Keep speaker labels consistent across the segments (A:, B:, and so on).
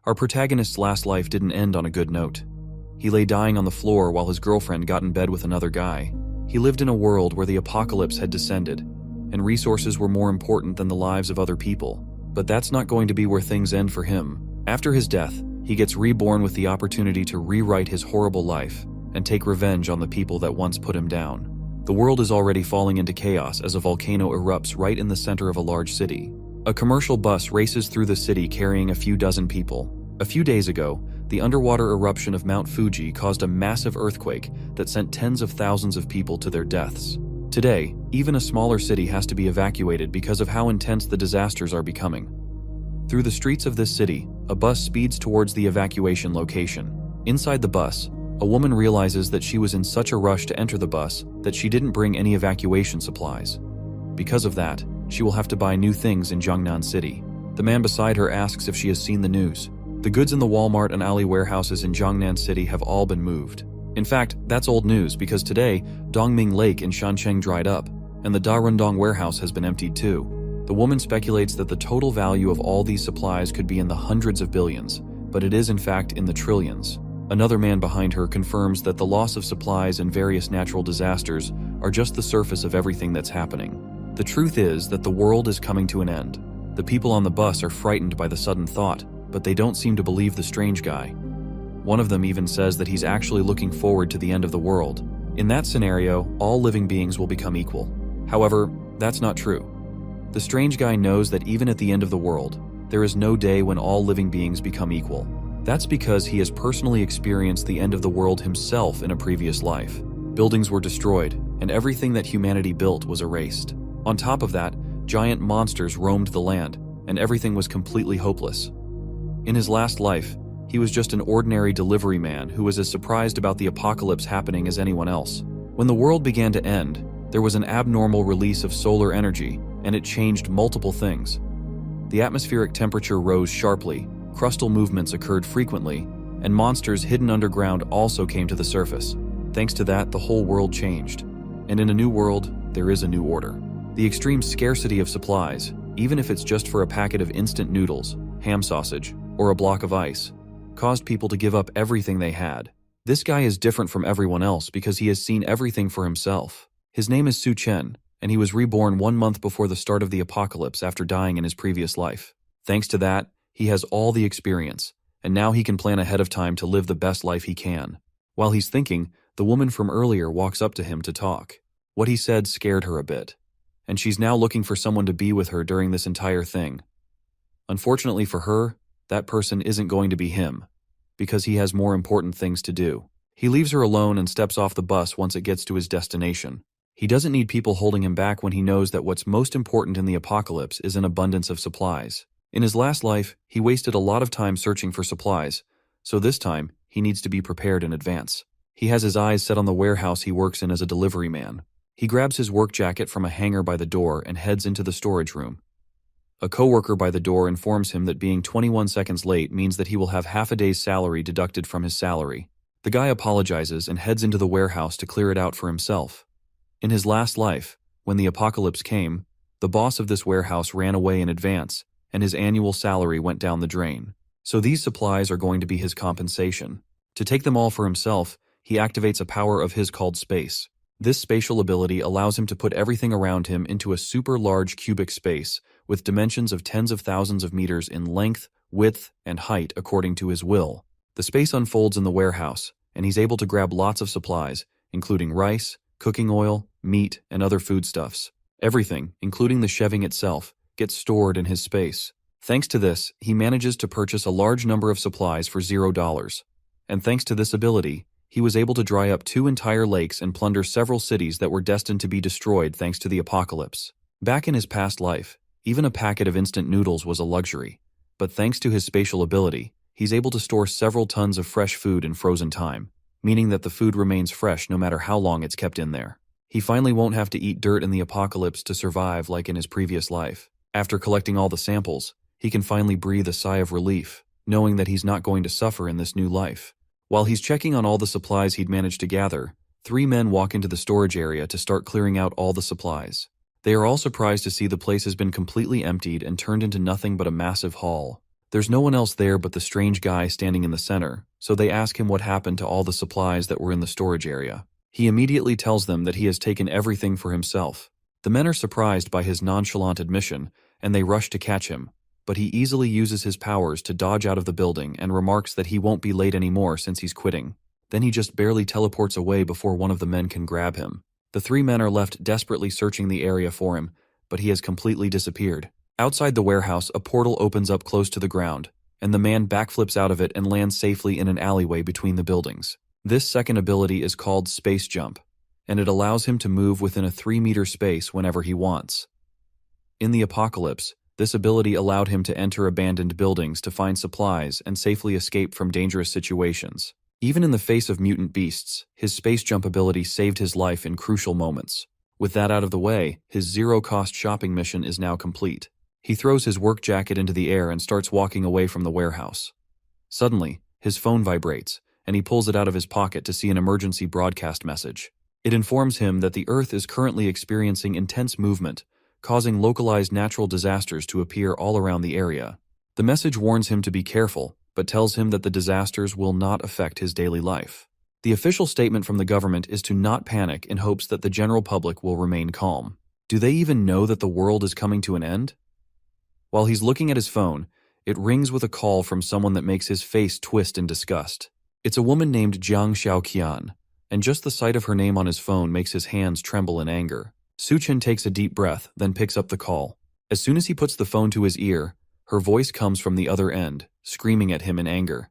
A: Our protagonist's last life didn't end on a good note. He lay dying on the floor while his girlfriend got in bed with another guy. He lived in a world where the apocalypse had descended, and resources were more important than the lives of other people. But that's not going to be where things end for him. After his death, he gets reborn with the opportunity to rewrite his horrible life and take revenge on the people that once put him down. The world is already falling into chaos as a volcano erupts right in the center of a large city. A commercial bus races through the city carrying a few dozen people. A few days ago, the underwater eruption of Mount Fuji caused a massive earthquake that sent tens of thousands of people to their deaths. Today, even a smaller city has to be evacuated because of how intense the disasters are becoming. Through the streets of this city, a bus speeds towards the evacuation location. Inside the bus, a woman realizes that she was in such a rush to enter the bus that she didn't bring any evacuation supplies. Because of that, she will have to buy new things in Jiangnan City. The man beside her asks if she has seen the news. The goods in the Walmart and Ali warehouses in Jiangnan City have all been moved. In fact, that's old news because today, Dongming Lake in Shancheng dried up, and the Darundong warehouse has been emptied too. The woman speculates that the total value of all these supplies could be in the hundreds of billions, but it is in fact in the trillions. Another man behind her confirms that the loss of supplies and various natural disasters are just the surface of everything that's happening. The truth is that the world is coming to an end. The people on the bus are frightened by the sudden thought, but they don't seem to believe the strange guy. One of them even says that he's actually looking forward to the end of the world. In that scenario, all living beings will become equal. However, that's not true. The strange guy knows that even at the end of the world, there is no day when all living beings become equal. That's because he has personally experienced the end of the world himself in a previous life. Buildings were destroyed, and everything that humanity built was erased. On top of that, giant monsters roamed the land, and everything was completely hopeless. In his last life, he was just an ordinary delivery man who was as surprised about the apocalypse happening as anyone else. When the world began to end, there was an abnormal release of solar energy, and it changed multiple things. The atmospheric temperature rose sharply, crustal movements occurred frequently, and monsters hidden underground also came to the surface. Thanks to that, the whole world changed. And in a new world, there is a new order. The extreme scarcity of supplies, even if it's just for a packet of instant noodles, ham sausage, or a block of ice, caused people to give up everything they had. This guy is different from everyone else because he has seen everything for himself. His name is Su Chen, and he was reborn 1 month before the start of the apocalypse after dying in his previous life. Thanks to that, he has all the experience, and now he can plan ahead of time to live the best life he can. While he's thinking, the woman from earlier walks up to him to talk. What he said scared her a bit, and she's now looking for someone to be with her during this entire thing. Unfortunately for her, that person isn't going to be him, because he has more important things to do. He leaves her alone and steps off the bus once it gets to his destination. He doesn't need people holding him back when he knows that what's most important in the apocalypse is an abundance of supplies. In his last life, he wasted a lot of time searching for supplies, so this time, he needs to be prepared in advance. He has his eyes set on the warehouse he works in as a delivery man. He grabs his work jacket from a hanger by the door and heads into the storage room. A coworker by the door informs him that being 21 seconds late means that he will have half a day's salary deducted from his salary. The guy apologizes and heads into the warehouse to clear it out for himself. In his last life, when the apocalypse came, the boss of this warehouse ran away in advance, and his annual salary went down the drain. So these supplies are going to be his compensation. To take them all for himself, he activates a power of his called space. This spatial ability allows him to put everything around him into a super large cubic space with dimensions of tens of thousands of meters in length, width, and height according to his will. The space unfolds in the warehouse, and he's able to grab lots of supplies, including rice, cooking oil, meat, and other foodstuffs. Everything, including the shelving itself, gets stored in his space. Thanks to this, he manages to purchase a large number of supplies for $0. And thanks to this ability, he was able to dry up 2 entire lakes and plunder several cities that were destined to be destroyed thanks to the apocalypse. Back in his past life, even a packet of instant noodles was a luxury. But thanks to his spatial ability, he's able to store several tons of fresh food in frozen time, meaning that the food remains fresh no matter how long it's kept in there. He finally won't have to eat dirt in the apocalypse to survive like in his previous life. After collecting all the samples, he can finally breathe a sigh of relief, knowing that he's not going to suffer in this new life. While he's checking on all the supplies he'd managed to gather, 3 men walk into the storage area to start clearing out all the supplies. They are all surprised to see the place has been completely emptied and turned into nothing but a massive hall. There's no one else there but the strange guy standing in the center, so they ask him what happened to all the supplies that were in the storage area. He immediately tells them that he has taken everything for himself. The men are surprised by his nonchalant admission, and they rush to catch him, but he easily uses his powers to dodge out of the building and remarks that he won't be late anymore since he's quitting. Then he just barely teleports away before one of the men can grab him. The three men are left desperately searching the area for him, but he has completely disappeared. Outside the warehouse, a portal opens up close to the ground, and the man backflips out of it and lands safely in an alleyway between the buildings. This second ability is called Space Jump, and it allows him to move within a 3-meter space whenever he wants. In the apocalypse, this ability allowed him to enter abandoned buildings to find supplies and safely escape from dangerous situations. Even in the face of mutant beasts, his space jump ability saved his life in crucial moments. With that out of the way, his zero-cost shopping mission is now complete. He throws his work jacket into the air and starts walking away from the warehouse. Suddenly, his phone vibrates, and he pulls it out of his pocket to see an emergency broadcast message. It informs him that the Earth is currently experiencing intense movement, causing localized natural disasters to appear all around the area. The message warns him to be careful, but tells him that the disasters will not affect his daily life. The official statement from the government is to not panic in hopes that the general public will remain calm. Do they even know that the world is coming to an end? While he's looking at his phone, it rings with a call from someone that makes his face twist in disgust. It's a woman named Jiang Xiaoqian, and just the sight of her name on his phone makes his hands tremble in anger. Suchen takes a deep breath, then picks up the call. As soon as he puts the phone to his ear, her voice comes from the other end, screaming at him in anger.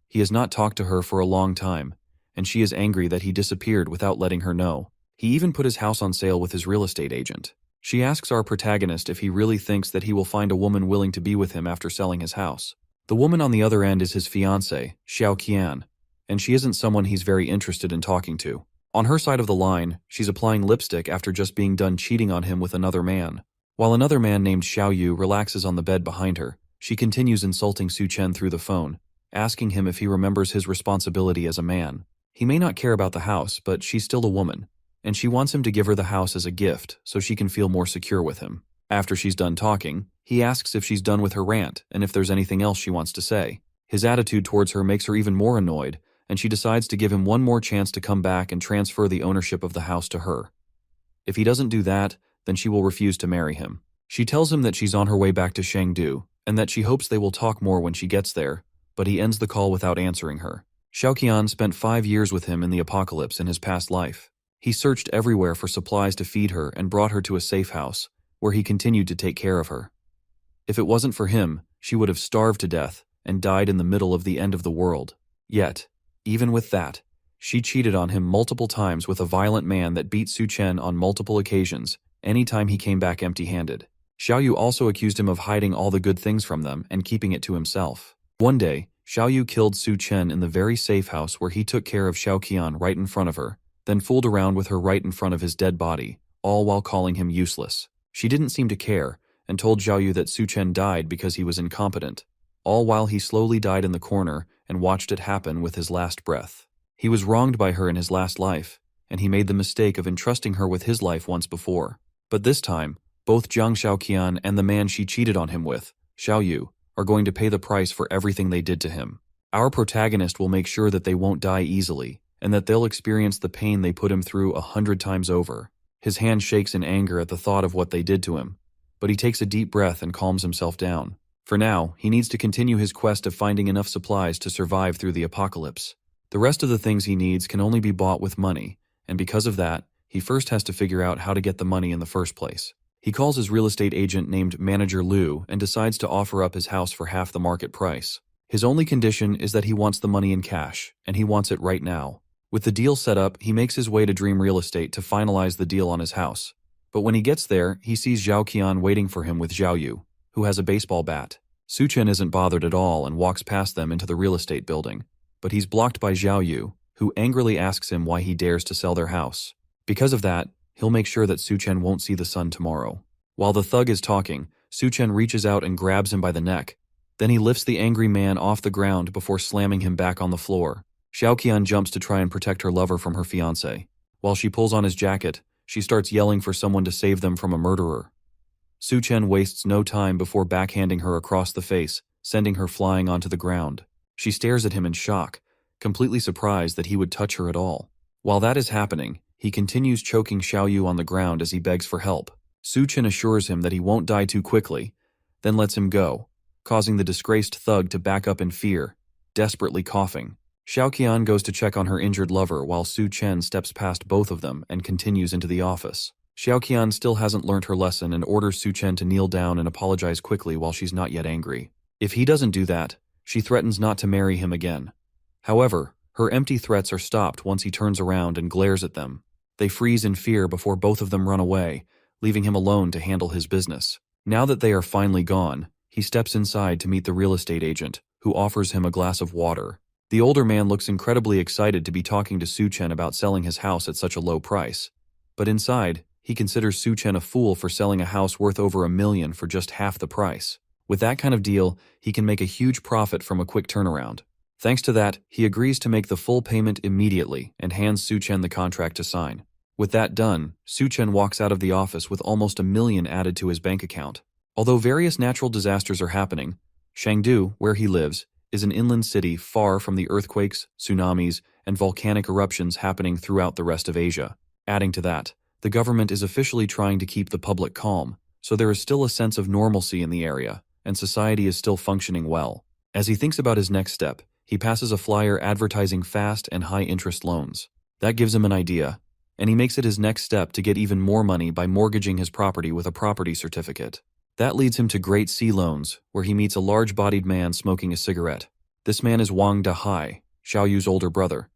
A: He has not talked to her for a long time, and she is angry that he disappeared without letting her know. He even put his house on sale with his real estate agent. She asks our protagonist if he really thinks that he will find a woman willing to be with him after selling his house. The woman on the other end is his fiancée, Xiao Qian, and she isn't someone he's very interested in talking to. On her side of the line, she's applying lipstick after just being done cheating on him with another man. While another man named Xiao Yu relaxes on the bed behind her, she continues insulting Su Chen through the phone, asking him if he remembers his responsibility as a man. He may not care about the house, but she's still a woman, and she wants him to give her the house as a gift so she can feel more secure with him. After she's done talking, he asks if she's done with her rant and if there's anything else she wants to say. His attitude towards her makes her even more annoyed, and she decides to give him one more chance to come back and transfer the ownership of the house to her. If he doesn't do that, then she will refuse to marry him. She tells him that she's on her way back to Chengdu, and that she hopes they will talk more when she gets there, but he ends the call without answering her. Xiaoqian spent 5 years with him in the apocalypse in his past life. He searched everywhere for supplies to feed her and brought her to a safe house, where he continued to take care of her. If it wasn't for him, she would have starved to death and died in the middle of the end of the world. Yet, even with that, she cheated on him multiple times with a violent man that beat Su Chen on multiple occasions, anytime he came back empty-handed. Xiao Yu also accused him of hiding all the good things from them and keeping it to himself. One day, Xiao Yu killed Su Chen in the very safe house where he took care of Xiaoqian right in front of her, then fooled around with her right in front of his dead body, all while calling him useless. She didn't seem to care, and told Xiao Yu that Su Chen died because he was incompetent, all while he slowly died in the corner and watched it happen with his last breath. He was wronged by her in his last life, and he made the mistake of entrusting her with his life once before. But this time, both Jiang Xiaoqian and the man she cheated on him with, Xiao Yu, are going to pay the price for everything they did to him. Our protagonist will make sure that they won't die easily, and that they'll experience the pain they put him through 100 times over. His hand shakes in anger at the thought of what they did to him, but he takes a deep breath and calms himself down. For now, he needs to continue his quest of finding enough supplies to survive through the apocalypse. The rest of the things he needs can only be bought with money, and because of that, he first has to figure out how to get the money in the first place. He calls his real estate agent named Manager Liu and decides to offer up his house for half the market price. His only condition is that he wants the money in cash, and he wants it right now. With the deal set up, he makes his way to Dream Real Estate to finalize the deal on his house. But when he gets there, he sees Zhao Qian waiting for him with Xiao Yu, who has a baseball bat. Su Chen isn't bothered at all and walks past them into the real estate building, but he's blocked by Xiao Yu, who angrily asks him why he dares to sell their house. Because of that, he'll make sure that Su Chen won't see the sun tomorrow. While the thug is talking, Su Chen reaches out and grabs him by the neck. Then he lifts the angry man off the ground before slamming him back on the floor. Xiaoqian jumps to try and protect her lover from her fiancé. While she pulls on his jacket, she starts yelling for someone to save them from a murderer. Su Chen wastes no time before backhanding her across the face, sending her flying onto the ground. She stares at him in shock, completely surprised that he would touch her at all. While that is happening, he continues choking Xiaoyu on the ground as he begs for help. Su Chen assures him that he won't die too quickly, then lets him go, causing the disgraced thug to back up in fear, desperately coughing. Xiaoqian goes to check on her injured lover while Su Chen steps past both of them and continues into the office. Xiaoqian still hasn't learned her lesson and orders Su Chen to kneel down and apologize quickly while she's not yet angry. If he doesn't do that, she threatens not to marry him again. However, her empty threats are stopped once he turns around and glares at them. They freeze in fear before both of them run away, leaving him alone to handle his business. Now that they are finally gone, he steps inside to meet the real estate agent, who offers him a glass of water. The older man looks incredibly excited to be talking to Su Chen about selling his house at such a low price. But inside, he considers Su Chen a fool for selling a house worth over $1 million for just half the price. With that kind of deal, he can make a huge profit from a quick turnaround. Thanks to that, he agrees to make the full payment immediately and hands Su Chen the contract to sign. With that done, Su Chen walks out of the office with almost $1 million added to his bank account. Although various natural disasters are happening, Chengdu, where he lives, is an inland city far from the earthquakes, tsunamis, and volcanic eruptions happening throughout the rest of Asia. Adding to that, the government is officially trying to keep the public calm, so there is still a sense of normalcy in the area, and society is still functioning well. As he thinks about his next step, he passes a flyer advertising fast and high-interest loans. That gives him an idea, and he makes it his next step to get even more money by mortgaging his property with a property certificate. That leads him to Great Sea Loans, where he meets a large-bodied man smoking a cigarette. This man is Wang Dahai, Xiaoyu's older brother.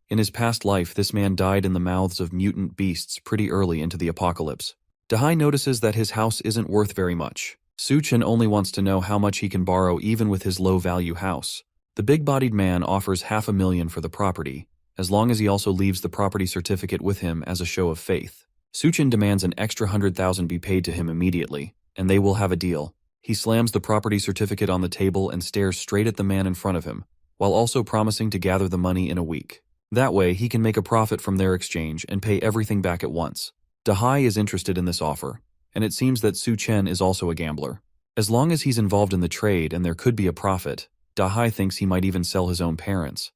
A: In his past life, this man died in the mouths of mutant beasts pretty early into the apocalypse. Dahai notices that his house isn't worth very much. Su Chen only wants to know how much he can borrow even with his low-value house. The big-bodied man offers $500,000 for the property, as long as he also leaves the property certificate with him as a show of faith. Su Chen demands an extra $100,000 be paid to him immediately, and they will have a deal. He slams the property certificate on the table and stares straight at the man in front of him, while also promising to gather the money in a week. That way, he can make a profit from their exchange and pay everything back at once. Dahai is interested in this offer, and it seems that Su Chen is also a gambler. As long as he's involved in the trade and there could be a profit, Dahai thinks he might even sell his own parents.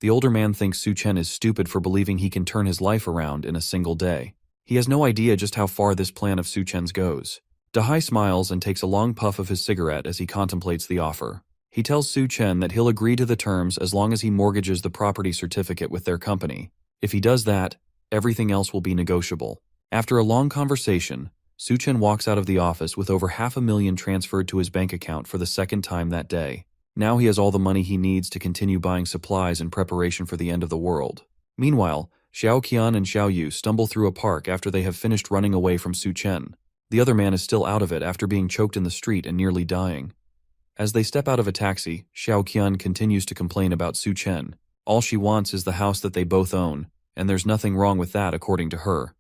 A: The older man thinks Su Chen is stupid for believing he can turn his life around in a single day. He has no idea just how far this plan of Su Chen's goes. Dahai smiles and takes a long puff of his cigarette as he contemplates the offer. He tells Su Chen that he'll agree to the terms as long as he mortgages the property certificate with their company. If he does that, everything else will be negotiable. After a long conversation, Su Chen walks out of the office with over $500,000 transferred to his bank account for the second time that day. Now he has all the money he needs to continue buying supplies in preparation for the end of the world. Meanwhile, Xiaoqian and Xiaoyu stumble through a park after they have finished running away from Su Chen. The other man is still out of it after being choked in the street and nearly dying. As they step out of a taxi, Xiaoqian continues to complain about Su Chen. All she wants is the house that they both own, and there's nothing wrong with that according to her.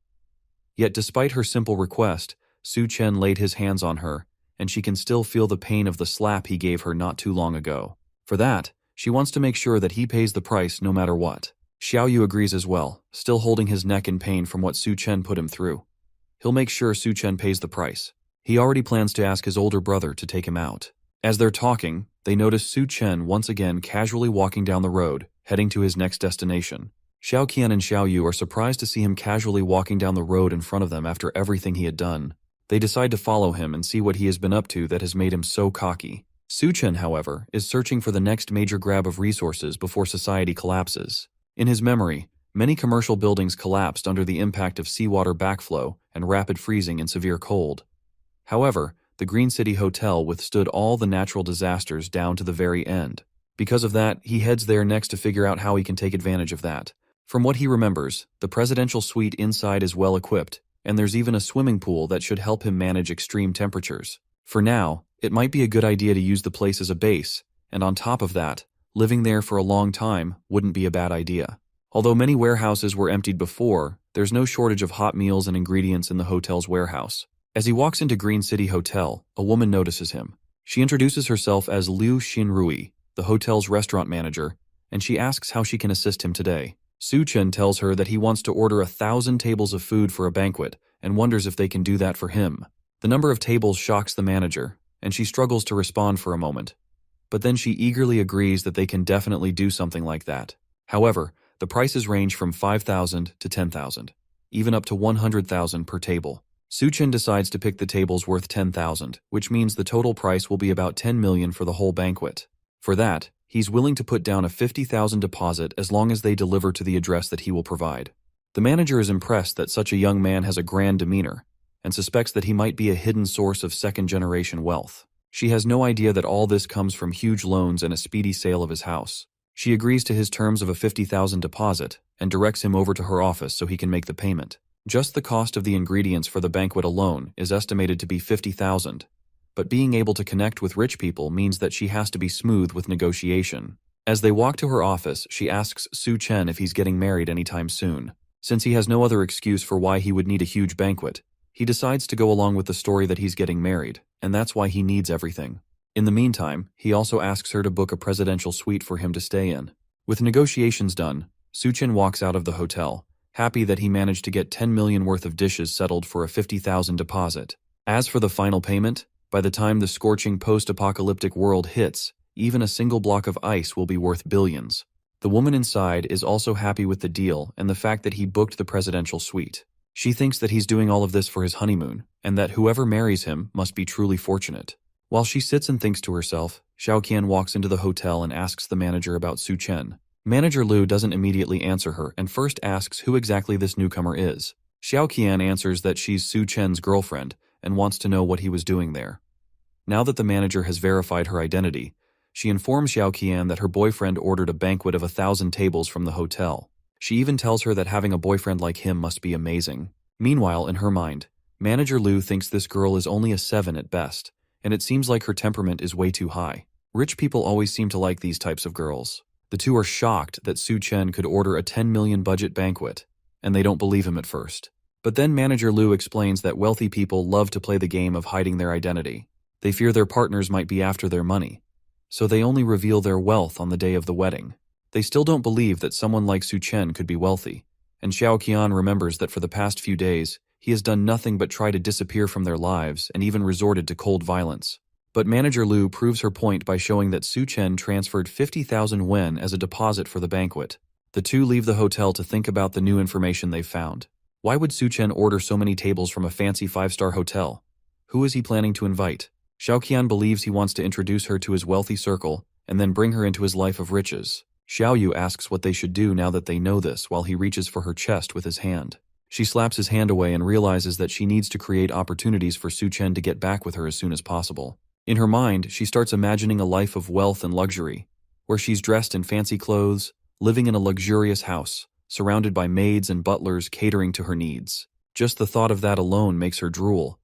A: Yet despite her simple request, Su Chen laid his hands on her, and she can still feel the pain of the slap he gave her not too long ago. For that, she wants to make sure that he pays the price no matter what. Xiaoyu agrees as well, still holding his neck in pain from what Su Chen put him through. He'll make sure Su Chen pays the price. He already plans to ask his older brother to take him out. As they're talking, they notice Su Chen once again casually walking down the road, heading to his next destination. Xiaoqian and Xiaoyu are surprised to see him casually walking down the road in front of them after everything he had done. They decide to follow him and see what he has been up to that has made him so cocky. Su Chen, however, is searching for the next major grab of resources before society collapses. In his memory, many commercial buildings collapsed under the impact of seawater backflow and rapid freezing in severe cold. However, the Green City Hotel withstood all the natural disasters down to the very end. Because of that, he heads there next to figure out how he can take advantage of that. From what he remembers, the presidential suite inside is well equipped, and there's even a swimming pool that should help him manage extreme temperatures. For now, it might be a good idea to use the place as a base, and on top of that, living there for a long time wouldn't be a bad idea. Although many warehouses were emptied before, there's no shortage of hot meals and ingredients in the hotel's warehouse. As he walks into Green City Hotel, a woman notices him. She introduces herself as Liu Xinrui, the hotel's restaurant manager, and she asks how she can assist him today. Su Chen tells her that he wants to order 1,000 tables of food for a banquet and wonders if they can do that for him. The number of tables shocks the manager, and she struggles to respond for a moment. but then she eagerly agrees that they can definitely do something like that. However, the prices range from 5,000 to 10,000, even up to 100,000 per table. Suchen decides to pick the tables worth 10,000, which means the total price will be about 10 million for the whole banquet. For that, he's willing to put down a 50,000 deposit as long as they deliver to the address that he will provide. The manager is impressed that such a young man has a grand demeanor and suspects that he might be a hidden source of second-generation wealth. She has no idea that all this comes from huge loans and a speedy sale of his house. She agrees to his terms of a 50,000 deposit and directs him over to her office so he can make the payment. Just the cost of the ingredients for the banquet alone is estimated to be 50,000, but being able to connect with rich people means that she has to be smooth with negotiation. As they walk to her office, she asks Su Chen if he's getting married anytime soon. Since he has no other excuse for why he would need a huge banquet, he decides to go along with the story that he's getting married, and that's why he needs everything. In the meantime, he also asks her to book a presidential suite for him to stay in. With negotiations done, Su Chen walks out of the hotel, happy that he managed to get 10 million worth of dishes settled for a 50,000 deposit. As for the final payment, by the time the scorching post-apocalyptic world hits, even a single block of ice will be worth billions. The woman inside is also happy with the deal and the fact that he booked the presidential suite. She thinks that he's doing all of this for his honeymoon, and that whoever marries him must be truly fortunate. While she sits and thinks to herself, Xiao Qian walks into the hotel and asks the manager about Su Chen. Manager Liu doesn't immediately answer her and first asks who exactly this newcomer is. Xiao Qian answers that she's Su Chen's girlfriend and wants to know what he was doing there. Now that the manager has verified her identity, she informs Xiao Qian that her boyfriend ordered a banquet of 1,000 tables from the hotel. She even tells her that having a boyfriend like him must be amazing. Meanwhile, in her mind, Manager Liu thinks this girl is only a 7 at best, and it seems like her temperament is way too high. Rich people always seem to like these types of girls. The two are shocked that Su Chen could order a 10 million budget banquet, and they don't believe him at first. But then Manager Liu explains that wealthy people love to play the game of hiding their identity. They fear their partners might be after their money, so they only reveal their wealth on the day of the wedding. They still don't believe that someone like Su Chen could be wealthy, and Xiao Qian remembers that for the past few days, he has done nothing but try to disappear from their lives and even resorted to cold violence. But Manager Liu proves her point by showing that Su Chen transferred 50,000 wen as a deposit for the banquet. The two leave the hotel to think about the new information they've found. Why would Su Chen order so many tables from a fancy 5-star hotel? Who is he planning to invite? Xiao Qian believes he wants to introduce her to his wealthy circle and then bring her into his life of riches. Xiao Yu asks what they should do now that they know this while he reaches for her chest with his hand. She slaps his hand away and realizes that she needs to create opportunities for Su Chen to get back with her as soon as possible. In her mind, she starts imagining a life of wealth and luxury, where she's dressed in fancy clothes, living in a luxurious house, surrounded by maids and butlers catering to her needs. Just the thought of that alone makes her drool,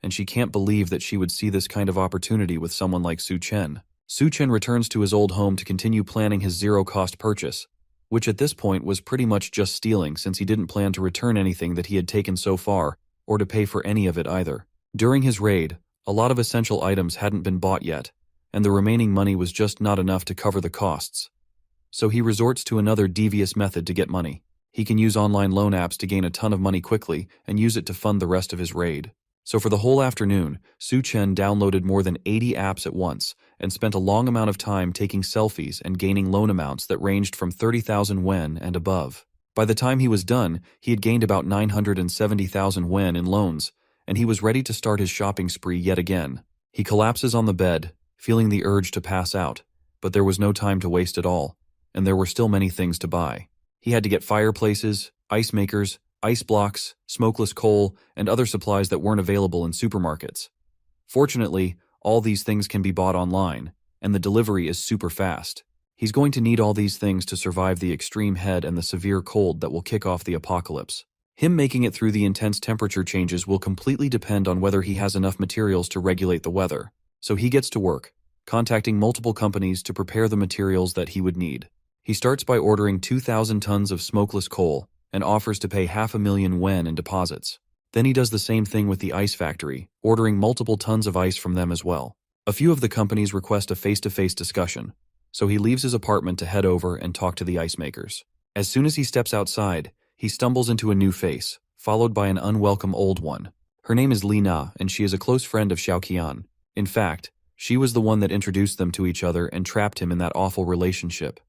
A: and she can't believe that she would see this kind of opportunity with someone like Su Chen. Su Chen returns to his old home to continue planning his zero-cost purchase, which at this point was pretty much just stealing since he didn't plan to return anything that he had taken so far, or to pay for any of it either. During his raid, a lot of essential items hadn't been bought yet, and the remaining money was just not enough to cover the costs. So he resorts to another devious method to get money. He can use online loan apps to gain a ton of money quickly and use it to fund the rest of his raid. So for the whole afternoon, Su Chen downloaded more than 80 apps at once and spent a long amount of time taking selfies and gaining loan amounts that ranged from 30,000 wen and above. By the time he was done, he had gained about 970,000 wen in loans, and he was ready to start his shopping spree yet again. He collapses on the bed, feeling the urge to pass out, but there was no time to waste at all, and there were still many things to buy. He had to get fireplaces, ice makers, ice blocks, smokeless coal, and other supplies that weren't available in supermarkets. Fortunately, all these things can be bought online, and the delivery is super fast. He's going to need all these things to survive the extreme heat and the severe cold that will kick off the apocalypse. Him making it through the intense temperature changes will completely depend on whether he has enough materials to regulate the weather. So he gets to work, contacting multiple companies to prepare the materials that he would need. He starts by ordering 2,000 tons of smokeless coal, and offers to pay 500,000 wen in deposits. Then he does the same thing with the ice factory, ordering multiple tons of ice from them as well. A few of the companies request a face-to-face discussion, so he leaves his apartment to head over and talk to the ice makers. As soon as he steps outside, he stumbles into a new face, followed by an unwelcome old one. Her name is Li Na, and she is a close friend of Xiao Qian. In fact, She was the one that introduced them to each other and trapped him in that awful relationship.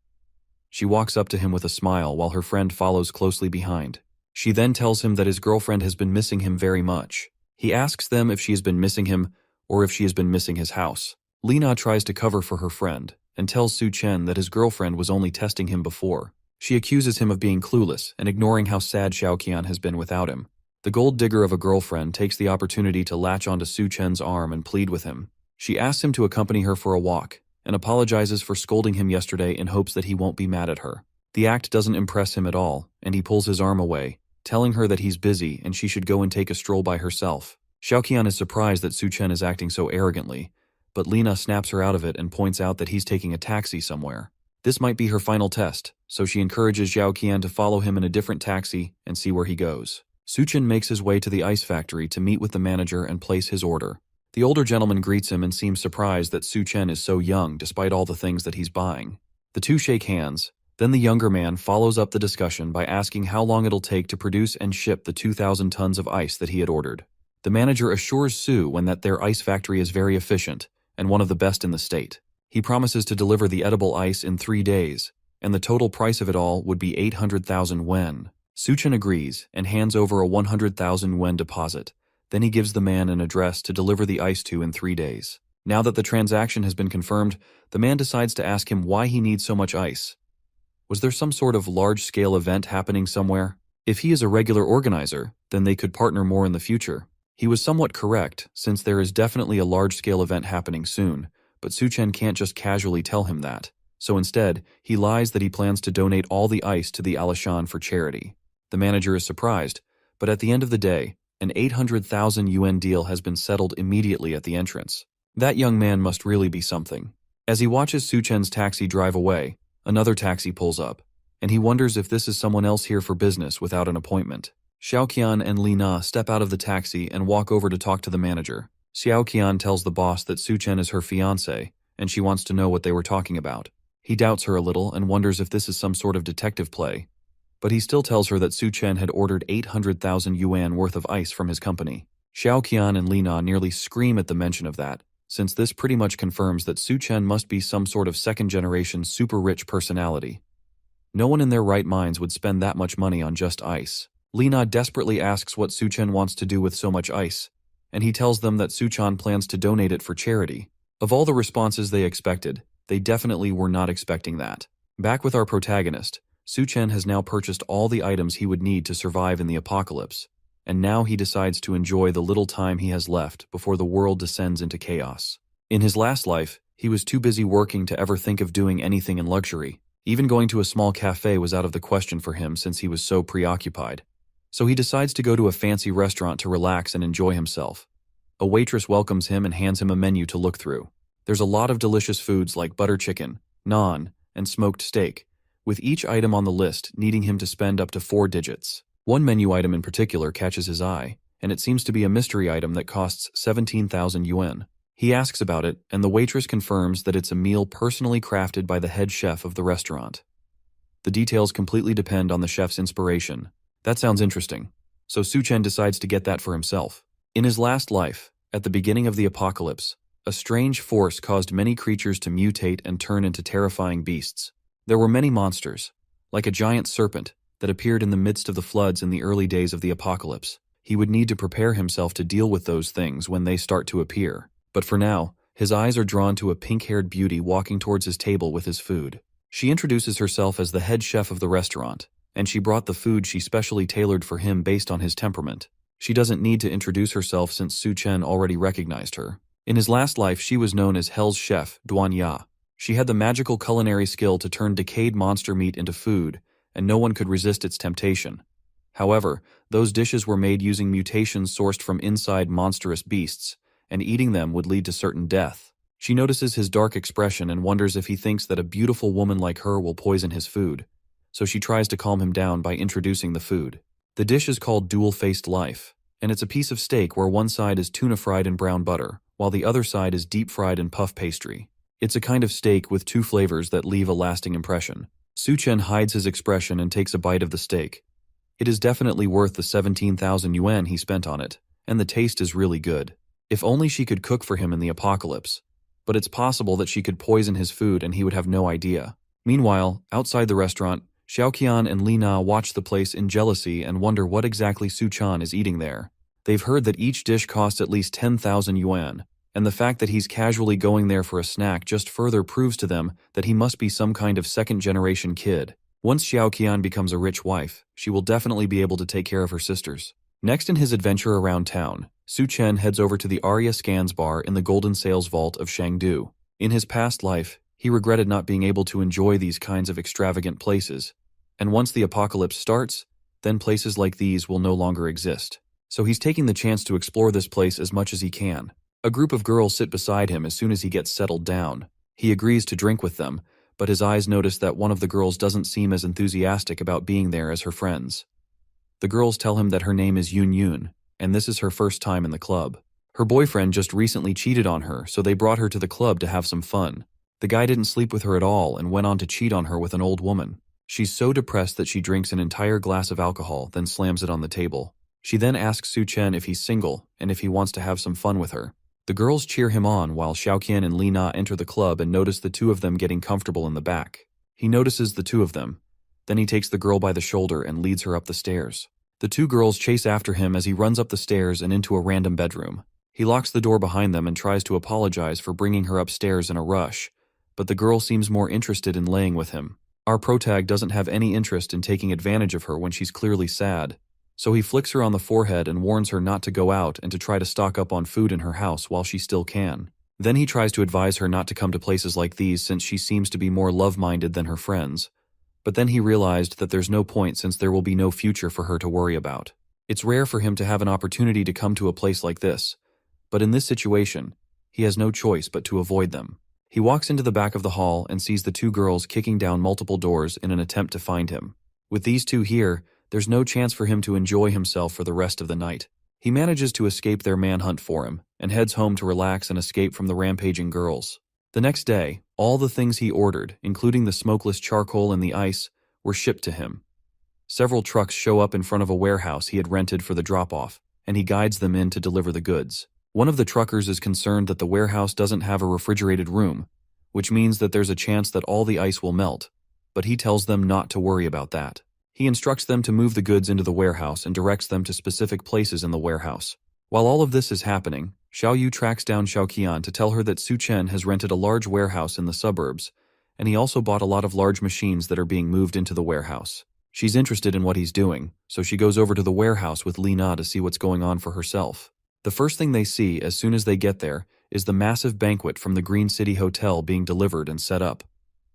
A: She walks up to him with a smile while her friend follows closely behind. She then tells him that his girlfriend has been missing him very much. He asks them if she has been missing him or if she has been missing his house. Lena tries to cover for her friend and tells Su Chen that his girlfriend was only testing him before. She accuses him of being clueless and ignoring how sad Xiaoqian has been without him. The gold digger of a girlfriend takes the opportunity to latch onto Su Chen's arm and plead with him. She asks him to accompany her for a walk and apologizes for scolding him yesterday in hopes that he won't be mad at her. The act doesn't impress him at all, and he pulls his arm away, telling her that he's busy and she should go and take a stroll by herself. Xiaoqian is surprised that Su Chen is acting so arrogantly, but Lena snaps her out of it and points out that he's taking a taxi somewhere. This might be her final test, so she encourages Xiaoqian to follow him in a different taxi and see where he goes. Su Chen makes his way to the ice factory to meet with the manager and place his order. The older gentleman greets him and seems surprised that Su Chen is so young despite all the things that he's buying. The two shake hands. Then the younger man follows up the discussion by asking how long it'll take to produce and ship the 2,000 tons of ice that he had ordered. The manager assures Su Wen that their ice factory is very efficient and one of the best in the state. He promises to deliver the edible ice in 3 days, and the total price of it all would be 800,000 wen. Su Chen agrees and hands over a 100,000 wen deposit. Then he gives the man an address to deliver the ice to in 3 days. Now that the transaction has been confirmed, the man decides to ask him why he needs so much ice. Was there some sort of large-scale event happening somewhere? If he is a regular organizer, then they could partner more in the future. He was somewhat correct, since there is definitely a large-scale event happening soon, but Su Chen can't just casually tell him that. So instead, he lies that he plans to donate all the ice to the Alishan for charity. The manager is surprised, but at the end of the day, an 800,000 yuan deal has been settled immediately at the entrance. That young man must really be something. As he watches Su Chen's taxi drive away, another taxi pulls up, and he wonders if this is someone else here for business without an appointment. Xiaoqian and Li Na step out of the taxi and walk over to talk to the manager. Xiaoqian tells the boss that Su Chen is her fiancé, and she wants to know what they were talking about. He doubts her a little and wonders if this is some sort of detective play, but he still tells her that Su Chen had ordered 800,000 yuan worth of ice from his company. Xiaoqian and Li Na nearly scream at the mention of that, since this pretty much confirms that Su Chen must be some sort of second-generation super-rich personality. No one in their right minds would spend that much money on just ice. Li Na desperately asks what Su Chen wants to do with so much ice, and he tells them that Su Chen plans to donate it for charity. Of all the responses they expected, they definitely were not expecting that. Back with our protagonist, Su Chen has now purchased all the items he would need to survive in the apocalypse, and now he decides to enjoy the little time he has left before the world descends into chaos. In his last life, he was too busy working to ever think of doing anything in luxury. Even going to a small cafe was out of the question for him since he was so preoccupied. So he decides to go to a fancy restaurant to relax and enjoy himself. A waitress welcomes him and hands him a menu to look through. There's a lot of delicious foods like butter chicken, naan, and smoked steak, with each item on the list needing him to spend up to 4 digits. One menu item in particular catches his eye, and it seems to be a mystery item that costs 17,000 yuan. He asks about it, and the waitress confirms that it's a meal personally crafted by the head chef of the restaurant. The details completely depend on the chef's inspiration. That sounds interesting. So Su Chen decides to get that for himself. In his last life, at the beginning of the apocalypse, a strange force caused many creatures to mutate and turn into terrifying beasts. There were many monsters, like a giant serpent, that appeared in the midst of the floods in the early days of the apocalypse. He would need to prepare himself to deal with those things when they start to appear. But for now, his eyes are drawn to a pink-haired beauty walking towards his table with his food. She introduces herself as the head chef of the restaurant, and she brought the food she specially tailored for him based on his temperament. She doesn't need to introduce herself since Su Chen already recognized her. In his last life, she was known as Hell's chef, Duan Ya. She had the magical culinary skill to turn decayed monster meat into food, and no one could resist its temptation. However, those dishes were made using mutations sourced from inside monstrous beasts, and eating them would lead to certain death. She notices his dark expression and wonders if he thinks that a beautiful woman like her will poison his food, so she tries to calm him down by introducing the food. The dish is called Dual-Faced Life, and it's a piece of steak where one side is tuna fried in brown butter, while the other side is deep fried in puff pastry. It's a kind of steak with 2 flavors that leave a lasting impression. Su Chen hides his expression and takes a bite of the steak. It is definitely worth the 17,000 yuan he spent on it, and the taste is really good. If only she could cook for him in the apocalypse. but it's possible that she could poison his food and he would have no idea. Meanwhile, outside the restaurant, Xiaoqian and Li Na watch the place in jealousy and wonder what exactly Su Chan is eating there. They've heard that each dish costs at least 10,000 yuan, and the fact that he's casually going there for a snack just further proves to them that he must be some kind of second-generation kid. Once Xiaoqian becomes a rich wife, she will definitely be able to take care of her sisters. Next in his adventure around town, Su Chen heads over to the Arya Scans bar in the Golden Sales Vault of Shangdu. In his past life, he regretted not being able to enjoy these kinds of extravagant places, and once the apocalypse starts, then places like these will no longer exist. So he's taking the chance to explore this place as much as he can. A group of girls sit beside him as soon as he gets settled down. He agrees to drink with them, but his eyes notice that one of the girls doesn't seem as enthusiastic about being there as her friends. The girls tell him that her name is Yun Yun, and this is her first time in the club. Her boyfriend just recently cheated on her, so they brought her to the club to have some fun. The guy didn't sleep with her at all and went on to cheat on her with an old woman. She's so depressed that she drinks an entire glass of alcohol, then slams it on the table. She then asks Su Chen if he's single and if he wants to have some fun with her. The girls cheer him on while Xiaoqian and Li Na enter the club and notice the two of them getting comfortable in the back. He notices the two of them. Then he takes the girl by the shoulder and leads her up the stairs. The two girls chase after him as he runs up the stairs and into a random bedroom. He locks the door behind them and tries to apologize for bringing her upstairs in a rush, but the girl seems more interested in laying with him. Our protag doesn't have any interest in taking advantage of her when she's clearly sad, so he flicks her on the forehead and warns her not to go out and to try to stock up on food in her house while she still can. Then he tries to advise her not to come to places like these since she seems to be more love-minded than her friends. But then he realized that there's no point since there will be no future for her to worry about. It's rare for him to have an opportunity to come to a place like this, but in this situation, he has no choice but to avoid them. He walks into the back of the hall and sees the two girls kicking down multiple doors in an attempt to find him. With these two here, there's no chance for him to enjoy himself for the rest of the night. He manages to escape their manhunt for him and heads home to relax and escape from the rampaging girls. The next day, all the things he ordered, including the smokeless charcoal and the ice, were shipped to him. Several trucks show up in front of a warehouse he had rented for the drop-off, and he guides them in to deliver the goods. One of the truckers is concerned that the warehouse doesn't have a refrigerated room, which means that there's a chance that all the ice will melt, but he tells them not to worry about that. He instructs them to move the goods into the warehouse and directs them to specific places in the warehouse. While all of this is happening, Xiao Yu tracks down Xiaoqian to tell her that Su Chen has rented a large warehouse in the suburbs, and he also bought a lot of large machines that are being moved into the warehouse. She's interested in what he's doing, so she goes over to the warehouse with Li Na to see what's going on for herself. The first thing they see as soon as they get there is the massive banquet from the Green City Hotel being delivered and set up.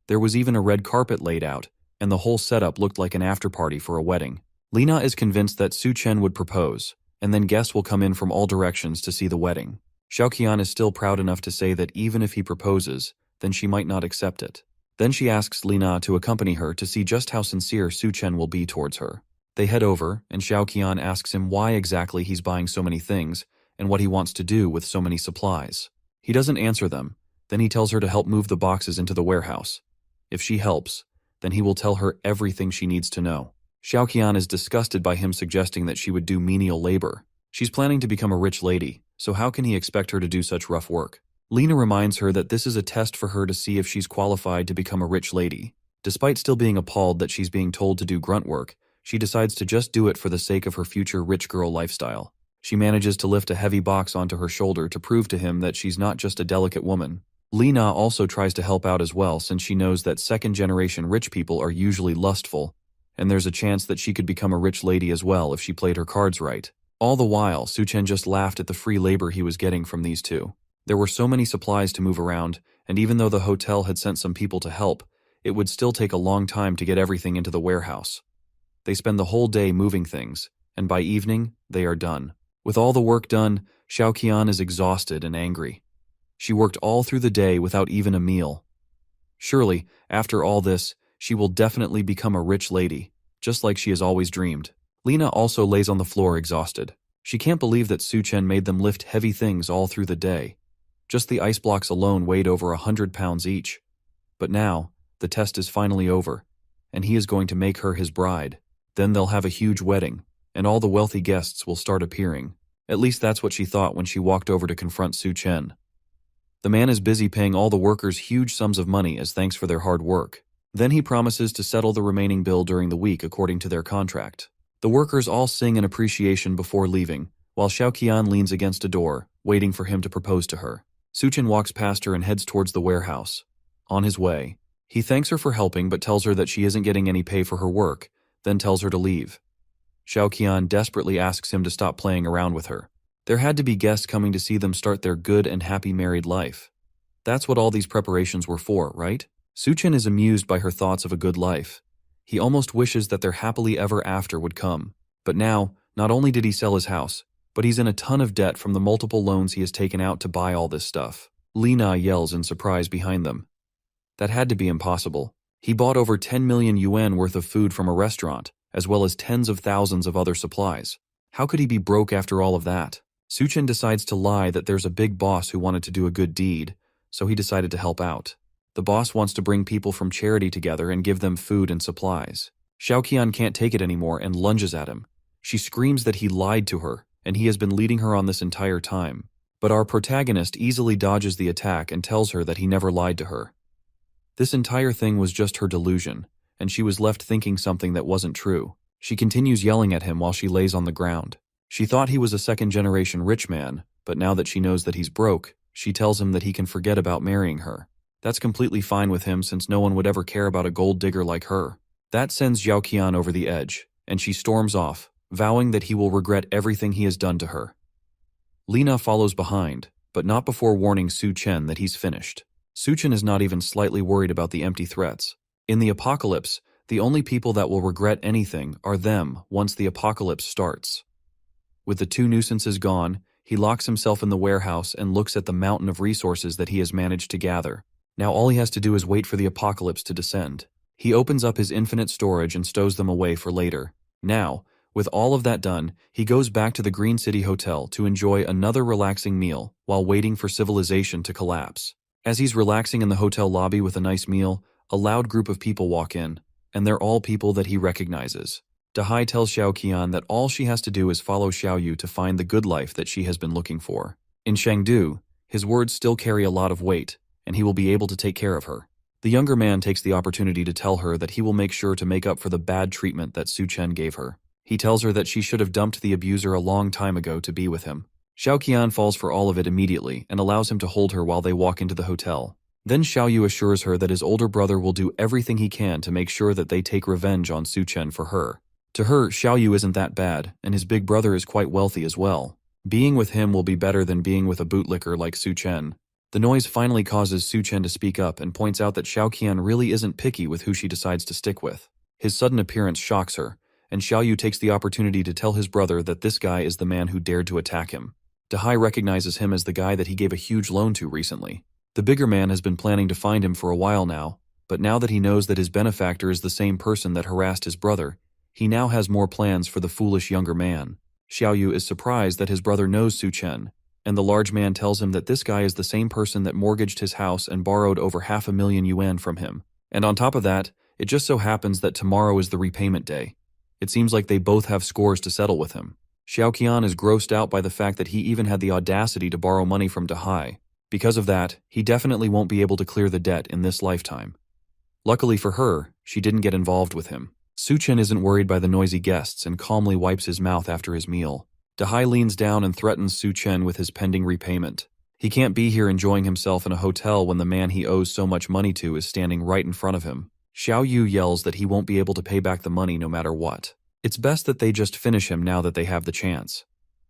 A: There was even a red carpet laid out, and the whole setup looked like an after-party for a wedding. Li Na is convinced that Su Chen would propose, and then guests will come in from all directions to see the wedding. Xiaoqian is still proud enough to say that even if he proposes, then she might not accept it. Then she asks Li Na to accompany her to see just how sincere Su Chen will be towards her. They head over, and Xiaoqian asks him why exactly he's buying so many things, and what he wants to do with so many supplies. He doesn't answer them. Then he tells her to help move the boxes into the warehouse. If she helps, then he will tell her everything she needs to know. Xiaoqian is disgusted by him suggesting that she would do menial labor. She's planning to become a rich lady, so how can he expect her to do such rough work? Lena reminds her that this is a test for her to see if she's qualified to become a rich lady. Despite still being appalled that she's being told to do grunt work, she decides to just do it for the sake of her future rich girl lifestyle. She manages to lift a heavy box onto her shoulder to prove to him that she's not just a delicate woman. Lena also tries to help out as well since she knows that second-generation rich people are usually lustful, and there's a chance that she could become a rich lady as well if she played her cards right. All the while, Su Chen just laughed at the free labor he was getting from these two. There were so many supplies to move around, and even though the hotel had sent some people to help, it would still take a long time to get everything into the warehouse. They spend the whole day moving things, and by evening, they are done. With all the work done, Xiaoqian is exhausted and angry. She worked all through the day without even a meal. Surely, after all this, she will definitely become a rich lady, just like she has always dreamed. Lena also lays on the floor exhausted. She can't believe that Su Chen made them lift heavy things all through the day. Just the ice blocks alone weighed over 100 pounds each. But now, the test is finally over, and he is going to make her his bride. Then they'll have a huge wedding, and all the wealthy guests will start appearing. At least that's what she thought when she walked over to confront Su Chen. The man is busy paying all the workers huge sums of money as thanks for their hard work. Then he promises to settle the remaining bill during the week according to their contract. The workers all sing in appreciation before leaving, while Xiao Qian leans against a door, waiting for him to propose to her. Suchen walks past her and heads towards the warehouse. On his way, he thanks her for helping but tells her that she isn't getting any pay for her work, then tells her to leave. Xiao Qian desperately asks him to stop playing around with her. There had to be guests coming to see them start their good and happy married life. That's what all these preparations were for, right? Suchen is amused by her thoughts of a good life. He almost wishes that their happily ever after would come. But now, not only did he sell his house, but he's in a ton of debt from the multiple loans he has taken out to buy all this stuff. Lina yells in surprise behind them. That had to be impossible. He bought over 10 million yuan worth of food from a restaurant, as well as tens of thousands of other supplies. How could he be broke after all of that? Suchen decides to lie that there's a big boss who wanted to do a good deed, so he decided to help out. The boss wants to bring people from charity together and give them food and supplies. Xiao Qian can't take it anymore and lunges at him. She screams that he lied to her, and he has been leading her on this entire time. But our protagonist easily dodges the attack and tells her that he never lied to her. This entire thing was just her delusion, and she was left thinking something that wasn't true. She continues yelling at him while she lays on the ground. She thought he was a second-generation rich man, but now that she knows that he's broke, she tells him that he can forget about marrying her. That's completely fine with him since no one would ever care about a gold digger like her. That sends Xiao Qian over the edge, and she storms off, vowing that he will regret everything he has done to her. Lina follows behind, but not before warning Su Chen that he's finished. Su Chen is not even slightly worried about the empty threats. In the apocalypse, the only people that will regret anything are them once the apocalypse starts. With the two nuisances gone, he locks himself in the warehouse and looks at the mountain of resources that he has managed to gather. Now all he has to do is wait for the apocalypse to descend. He opens up his infinite storage and stows them away for later. Now, with all of that done, he goes back to the Green City Hotel to enjoy another relaxing meal while waiting for civilization to collapse. As he's relaxing in the hotel lobby with a nice meal, a loud group of people walk in, and they're all people that he recognizes. Dahai tells Xiao Qian that all she has to do is follow Xiao Yu to find the good life that she has been looking for. In Chengdu, his words still carry a lot of weight, and he will be able to take care of her. The younger man takes the opportunity to tell her that he will make sure to make up for the bad treatment that Su Chen gave her. He tells her that she should have dumped the abuser a long time ago to be with him. Xiao Qian falls for all of it immediately and allows him to hold her while they walk into the hotel. Then Xiao Yu assures her that his older brother will do everything he can to make sure that they take revenge on Su Chen for her. To her, Xiao Yu isn't that bad, and his big brother is quite wealthy as well. Being with him will be better than being with a bootlicker like Su Chen. The noise finally causes Su Chen to speak up and points out that Xiao Qian really isn't picky with who she decides to stick with. His sudden appearance shocks her, and Xiao Yu takes the opportunity to tell his brother that this guy is the man who dared to attack him. Dahai recognizes him as the guy that he gave a huge loan to recently. The bigger man has been planning to find him for a while now, but now that he knows that his benefactor is the same person that harassed his brother, he now has more plans for the foolish younger man. Xiao Yu is surprised that his brother knows Su Chen, and the large man tells him that this guy is the same person that mortgaged his house and borrowed over 500,000 yuan from him. And on top of that, it just so happens that tomorrow is the repayment day. It seems like they both have scores to settle with him. Xiao Qian is grossed out by the fact that he even had the audacity to borrow money from Dahai. Because of that, he definitely won't be able to clear the debt in this lifetime. Luckily for her, she didn't get involved with him. Su Chen isn't worried by the noisy guests and calmly wipes his mouth after his meal. Dahai leans down and threatens Su Chen with his pending repayment. He can't be here enjoying himself in a hotel when the man he owes so much money to is standing right in front of him. Xiao Yu yells that he won't be able to pay back the money no matter what. It's best that they just finish him now that they have the chance.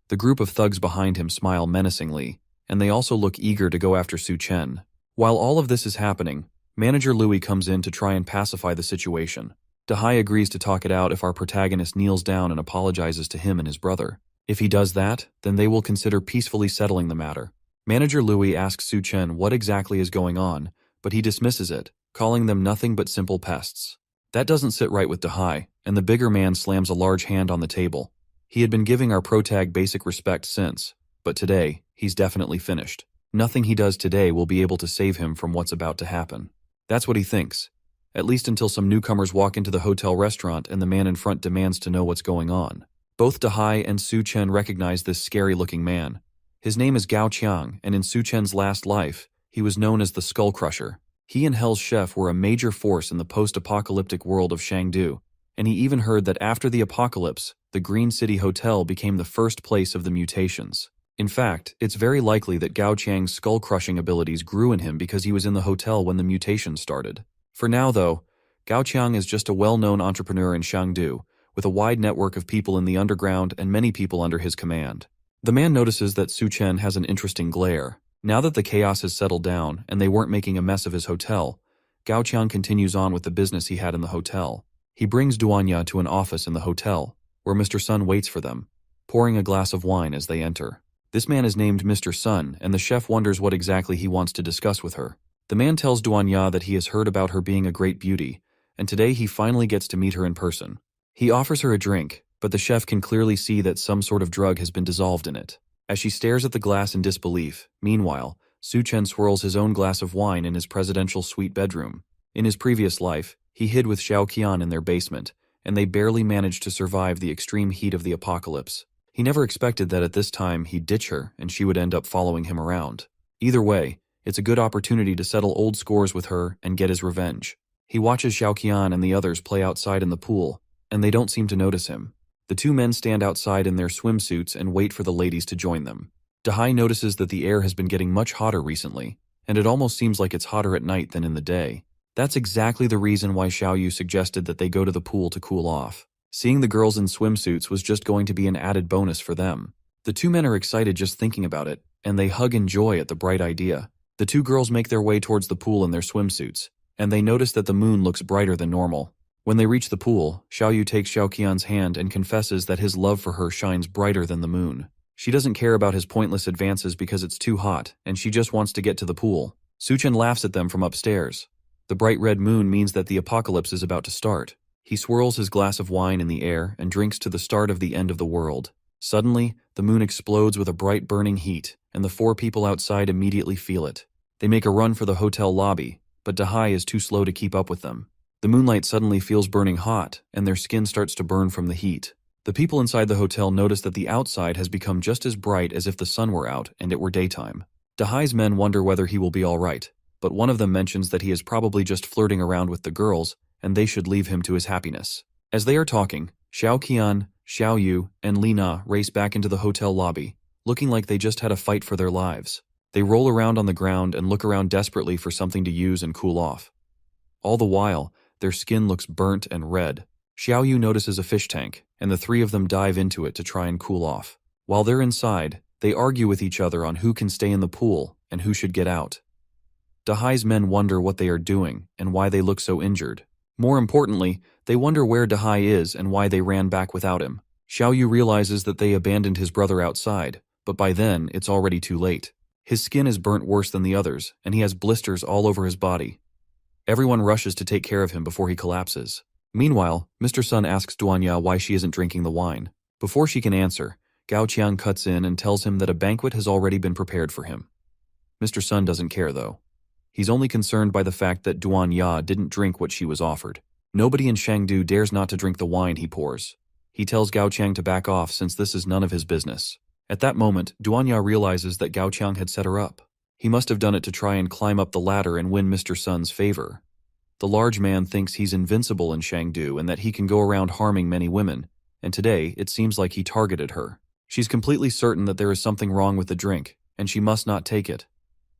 A: The group of thugs behind him smile menacingly, and they also look eager to go after Su Chen. While all of this is happening, Manager Louis comes in to try and pacify the situation. Dahai agrees to talk it out if our protagonist kneels down and apologizes to him and his brother. If he does that, then they will consider peacefully settling the matter. Manager Louis asks Su Chen what exactly is going on, but he dismisses it, calling them nothing but simple pests. That doesn't sit right with Dahai, and the bigger man slams a large hand on the table. He had been giving our protag basic respect since, but today, he's definitely finished. Nothing he does today will be able to save him from what's about to happen. That's what he thinks, at least until some newcomers walk into the hotel restaurant and the man in front demands to know what's going on. Both Dahai and Su Chen recognize this scary-looking man. His name is Gao Qiang, and in Su Chen's last life, He was known as the Skull Crusher. He and Hell's chef were a major force in the post-apocalyptic world of Chengdu, and he even heard that after the apocalypse, the Green City Hotel became the first place of the mutations. In fact, it's very likely that Gao Qiang's skull-crushing abilities grew in him because he was in the hotel when the mutations started. For now, though, Gao Qiang is just a well-known entrepreneur in Chengdu, with a wide network of people in the underground and many people under his command. The man notices that Su Chen has an interesting glare. Now that the chaos has settled down and they weren't making a mess of his hotel, Gao Qiang continues on with the business he had in the hotel. He brings Duanya to an office in the hotel, where Mr. Sun waits for them, pouring a glass of wine as they enter. This man is named Mr. Sun, and the chef wonders what exactly he wants to discuss with her. The man tells Duanya that he has heard about her being a great beauty, and today he finally gets to meet her in person. He offers her a drink, but the chef can clearly see that some sort of drug has been dissolved in it. As she stares at the glass in disbelief, meanwhile, Su Chen swirls his own glass of wine in his presidential suite bedroom. In his previous life, he hid with Xiao Qian in their basement, and they barely managed to survive the extreme heat of the apocalypse. He never expected that at this time he'd ditch her and she would end up following him around. Either way, it's a good opportunity to settle old scores with her and get his revenge. He watches Xiao Qian and the others play outside in the pool, and they don't seem to notice him. The two men stand outside in their swimsuits and wait for the ladies to join them. Dahai notices that the air has been getting much hotter recently, and it almost seems like it's hotter at night than in the day. That's exactly the reason why Xiao Yu suggested that they go to the pool to cool off. Seeing the girls in swimsuits was just going to be an added bonus for them. The two men are excited just thinking about it, and they hug in joy at the bright idea. The two girls make their way towards the pool in their swimsuits, and they notice that the moon looks brighter than normal. When they reach the pool, Xiao Yu takes Xiao Qian's hand and confesses that his love for her shines brighter than the moon. She doesn't care about his pointless advances because it's too hot, and she just wants to get to the pool. Su Chen laughs at them from upstairs. The bright red moon means that the apocalypse is about to start. He swirls his glass of wine in the air and drinks to the start of the end of the world. Suddenly, the moon explodes with a bright burning heat, and the four people outside immediately feel it. They make a run for the hotel lobby, but Dahai is too slow to keep up with them. The moonlight suddenly feels burning hot, and their skin starts to burn from the heat. The people inside the hotel notice that the outside has become just as bright as if the sun were out and it were daytime. Dahai's men wonder whether he will be all right, but one of them mentions that he is probably just flirting around with the girls, and they should leave him to his happiness. As they are talking, Xiao Qian, Xiao Yu, and Li Na race back into the hotel lobby, looking like they just had a fight for their lives. They roll around on the ground and look around desperately for something to use and cool off. All the while, their skin looks burnt and red. Xiao Yu notices a fish tank, and the three of them dive into it to try and cool off. While they're inside, they argue with each other on who can stay in the pool and who should get out. Dahai's men wonder what they are doing and why they look so injured. More importantly, they wonder where Dahai is and why they ran back without him. Xiao Yu realizes that they abandoned his brother outside, but by then it's already too late. His skin is burnt worse than the others, and he has blisters all over his body. Everyone rushes to take care of him before he collapses. Meanwhile, Mr. Sun asks Duanya why she isn't drinking the wine. Before she can answer, Gao Qiang cuts in and tells him that a banquet has already been prepared for him. Mr. Sun doesn't care, though. He's only concerned by the fact that Duanya didn't drink what she was offered. Nobody in Chengdu dares not to drink the wine he pours. He tells Gao Qiang to back off since this is none of his business. At that moment, Duanya realizes that Gao Qiang had set her up. He must have done it to try and climb up the ladder and win Mr. Sun's favor. The large man thinks he's invincible in Chengdu and that he can go around harming many women, and today it seems like he targeted her. She's completely certain that there is something wrong with the drink, and she must not take it.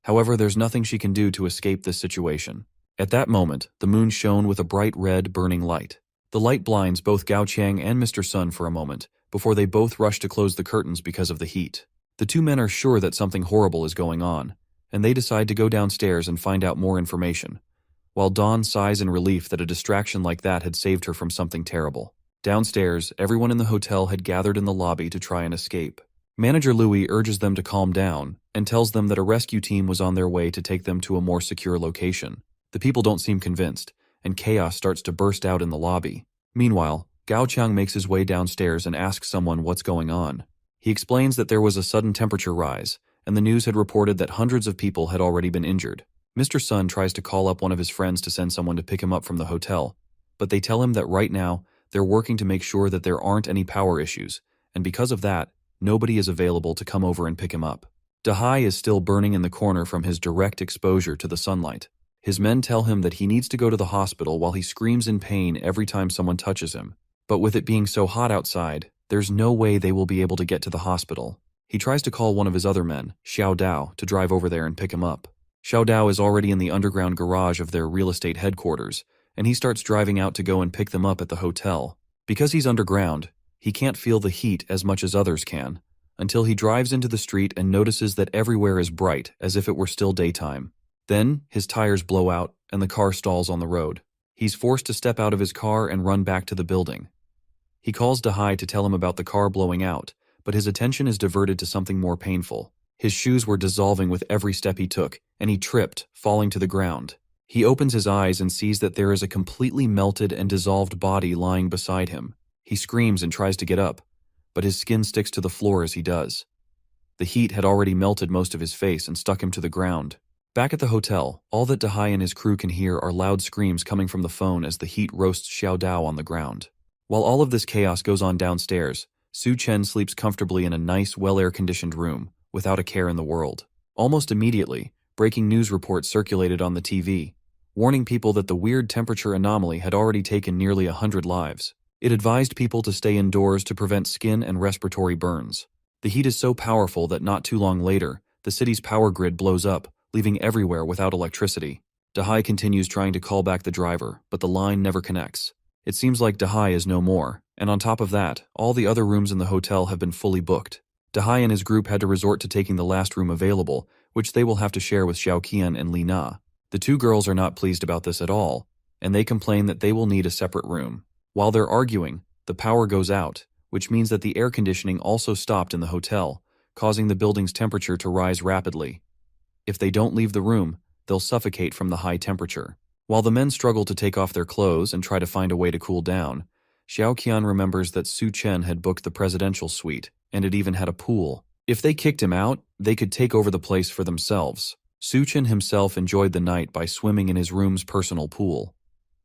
A: However, there's nothing she can do to escape this situation. At that moment, the moon shone with a bright red burning light. The light blinds both Gao Qiang and Mr. Sun for a moment, before they both rush to close the curtains because of the heat. The two men are sure that something horrible is going on, and they decide to go downstairs and find out more information, while Dawn sighs in relief that a distraction like that had saved her from something terrible. Downstairs, everyone in the hotel had gathered in the lobby to try and escape. Manager Louis urges them to calm down and tells them that a rescue team was on their way to take them to a more secure location. The people don't seem convinced, and chaos starts to burst out in the lobby. Meanwhile, Gao Qiang makes his way downstairs and asks someone what's going on. He explains that there was a sudden temperature rise, and the news had reported that hundreds of people had already been injured. Mr. Sun tries to call up one of his friends to send someone to pick him up from the hotel, but they tell him that right now, they're working to make sure that there aren't any power issues, and because of that, nobody is available to come over and pick him up. Dahai is still burning in the corner from his direct exposure to the sunlight. His men tell him that he needs to go to the hospital while he screams in pain every time someone touches him. But with it being so hot outside, there's no way they will be able to get to the hospital. He tries to call one of his other men, Xiao Dao, to drive over there and pick him up. Xiao Dao is already in the underground garage of their real estate headquarters, and he starts driving out to go and pick them up at the hotel. Because he's underground, he can't feel the heat as much as others can, until he drives into the street and notices that everywhere is bright, as if it were still daytime. Then, his tires blow out, and the car stalls on the road. He's forced to step out of his car and run back to the building. He calls Dahai to tell him about the car blowing out, but his attention is diverted to something more painful. His shoes were dissolving with every step he took, and he tripped, falling to the ground. He opens his eyes and sees that there is a completely melted and dissolved body lying beside him. He screams and tries to get up, but his skin sticks to the floor as he does. The heat had already melted most of his face and stuck him to the ground. Back at the hotel, all that Dahai and his crew can hear are loud screams coming from the phone as the heat roasts Xiao Dao on the ground. While all of this chaos goes on downstairs, Su Chen sleeps comfortably in a nice, well-air-conditioned room, without a care in the world. Almost immediately, breaking news reports circulated on the TV, warning people that the weird temperature anomaly had already taken nearly 100 lives. It advised people to stay indoors to prevent skin and respiratory burns. The heat is so powerful that not too long later, the city's power grid blows up, leaving everywhere without electricity. Dahai continues trying to call back the driver, but the line never connects. It seems like Dahai is no more, and on top of that, all the other rooms in the hotel have been fully booked. Dahai and his group had to resort to taking the last room available, which they will have to share with Xiao Qian and Li Na. The two girls are not pleased about this at all, and they complain that they will need a separate room. While they're arguing, the power goes out, which means that the air conditioning also stopped in the hotel, causing the building's temperature to rise rapidly. If they don't leave the room, they'll suffocate from the high temperature. While the men struggle to take off their clothes and try to find a way to cool down, Xiao Qian remembers that Su Chen had booked the presidential suite, and it even had a pool. If they kicked him out, they could take over the place for themselves. Su Chen himself enjoyed the night by swimming in his room's personal pool.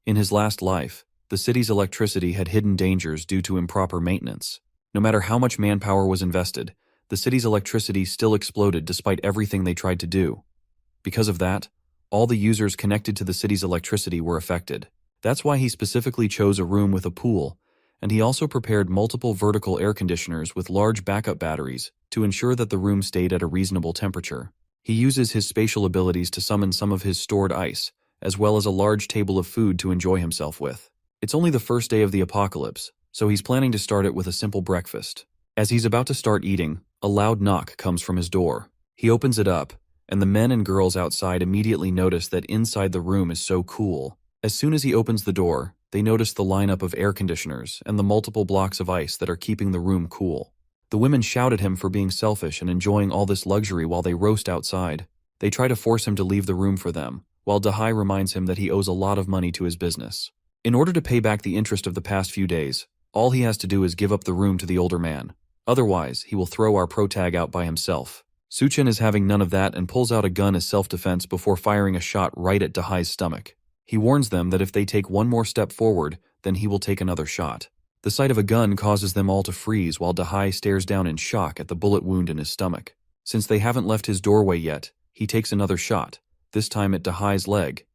A: In his last life, the city's electricity had hidden dangers due to improper maintenance. No matter how much manpower was invested, the city's electricity still exploded despite everything they tried to do. Because of that, all the users connected to the city's electricity were affected. That's why he specifically chose a room with a pool, and he also prepared multiple vertical air conditioners with large backup batteries to ensure that the room stayed at a reasonable temperature. He uses his spatial abilities to summon some of his stored ice, as well as a large table of food to enjoy himself with. It's only the first day of the apocalypse, so he's planning to start it with a simple breakfast. As he's about to start eating, a loud knock comes from his door. He opens it up, and the men and girls outside immediately notice that inside the room is so cool. As soon as he opens the door, they notice the lineup of air conditioners and the multiple blocks of ice that are keeping the room cool. The women shout at him for being selfish and enjoying all this luxury while they roast outside. They try to force him to leave the room for them, while Dahai reminds him that he owes a lot of money to his business. In order to pay back the interest of the past few days, all he has to do is give up the room to the older man. Otherwise, he will throw our protag out by himself. Su Chen is having none of that and pulls out a gun as self-defense before firing a shot right at Dahai's stomach. He warns them that if they take one more step forward, then he will take another shot. The sight of a gun causes them all to freeze while Dahai stares down in shock at the bullet wound in his stomach. Since they haven't left his doorway yet, he takes another shot, this time at Dahai's leg.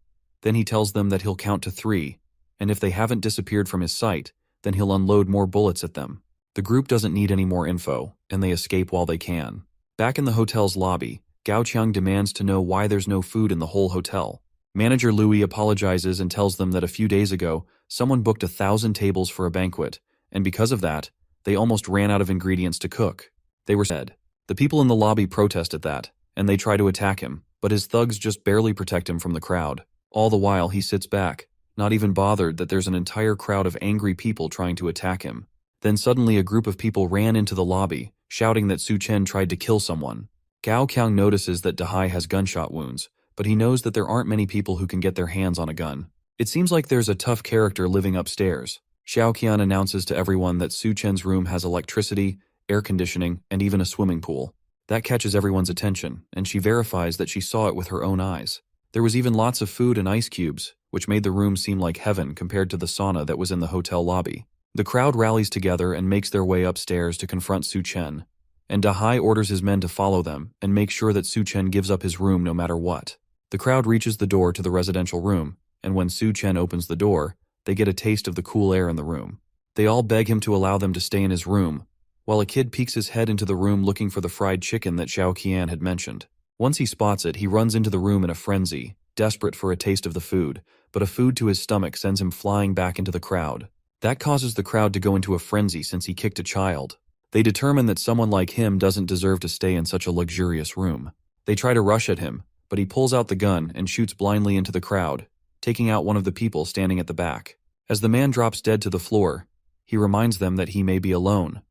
A: Then he tells them that he'll count to 3, and if they haven't disappeared from his sight, then he'll unload more bullets at them. The group doesn't need any more info, and they escape while they can. Back in the hotel's lobby, Gao Qiang demands to know why there's no food in the whole hotel. Manager Louis apologizes and tells them that a few days ago, someone booked 1,000 tables for a banquet, and because of that, they almost ran out of ingredients to cook. They were sad. The people in the lobby protest at that, and they try to attack him, but his thugs just barely protect him from the crowd. All the while he sits back, not even bothered that there's an entire crowd of angry people trying to attack him. Then suddenly a group of people ran into the lobby, shouting that Su Chen tried to kill someone. Gao Qiang notices that Dahai has gunshot wounds, but he knows that there aren't many people who can get their hands on a gun. It seems like there's a tough character living upstairs. Xiao Qian announces to everyone that Su Chen's room has electricity, air conditioning, and even a swimming pool. That catches everyone's attention, and she verifies that she saw it with her own eyes. There was even lots of food and ice cubes, which made the room seem like heaven compared to the sauna that was in the hotel lobby. The crowd rallies together and makes their way upstairs to confront Su Chen. and Dahai orders his men to follow them and make sure that Su Chen gives up his room no matter what. The crowd reaches the door to the residential room, and when Su Chen opens the door, they get a taste of the cool air in the room. They all beg him to allow them to stay in his room, while a kid peeks his head into the room looking for the fried chicken that Xiao Qian had mentioned. Once he spots it, he runs into the room in a frenzy, desperate for a taste of the food, but a food to his stomach sends him flying back into the crowd. That causes the crowd to go into a frenzy since he kicked a child. They determine that someone like him doesn't deserve to stay in such a luxurious room. They try to rush at him, but he pulls out the gun and shoots blindly into the crowd, taking out one of the people standing at the back. As the man drops dead to the floor, he reminds them that he may be alone,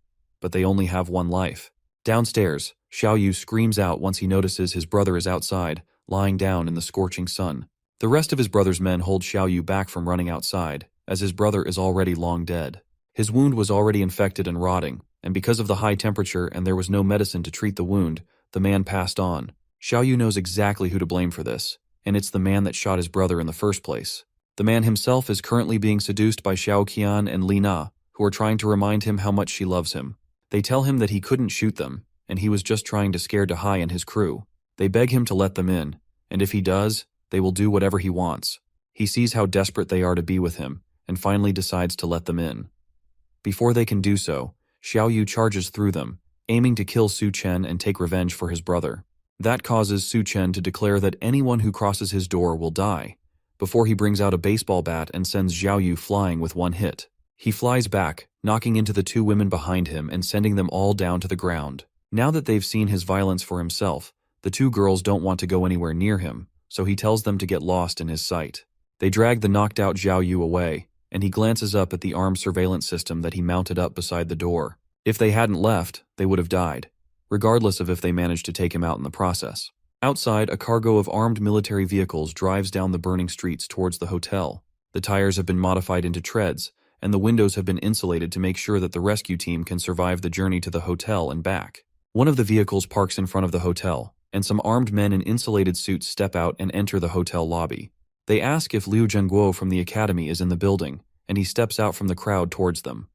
A: but they only have one life. Downstairs, Xiao Yu screams out once he notices his brother is outside, lying down in the scorching sun. The rest of his brother's men hold Xiao Yu back from running outside, as his brother is already long dead. His wound was already infected and rotting, and because of the high temperature and there was no medicine to treat the wound, the man passed on. Xiao Yu knows exactly who to blame for this, and it's the man that shot his brother in the first place. The man himself is currently being seduced by Xiao Qian and Li Na, who are trying to remind him how much she loves him. They tell him that he couldn't shoot them, and he was just trying to scare Dahai and his crew. They beg him to let them in, and if he does, they will do whatever he wants. He sees how desperate they are to be with him, and finally decides to let them in. Before they can do so, Xiao Yu charges through them, aiming to kill Su Chen and take revenge for his brother. That causes Su Chen to declare that anyone who crosses his door will die, before he brings out a baseball bat and sends Xiao Yu flying with one hit. He flies back, knocking into the two women behind him and sending them all down to the ground. Now that they've seen his violence for himself, the two girls don't want to go anywhere near him, so he tells them to get lost in his sight. They drag the knocked-out Xiao Yu away, and he glances up at the armed surveillance system that he mounted up beside the door. If they hadn't left, they would have died, regardless of if they managed to take him out in the process. Outside, a cargo of armed military vehicles drives down the burning streets towards the hotel. The tires have been modified into treads, and the windows have been insulated to make sure that the rescue team can survive the journey to the hotel and back. One of the vehicles parks in front of the hotel, and some armed men in insulated suits step out and enter the hotel lobby. They ask if Liu Zhengguo from the academy is in the building, and he steps out from the crowd towards them.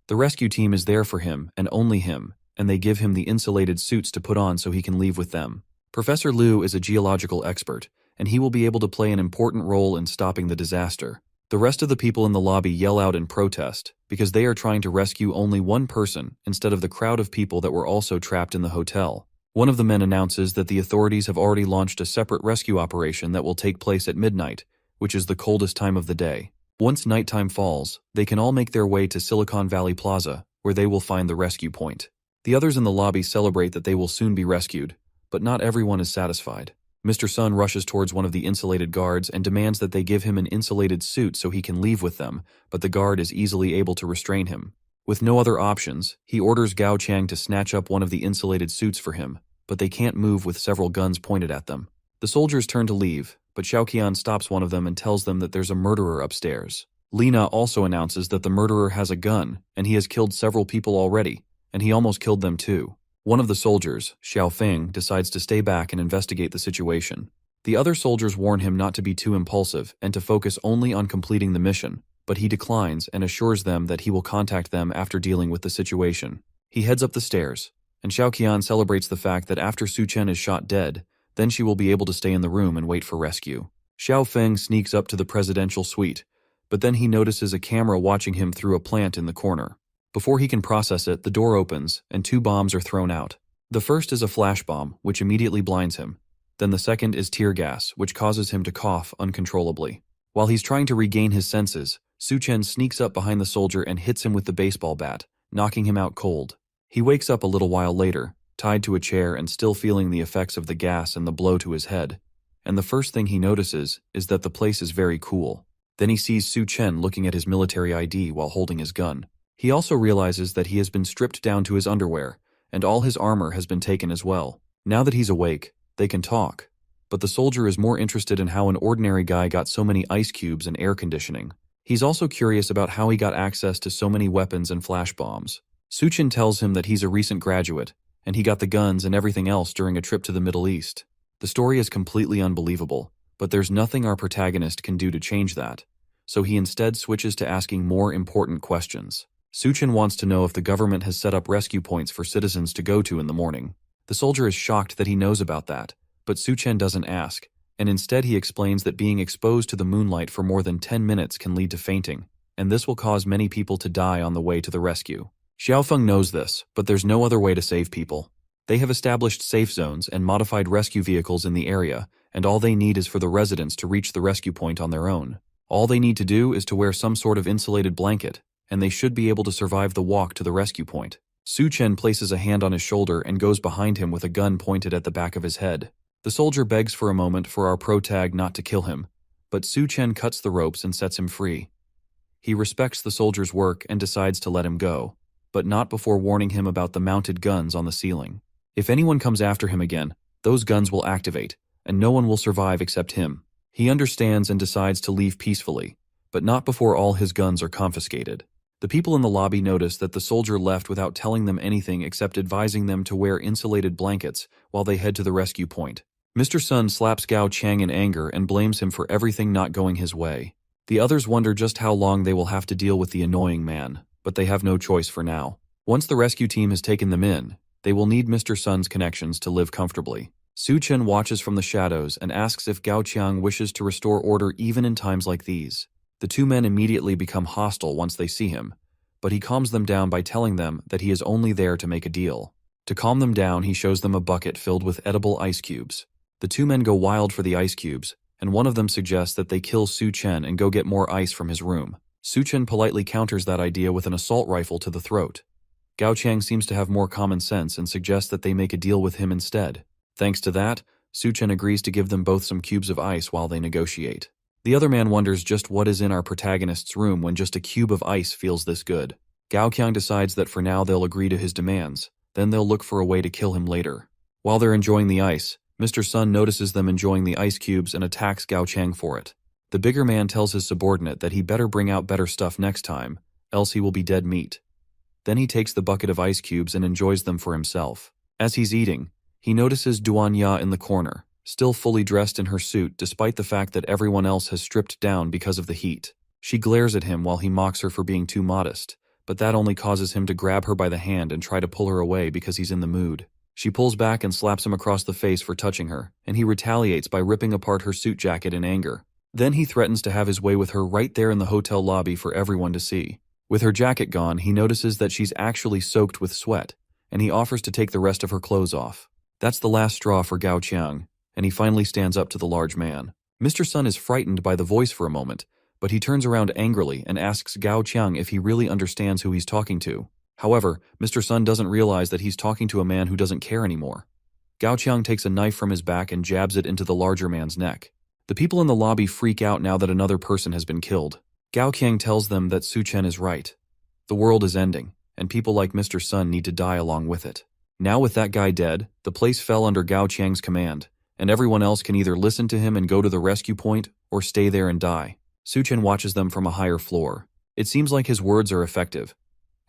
A: The rescue team is there for him, and only him, and they give him the insulated suits to put on so he can leave with them. Professor Liu is a geological expert, and he will be able to play an important role in stopping the disaster. The rest of the people in the lobby yell out in protest, because they are trying to rescue only one person instead of the crowd of people that were also trapped in the hotel. One of the men announces that the authorities have already launched a separate rescue operation that will take place at midnight, which is the coldest time of the day. Once nighttime falls, they can all make their way to Silicon Valley Plaza, where they will find the rescue point. The others in the lobby celebrate that they will soon be rescued, but not everyone is satisfied. Mr. Sun rushes towards one of the insulated guards and demands that they give him an insulated suit so he can leave with them, but the guard is easily able to restrain him. With no other options, he orders Gao Chang to snatch up one of the insulated suits for him, but they can't move with several guns pointed at them. The soldiers turn to leave, but Xiao Qian stops one of them and tells them that there's a murderer upstairs. Lina also announces that the murderer has a gun, and he has killed several people already, and he almost killed them too. One of the soldiers, Xiao Feng, decides to stay back and investigate the situation. The other soldiers warn him not to be too impulsive and to focus only on completing the mission, but he declines and assures them that he will contact them after dealing with the situation. He heads up the stairs, and Xiao Qian celebrates the fact that after Su Chen is shot dead, then she will be able to stay in the room and wait for rescue. Xiao Feng sneaks up to the presidential suite, but then he notices a camera watching him through a plant in the corner. Before he can process it, the door opens, and two bombs are thrown out. The first is a flash bomb, which immediately blinds him. Then the second is tear gas, which causes him to cough uncontrollably. While he's trying to regain his senses, Su Chen sneaks up behind the soldier and hits him with the baseball bat, knocking him out cold. He wakes up a little while later, tied to a chair and still feeling the effects of the gas and the blow to his head. And the first thing he notices is that the place is very cool. Then he sees Su Chen looking at his military ID while holding his gun. He also realizes that he has been stripped down to his underwear, and all his armor has been taken as well. Now that he's awake, they can talk. But the soldier is more interested in how an ordinary guy got so many ice cubes and air conditioning. He's also curious about how he got access to so many weapons and flash bombs. Su Chen tells him that he's a recent graduate, and he got the guns and everything else during a trip to the Middle East. The story is completely unbelievable, but there's nothing our protagonist can do to change that, so he instead switches to asking more important questions. Suchin wants to know if the government has set up rescue points for citizens to go to in the morning. The soldier is shocked that he knows about that, but Suchen doesn't ask, and instead he explains that being exposed to the moonlight for more than 10 minutes can lead to fainting, and this will cause many people to die on the way to the rescue. Xiaofeng knows this, but there's no other way to save people. They have established safe zones and modified rescue vehicles in the area, and all they need is for the residents to reach the rescue point on their own. All they need to do is to wear some sort of insulated blanket, and they should be able to survive the walk to the rescue point. Su Chen places a hand on his shoulder and goes behind him with a gun pointed at the back of his head. The soldier begs for a moment for our protag not to kill him, but Su Chen cuts the ropes and sets him free. He respects the soldier's work and decides to let him go, but not before warning him about the mounted guns on the ceiling. If anyone comes after him again, those guns will activate, and no one will survive except him. He understands and decides to leave peacefully, but not before all his guns are confiscated. The people in the lobby notice that the soldier left without telling them anything except advising them to wear insulated blankets while they head to the rescue point. Mr. Sun slaps Gao Chang in anger and blames him for everything not going his way. The others wonder just how long they will have to deal with the annoying man, but they have no choice for now. Once the rescue team has taken them in, they will need Mr. Sun's connections to live comfortably. Su Chen watches from the shadows and asks if Gao Qiang wishes to restore order even in times like these. The two men immediately become hostile once they see him, but he calms them down by telling them that he is only there to make a deal. To calm them down, he shows them a bucket filled with edible ice cubes. The two men go wild for the ice cubes, and one of them suggests that they kill Su Chen and go get more ice from his room. Su Chen politely counters that idea with an assault rifle to the throat. Gao Qiang seems to have more common sense and suggests that they make a deal with him instead. Thanks to that, Su Chen agrees to give them both some cubes of ice while they negotiate. The other man wonders just what is in our protagonist's room when just a cube of ice feels this good. Gao Qiang decides that for now they'll agree to his demands, then they'll look for a way to kill him later. While they're enjoying the ice, Mr. Sun notices them enjoying the ice cubes and attacks Gao Qiang for it. The bigger man tells his subordinate that he better bring out better stuff next time, else he will be dead meat. Then he takes the bucket of ice cubes and enjoys them for himself. As he's eating, he notices Duan Ya in the corner, still fully dressed in her suit despite the fact that everyone else has stripped down because of the heat. She glares at him while he mocks her for being too modest, but that only causes him to grab her by the hand and try to pull her away because he's in the mood. She pulls back and slaps him across the face for touching her, and he retaliates by ripping apart her suit jacket in anger. Then he threatens to have his way with her right there in the hotel lobby for everyone to see. With her jacket gone, he notices that she's actually soaked with sweat, and he offers to take the rest of her clothes off. That's the last straw for Gao Qiang, and he finally stands up to the large man. Mr. Sun is frightened by the voice for a moment, but he turns around angrily and asks Gao Qiang if he really understands who he's talking to. However, Mr. Sun doesn't realize that he's talking to a man who doesn't care anymore. Gao Qiang takes a knife from his back and jabs it into the larger man's neck. The people in the lobby freak out now that another person has been killed. Gao Qiang tells them that Su Chen is right. The world is ending, and people like Mr. Sun need to die along with it. Now with that guy dead, the place fell under Gao Qiang's command, and everyone else can either listen to him and go to the rescue point, or stay there and die. Su Chen watches them from a higher floor. It seems like his words are effective,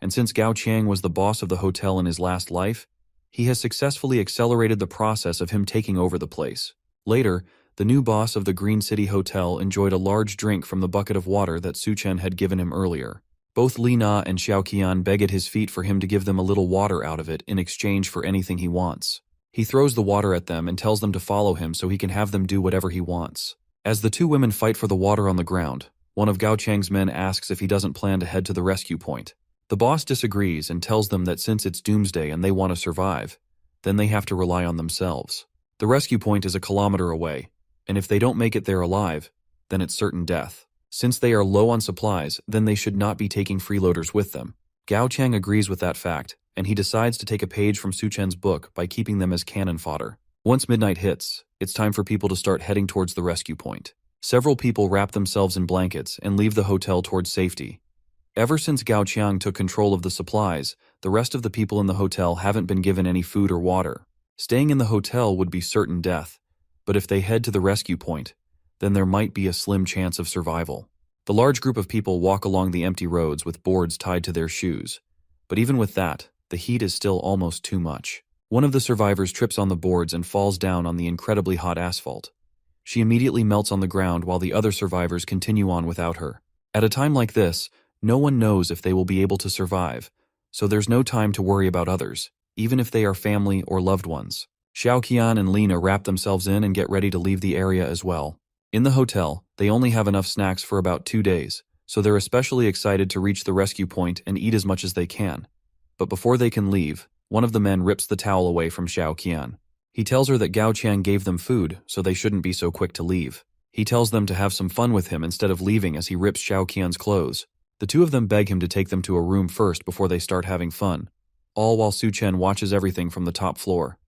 A: and since Gao Qiang was the boss of the hotel in his last life, he has successfully accelerated the process of him taking over the place. Later, the new boss of the Green City Hotel enjoyed a large drink from the bucket of water that Su Chen had given him earlier. Both Li Na and Xiao Qian beg at his feet for him to give them a little water out of it in exchange for anything he wants. He throws the water at them and tells them to follow him so he can have them do whatever he wants. As the two women fight for the water on the ground, one of Gao Qiang's men asks if he doesn't plan to head to the rescue point. The boss disagrees and tells them that since it's doomsday and they want to survive, then they have to rely on themselves. The rescue point is a kilometer away, and if they don't make it there alive, then it's certain death. Since they are low on supplies, then they should not be taking freeloaders with them. Gao Qiang agrees with that fact, and he decides to take a page from Su Chen's book by keeping them as cannon fodder. Once midnight hits, it's time for people to start heading towards the rescue point. Several people wrap themselves in blankets and leave the hotel towards safety. Ever since Gao Qiang took control of the supplies, the rest of the people in the hotel haven't been given any food or water. Staying in the hotel would be certain death, but if they head to the rescue point, then there might be a slim chance of survival. The large group of people walk along the empty roads with boards tied to their shoes, but even with that, the heat is still almost too much. One of the survivors trips on the boards and falls down on the incredibly hot asphalt. She immediately melts on the ground while the other survivors continue on without her. At a time like this, No one knows if they will be able to survive, so there's no time to worry about others, even if they are family or loved ones. Xiao Qian and Lina wrap themselves in and get ready to leave the area as well. In the hotel, they only have enough snacks for about 2 days, so they're especially excited to reach the rescue point and eat as much as they can. But before they can leave, one of the men rips the towel away from Xiao Qian. He tells her that Gao Qiang gave them food, so they shouldn't be so quick to leave. He tells them to have some fun with him instead of leaving as he rips Xiao Qian's clothes. The two of them beg him to take them to a room first before they start having fun, all while Su Chen watches everything from the top floor.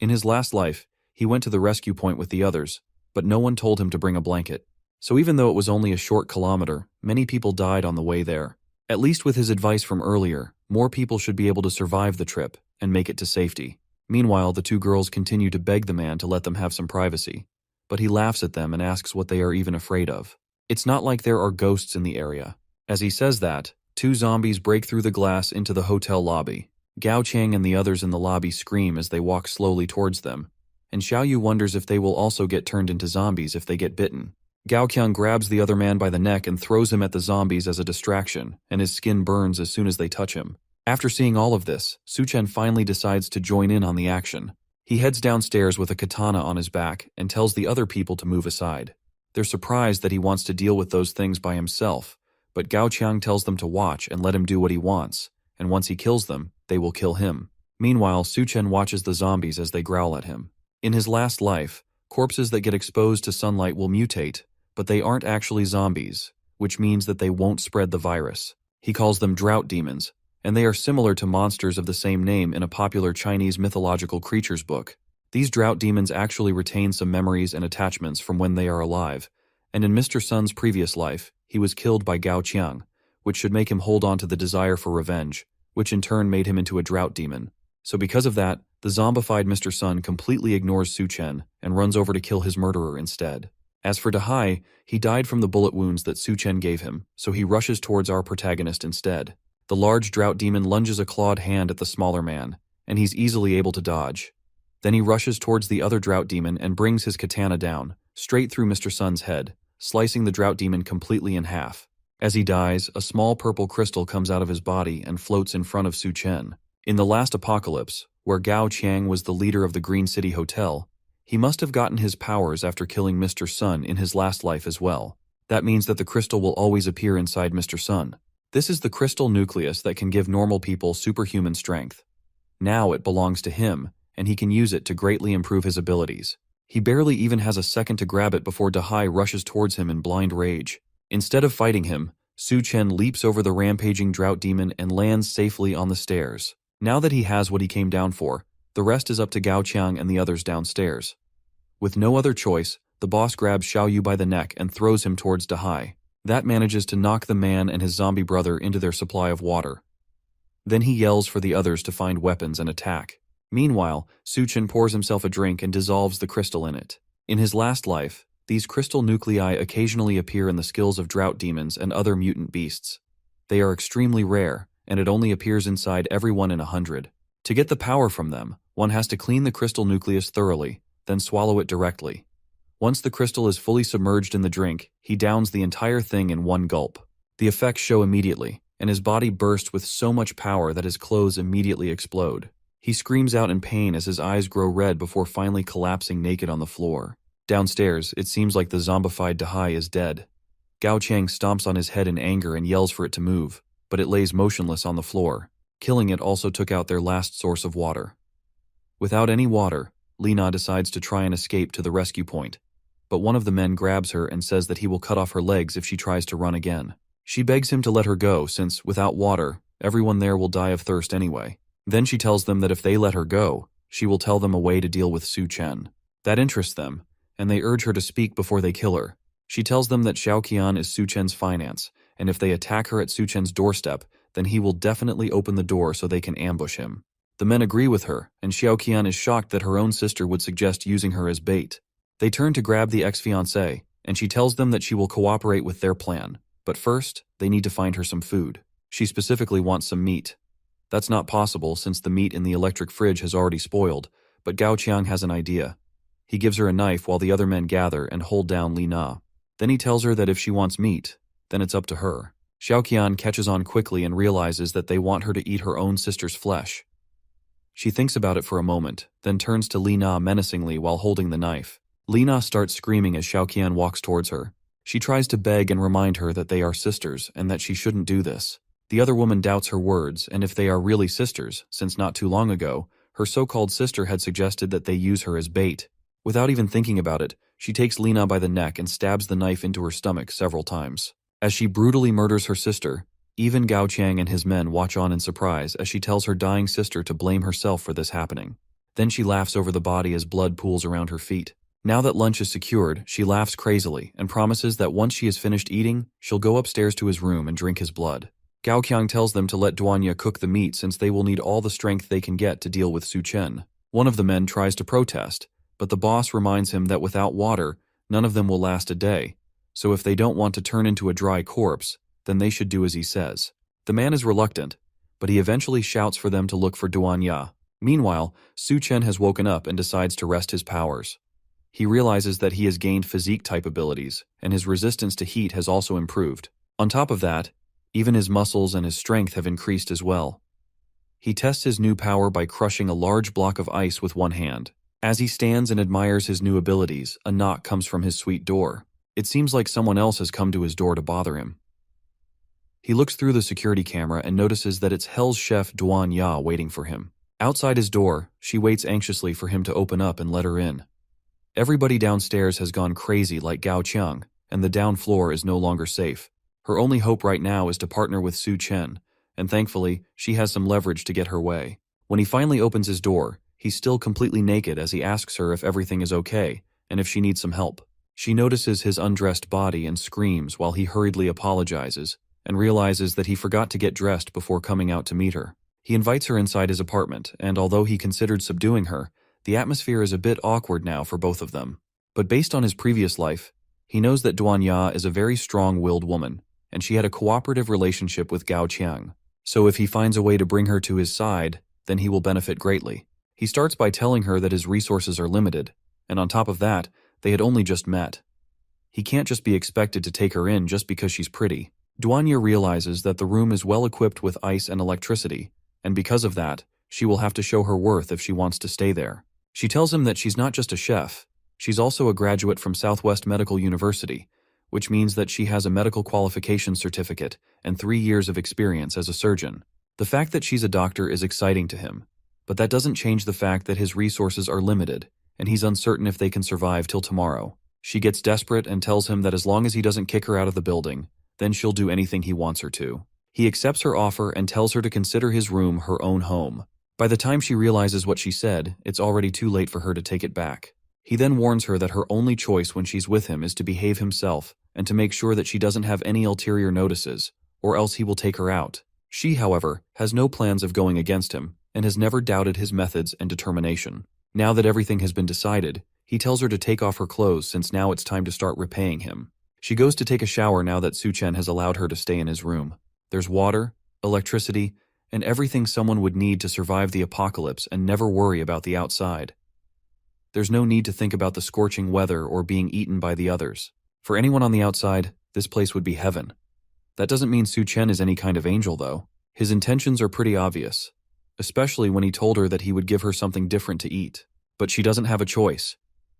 A: In his last life, he went to the rescue point with the others, but no one told him to bring a blanket. So even though it was only a short kilometer, many people died on the way there. At least with his advice from earlier, more people should be able to survive the trip and make it to safety. Meanwhile, the two girls continue to beg the man to let them have some privacy, but he laughs at them and asks what they are even afraid of. It's not like there are ghosts in the area. As he says that, 2 zombies break through the glass into the hotel lobby. Gao Qiang and the others in the lobby scream as they walk slowly towards them, and Xiao Yu wonders if they will also get turned into zombies if they get bitten. Gao Qiang grabs the other man by the neck and throws him at the zombies as a distraction, and his skin burns as soon as they touch him. After seeing all of this, Su Chen finally decides to join in on the action. He heads downstairs with a katana on his back and tells the other people to move aside. They're surprised that he wants to deal with those things by himself, but Gao Qiang tells them to watch and let him do what he wants, and once he kills them, they will kill him. Meanwhile, Su Chen watches the zombies as they growl at him. In his last life, corpses that get exposed to sunlight will mutate, but they aren't actually zombies, which means that they won't spread the virus. He calls them drought demons, and they are similar to monsters of the same name in a popular Chinese mythological creatures book. These drought demons actually retain some memories and attachments from when they are alive, and in Mr. Sun's previous life, he was killed by Gao Qiang, which should make him hold on to the desire for revenge, which in turn made him into a drought demon. So because of that, the zombified Mr. Sun completely ignores Su Chen and runs over to kill his murderer instead. As for Dahai, he died from the bullet wounds that Su Chen gave him, so he rushes towards our protagonist instead. The large drought demon lunges a clawed hand at the smaller man, and he's easily able to dodge. Then he rushes towards the other drought demon and brings his katana down, straight through Mr. Sun's head, slicing the drought demon completely in half. As he dies, a small purple crystal comes out of his body and floats in front of Su Chen. In the last apocalypse, where Gao Qiang was the leader of the Green City Hotel, he must have gotten his powers after killing Mr. Sun in his last life as well. That means that the crystal will always appear inside Mr. Sun. This is the crystal nucleus that can give normal people superhuman strength. Now it belongs to him, and he can use it to greatly improve his abilities. He barely even has a second to grab it before Dahai rushes towards him in blind rage. Instead of fighting him, Su Chen leaps over the rampaging drought demon and lands safely on the stairs. Now that he has what he came down for, the rest is up to Gao Qiang and the others downstairs. With no other choice, the boss grabs Xiao Yu by the neck and throws him towards Dahai. That manages to knock the man and his zombie brother into their supply of water. Then he yells for the others to find weapons and attack. Meanwhile, Su Chen pours himself a drink and dissolves the crystal in it. In his last life, these crystal nuclei occasionally appear in the skills of drought demons and other mutant beasts. They are extremely rare, and it only appears inside everyone in 100. To get the power from them, one has to clean the crystal nucleus thoroughly, then swallow it directly. Once the crystal is fully submerged in the drink, he downs the entire thing in one gulp. The effects show immediately, and his body bursts with so much power that his clothes immediately explode. He screams out in pain as his eyes grow red before finally collapsing naked on the floor. Downstairs, it seems like the zombified Dahai is dead. Gao Qiang stomps on his head in anger and yells for it to move, but it lays motionless on the floor. Killing it also took out their last source of water. Without any water, Lina decides to try and escape to the rescue point, but one of the men grabs her and says that he will cut off her legs if she tries to run again. She begs him to let her go since, without water, everyone there will die of thirst anyway. Then she tells them that if they let her go, she will tell them a way to deal with Su Chen. That interests them, and they urge her to speak before they kill her. She tells them that Xiao Qian is Su Chen's finance, and if they attack her at Su Chen's doorstep, then he will definitely open the door so they can ambush him. The men agree with her, and Xiao Qian is shocked that her own sister would suggest using her as bait. They turn to grab the ex-fiancé, and she tells them that she will cooperate with their plan. But first, they need to find her some food. She specifically wants some meat. That's not possible since the meat in the electric fridge has already spoiled, but Gao Qiang has an idea. He gives her a knife while the other men gather and hold down Li Na. Then he tells her that if she wants meat, then it's up to her. Xiaoqian catches on quickly and realizes that they want her to eat her own sister's flesh. She thinks about it for a moment, then turns to Li Na menacingly while holding the knife. Li Na starts screaming as Xiaoqian walks towards her. She tries to beg and remind her that they are sisters and that she shouldn't do this. The other woman doubts her words and if they are really sisters, since not too long ago, her so-called sister had suggested that they use her as bait. Without even thinking about it, she takes Li Na by the neck and stabs the knife into her stomach several times. As she brutally murders her sister, even Gao Qiang and his men watch on in surprise as she tells her dying sister to blame herself for this happening. Then she laughs over the body as blood pools around her feet. Now that lunch is secured, she laughs crazily and promises that once she is finished eating, she'll go upstairs to his room and drink his blood. Gao Qiang tells them to let Duanya cook the meat since they will need all the strength they can get to deal with Su Chen. One of the men tries to protest, but the boss reminds him that without water, none of them will last a day, so if they don't want to turn into a dry corpse, then they should do as he says. The man is reluctant, but he eventually shouts for them to look for Duanya. Meanwhile, Su Chen has woken up and decides to rest his powers. He realizes that he has gained physique-type abilities, and his resistance to heat has also improved. On top of that, even his muscles and his strength have increased as well. He tests his new power by crushing a large block of ice with one hand. As he stands and admires his new abilities, a knock comes from his suite door. It seems like someone else has come to his door to bother him. He looks through the security camera and notices that it's Hell's chef Duan Ya waiting for him. Outside his door, she waits anxiously for him to open up and let her in. Everybody downstairs has gone crazy like Gao Qiang, and the down floor is no longer safe. Her only hope right now is to partner with Su Chen, and thankfully, she has some leverage to get her way. When he finally opens his door, he's still completely naked as he asks her if everything is okay, and if she needs some help. She notices his undressed body and screams while he hurriedly apologizes, and realizes that he forgot to get dressed before coming out to meet her. He invites her inside his apartment, and although he considered subduing her, the atmosphere is a bit awkward now for both of them. But based on his previous life, he knows that Duanya is a very strong-willed woman, and she had a cooperative relationship with Gao Qiang. So if he finds a way to bring her to his side, then he will benefit greatly. He starts by telling her that his resources are limited, and on top of that, they had only just met. He can't just be expected to take her in just because she's pretty. Duanya realizes that the room is well equipped with ice and electricity, and because of that, she will have to show her worth if she wants to stay there. She tells him that she's not just a chef, she's also a graduate from Southwest Medical University, which means that she has a medical qualification certificate and 3 years of experience as a surgeon. The fact that she's a doctor is exciting to him, but that doesn't change the fact that his resources are limited, and he's uncertain if they can survive till tomorrow. She gets desperate and tells him that as long as he doesn't kick her out of the building, then she'll do anything he wants her to. He accepts her offer and tells her to consider his room her own home. By the time she realizes what she said, it's already too late for her to take it back. He then warns her that her only choice when she's with him is to behave himself and to make sure that she doesn't have any ulterior notices, or else he will take her out. She, however, has no plans of going against him and has never doubted his methods and determination. Now that everything has been decided, he tells her to take off her clothes since now it's time to start repaying him. She goes to take a shower now that Su Chen has allowed her to stay in his room. There's water, electricity, and everything someone would need to survive the apocalypse and never worry about the outside. There's no need to think about the scorching weather or being eaten by the others. For anyone on the outside, this place would be heaven. That doesn't mean Su Chen is any kind of angel, though. His intentions are pretty obvious, especially when he told her that he would give her something different to eat. But she doesn't have a choice.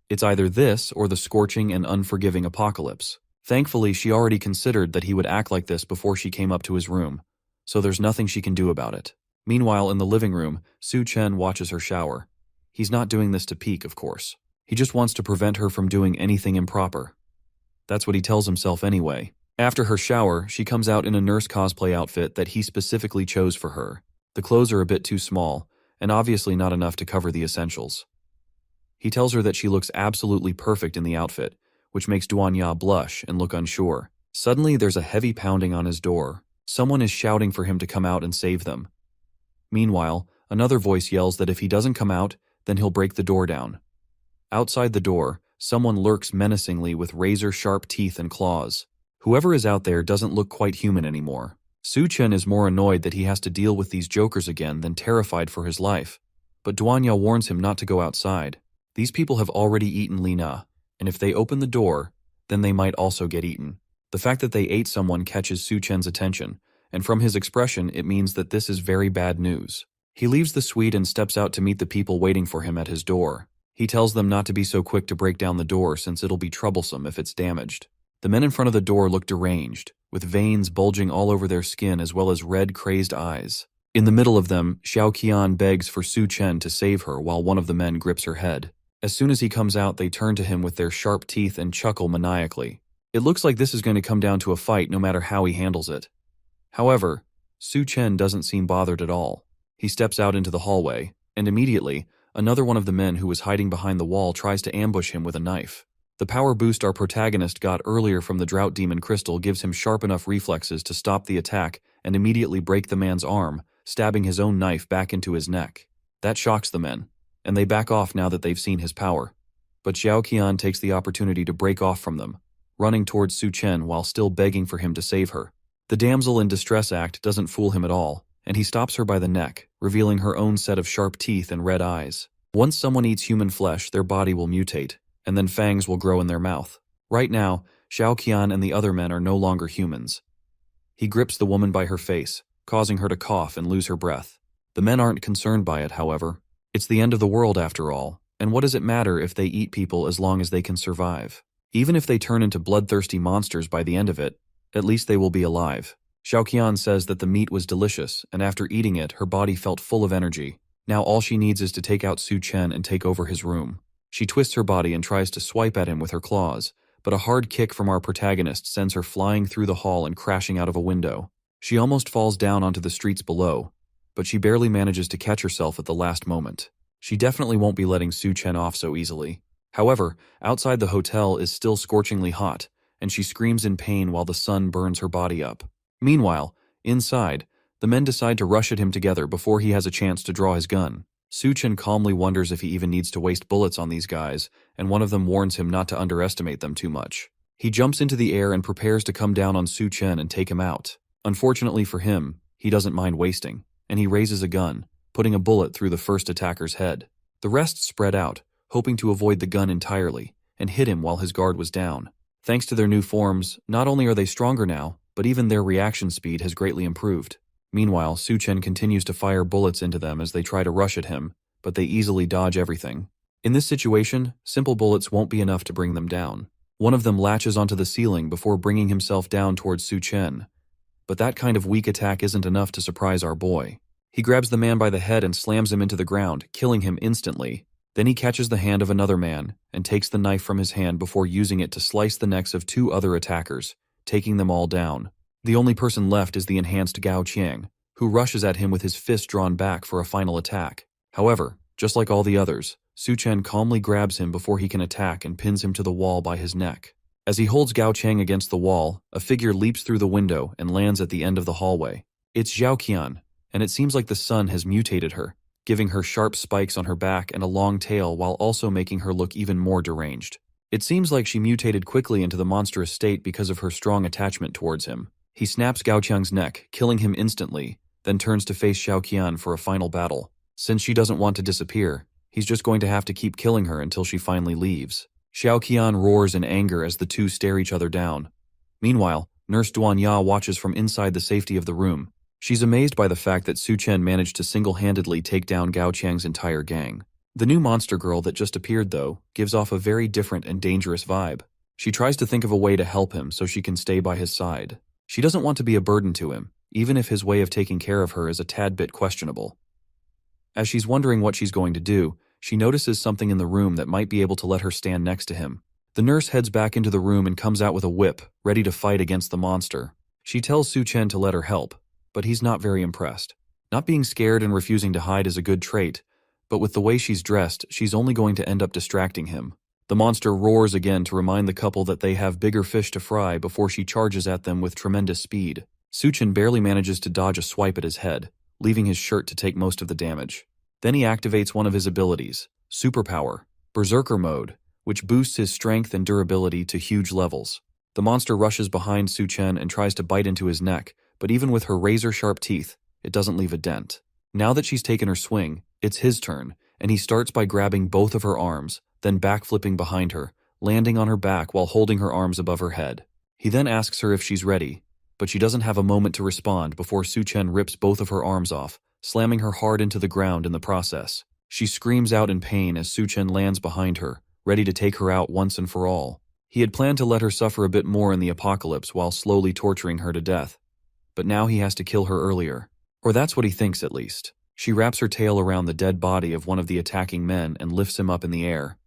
A: It's either this or the scorching and unforgiving apocalypse. Thankfully, she already considered that he would act like this before she came up to his room, so there's nothing she can do about it. Meanwhile, in the living room, Su Chen watches her shower. He's not doing this to peek, of course. He just wants to prevent her from doing anything improper. That's what he tells himself anyway. After her shower, she comes out in a nurse cosplay outfit that he specifically chose for her. The clothes are a bit too small, and obviously not enough to cover the essentials. He tells her that she looks absolutely perfect in the outfit, which makes Duanya blush and look unsure. Suddenly, there's a heavy pounding on his door. Someone is shouting for him to come out and save them. Meanwhile, another voice yells that if he doesn't come out, then he'll break the door down. Outside the door, someone lurks menacingly with razor-sharp teeth and claws. Whoever is out there doesn't look quite human anymore. Su Chen is more annoyed that he has to deal with these jokers again than terrified for his life. But Duanya warns him not to go outside. These people have already eaten Li Na, and if they open the door, then they might also get eaten. The fact that they ate someone catches Su Chen's attention, and from his expression it means that this is very bad news. He leaves the suite and steps out to meet the people waiting for him at his door. He tells them not to be so quick to break down the door since it'll be troublesome if it's damaged. The men in front of the door look deranged, with veins bulging all over their skin as well as red, crazed eyes. In the middle of them, Xiao Qian begs for Su Chen to save her while one of the men grips her head. As soon as he comes out, they turn to him with their sharp teeth and chuckle maniacally. It looks like this is going to come down to a fight no matter how he handles it. However, Su Chen doesn't seem bothered at all. He steps out into the hallway, and immediately, another one of the men who was hiding behind the wall tries to ambush him with a knife. The power boost our protagonist got earlier from the Drought Demon Crystal gives him sharp enough reflexes to stop the attack and immediately break the man's arm, stabbing his own knife back into his neck. That shocks the men, and they back off now that they've seen his power. But Xiao Qian takes the opportunity to break off from them, running towards Su Chen while still begging for him to save her. The damsel in distress act doesn't fool him at all, and he stops her by the neck, revealing her own set of sharp teeth and red eyes. Once someone eats human flesh, their body will mutate, and then fangs will grow in their mouth. Right now, Xiao Qian and the other men are no longer humans. He grips the woman by her face, causing her to cough and lose her breath. The men aren't concerned by it, however. It's the end of the world after all, and what does it matter if they eat people as long as they can survive? Even if they turn into bloodthirsty monsters by the end of it, at least they will be alive. Xiao Qian says that the meat was delicious, and after eating it, her body felt full of energy. Now all she needs is to take out Su Chen and take over his room. She twists her body and tries to swipe at him with her claws, but a hard kick from our protagonist sends her flying through the hall and crashing out of a window. She almost falls down onto the streets below, but she barely manages to catch herself at the last moment. She definitely won't be letting Su Chen off so easily. However, outside the hotel is still scorchingly hot, and she screams in pain while the sun burns her body up. Meanwhile, inside, the men decide to rush at him together before he has a chance to draw his gun. Su Chen calmly wonders if he even needs to waste bullets on these guys, and one of them warns him not to underestimate them too much. He jumps into the air and prepares to come down on Su Chen and take him out. Unfortunately for him, he doesn't mind wasting, and he raises a gun, putting a bullet through the first attacker's head. The rest spread out, hoping to avoid the gun entirely, and hit him while his guard was down. Thanks to their new forms, not only are they stronger now, but even their reaction speed has greatly improved. Meanwhile, Su Chen continues to fire bullets into them as they try to rush at him, but they easily dodge everything. In this situation, simple bullets won't be enough to bring them down. One of them latches onto the ceiling before bringing himself down towards Su Chen. But that kind of weak attack isn't enough to surprise our boy. He grabs the man by the head and slams him into the ground, killing him instantly. Then he catches the hand of another man and takes the knife from his hand before using it to slice the necks of 2 other attackers, taking them all down. The only person left is the enhanced Gao Qiang, who rushes at him with his fist drawn back for a final attack. However, just like all the others, Su Chen calmly grabs him before he can attack and pins him to the wall by his neck. As he holds Gao Qiang against the wall, a figure leaps through the window and lands at the end of the hallway. It's Xiao Qian, and it seems like the sun has mutated her, giving her sharp spikes on her back and a long tail while also making her look even more deranged. It seems like she mutated quickly into the monstrous state because of her strong attachment towards him. He snaps Gao Qiang's neck, killing him instantly, then turns to face Xiao Qian for a final battle. Since she doesn't want to disappear, he's just going to have to keep killing her until she finally leaves. Xiao Qian roars in anger as the two stare each other down. Meanwhile, Nurse Duanya watches from inside the safety of the room. She's amazed by the fact that Su Chen managed to single-handedly take down Gao Qiang's entire gang. The new monster girl that just appeared, though, gives off a very different and dangerous vibe. She tries to think of a way to help him so she can stay by his side. She doesn't want to be a burden to him, even if his way of taking care of her is a tad bit questionable. As she's wondering what she's going to do, she notices something in the room that might be able to let her stand next to him. The nurse heads back into the room and comes out with a whip, ready to fight against the monster. She tells Su Chen to let her help, but he's not very impressed. Not being scared and refusing to hide is a good trait, but with the way she's dressed, she's only going to end up distracting him. The monster roars again to remind the couple that they have bigger fish to fry before she charges at them with tremendous speed. Su Chen barely manages to dodge a swipe at his head, leaving his shirt to take most of the damage. Then he activates one of his abilities, Superpower, Berserker Mode, which boosts his strength and durability to huge levels. The monster rushes behind Su Chen and tries to bite into his neck, but even with her razor-sharp teeth, it doesn't leave a dent. Now that she's taken her swing, it's his turn, and he starts by grabbing both of her arms, then backflipping behind her, landing on her back while holding her arms above her head. He then asks her if she's ready, but she doesn't have a moment to respond before Su-chen rips both of her arms off, slamming her hard into the ground in the process. She screams out in pain as Su-chen lands behind her, ready to take her out once and for all. He had planned to let her suffer a bit more in the apocalypse while slowly torturing her to death, but now he has to kill her earlier. Or that's what he thinks, at least. She wraps her tail around the dead body of one of the attacking men and lifts him up in the air.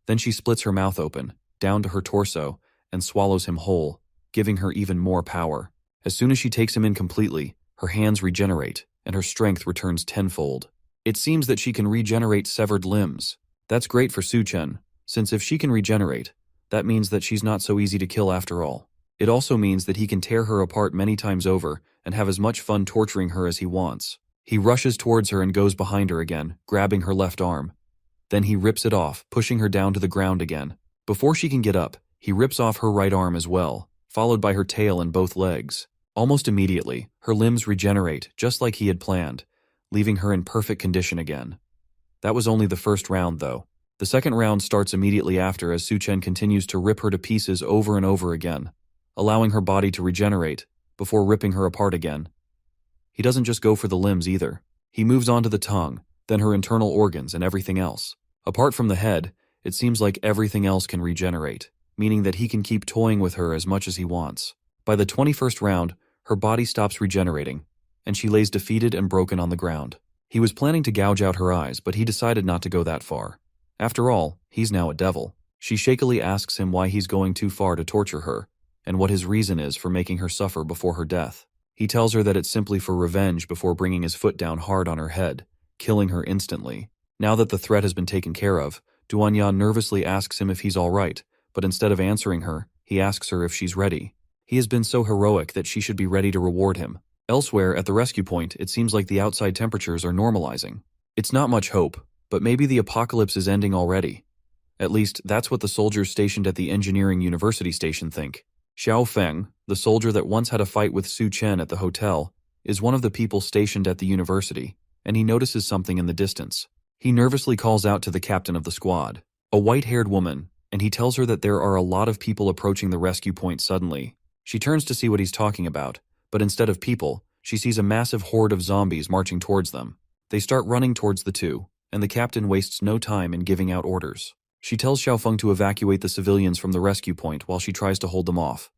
A: Then she splits her mouth open, down to her torso, and swallows him whole, giving her even more power. As soon as she takes him in completely, her hands regenerate, and her strength returns tenfold. It seems that she can regenerate severed limbs. That's great for Su-chen, since if she can regenerate, that means that she's not so easy to kill after all. It also means that he can tear her apart many times over and have as much fun torturing her as he wants. He rushes towards her and goes behind her again, grabbing her left arm. Then he rips it off, pushing her down to the ground again. Before she can get up, he rips off her right arm as well, followed by her tail and both legs. Almost immediately, her limbs regenerate, just like he had planned, leaving her in perfect condition again. That was only the first round, though. The second round starts immediately after as Su-chen continues to rip her to pieces over and over again, allowing her body to regenerate, before ripping her apart again. He doesn't just go for the limbs either. He moves on to the tongue, then her internal organs and everything else. Apart from the head, it seems like everything else can regenerate, meaning that he can keep toying with her as much as he wants. By the 21st round, her body stops regenerating, and she lays defeated and broken on the ground. He was planning to gouge out her eyes, but he decided not to go that far. After all, he's now a devil. She shakily asks him why he's going too far to torture her, and what his reason is for making her suffer before her death. He tells her that it's simply for revenge before bringing his foot down hard on her head, killing her instantly. Now that the threat has been taken care of, Duanya nervously asks him if he's all right, but instead of answering her, he asks her if she's ready. He has been so heroic that she should be ready to reward him. Elsewhere, at the rescue point, it seems like the outside temperatures are normalizing. It's not much hope, but maybe the apocalypse is ending already. At least, that's what the soldiers stationed at the engineering university station think. Xiao Feng, the soldier that once had a fight with Su-chen at the hotel, is one of the people stationed at the university, and he notices something in the distance. He nervously calls out to the captain of the squad, a white-haired woman, and he tells her that there are a lot of people approaching the rescue point suddenly. She turns to see what he's talking about, but instead of people, she sees a massive horde of zombies marching towards them. They start running towards the two, and the captain wastes no time in giving out orders. She tells Xiaofeng to evacuate the civilians from the rescue point while she tries to hold them off.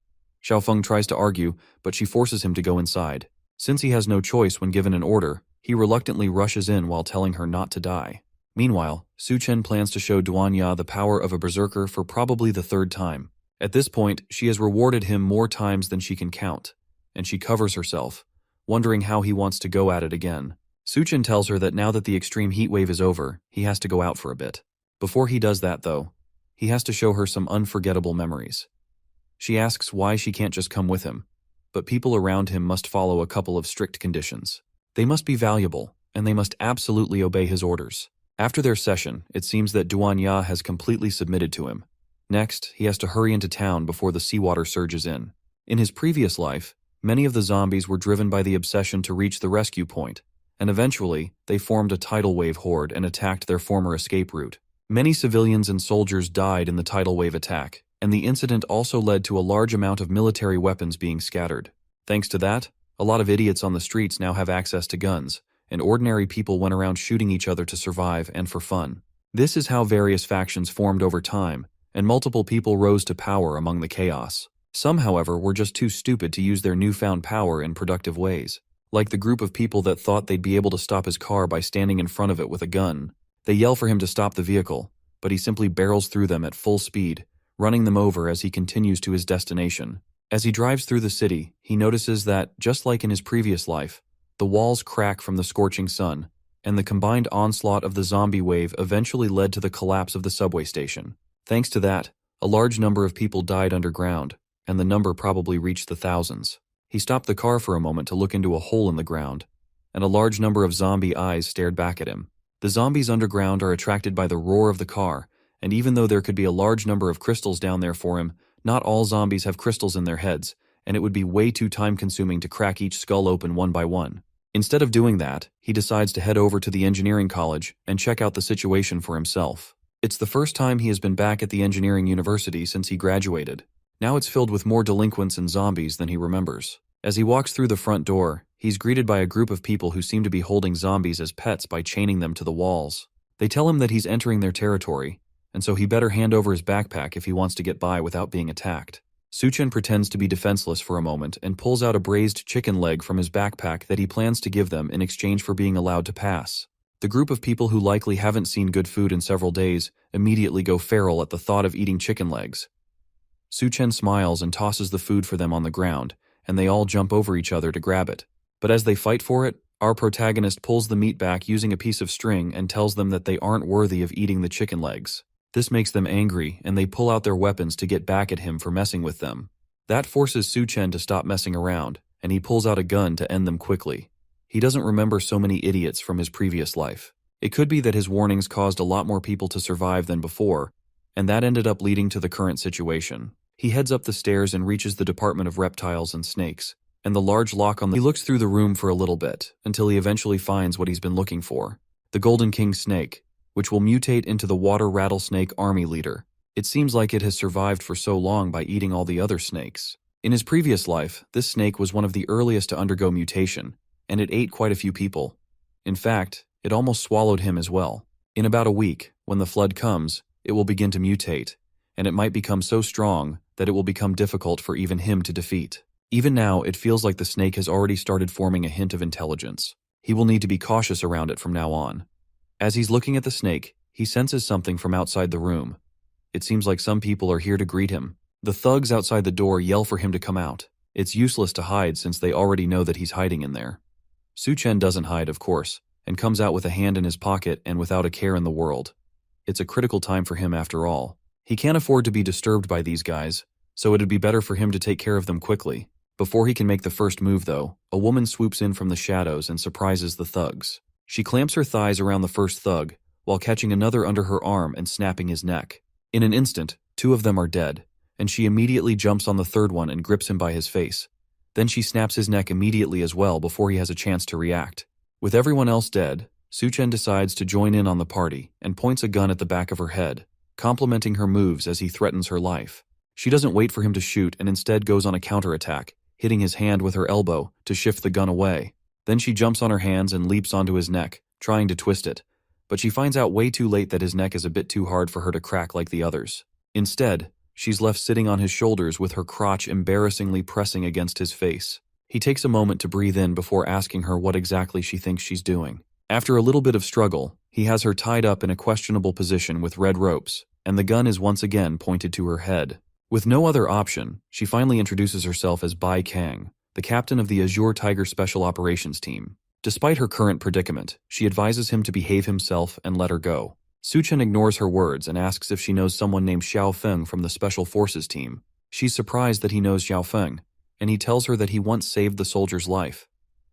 A: Xiaofeng tries to argue, but she forces him to go inside. Since he has no choice when given an order, he reluctantly rushes in while telling her not to die. Meanwhile, Su-chen plans to show Duanya the power of a berserker for probably the third time. At this point, she has rewarded him more times than she can count, and she covers herself, wondering how he wants to go at it again. Su-chen tells her that now that the extreme heat wave is over, he has to go out for a bit. Before he does that, though, he has to show her some unforgettable memories. She asks why she can't just come with him, but people around him must follow a couple of strict conditions. They must be valuable, and they must absolutely obey his orders. After their session, it seems that Duanya has completely submitted to him. Next, he has to hurry into town before the seawater surges in. In his previous life, many of the zombies were driven by the obsession to reach the rescue point, and eventually, they formed a tidal wave horde and attacked their former escape route. Many civilians and soldiers died in the tidal wave attack, and the incident also led to a large amount of military weapons being scattered. Thanks to that, a lot of idiots on the streets now have access to guns, and ordinary people went around shooting each other to survive and for fun. This is how various factions formed over time, and multiple people rose to power among the chaos. Some, however, were just too stupid to use their newfound power in productive ways. Like the group of people that thought they'd be able to stop his car by standing in front of it with a gun. They yell for him to stop the vehicle, but he simply barrels through them at full speed, running them over as he continues to his destination. As he drives through the city, he notices that, just like in his previous life, the walls crack from the scorching sun, and the combined onslaught of the zombie wave eventually led to the collapse of the subway station. Thanks to that, a large number of people died underground, and the number probably reached the thousands. He stopped the car for a moment to look into a hole in the ground, and a large number of zombie eyes stared back at him. The zombies underground are attracted by the roar of the car, and even though there could be a large number of crystals down there for him, not all zombies have crystals in their heads, and it would be way too time-consuming to crack each skull open one by one. Instead of doing that, he decides to head over to the engineering college and check out the situation for himself. It's the first time he has been back at the engineering university since he graduated. Now it's filled with more delinquents and zombies than he remembers. As he walks through the front door, he's greeted by a group of people who seem to be holding zombies as pets by chaining them to the walls. They tell him that he's entering their territory, and so he better hand over his backpack if he wants to get by without being attacked. Suchen pretends to be defenseless for a moment and pulls out a braised chicken leg from his backpack that he plans to give them in exchange for being allowed to pass. The group of people who likely haven't seen good food in several days immediately go feral at the thought of eating chicken legs. Suchen smiles and tosses the food for them on the ground, and they all jump over each other to grab it. But as they fight for it, our protagonist pulls the meat back using a piece of string and tells them that they aren't worthy of eating the chicken legs. This makes them angry, and they pull out their weapons to get back at him for messing with them. That forces Suchen to stop messing around, and he pulls out a gun to end them quickly. He doesn't remember so many idiots from his previous life. It could be that his warnings caused a lot more people to survive than before, and that ended up leading to the current situation. He heads up the stairs and reaches the Department of Reptiles and Snakes, and the large lock on the... He looks through the room for a little bit, until he eventually finds what he's been looking for. The Golden King snake, which will mutate into the water rattlesnake army leader. It seems like it has survived for so long by eating all the other snakes. In his previous life, this snake was one of the earliest to undergo mutation, and it ate quite a few people. In fact, it almost swallowed him as well. In about a week, when the flood comes, it will begin to mutate, and it might become so strong that it will become difficult for even him to defeat. Even now, it feels like the snake has already started forming a hint of intelligence. He will need to be cautious around it from now on. As he's looking at the snake, he senses something from outside the room. It seems like some people are here to greet him. The thugs outside the door yell for him to come out. It's useless to hide since they already know that he's hiding in there. Suchen doesn't hide, of course, and comes out with a hand in his pocket and without a care in the world. It's a critical time for him after all. He can't afford to be disturbed by these guys, so it'd be better for him to take care of them quickly. Before he can make the first move, though, a woman swoops in from the shadows and surprises the thugs. She clamps her thighs around the first thug, while catching another under her arm and snapping his neck. In an instant, 2 of them are dead, and she immediately jumps on the third one and grips him by his face. Then she snaps his neck immediately as well before he has a chance to react. With everyone else dead, Suchen decides to join in on the party and points a gun at the back of her head, complimenting her moves as he threatens her life. She doesn't wait for him to shoot and instead goes on a counterattack, hitting his hand with her elbow to shift the gun away. Then she jumps on her hands and leaps onto his neck, trying to twist it, but she finds out way too late that his neck is a bit too hard for her to crack like the others. Instead, she's left sitting on his shoulders with her crotch embarrassingly pressing against his face. He takes a moment to breathe in before asking her what exactly she thinks she's doing. After a little bit of struggle, he has her tied up in a questionable position with red ropes, and the gun is once again pointed to her head. With no other option, she finally introduces herself as Bai Kang, the captain of the Azure Tiger Special Operations Team. Despite her current predicament, she advises him to behave himself and let her go. Suchen ignores her words and asks if she knows someone named Xiao Feng from the Special Forces team. She's surprised that he knows Xiao Feng, and he tells her that he once saved the soldier's life.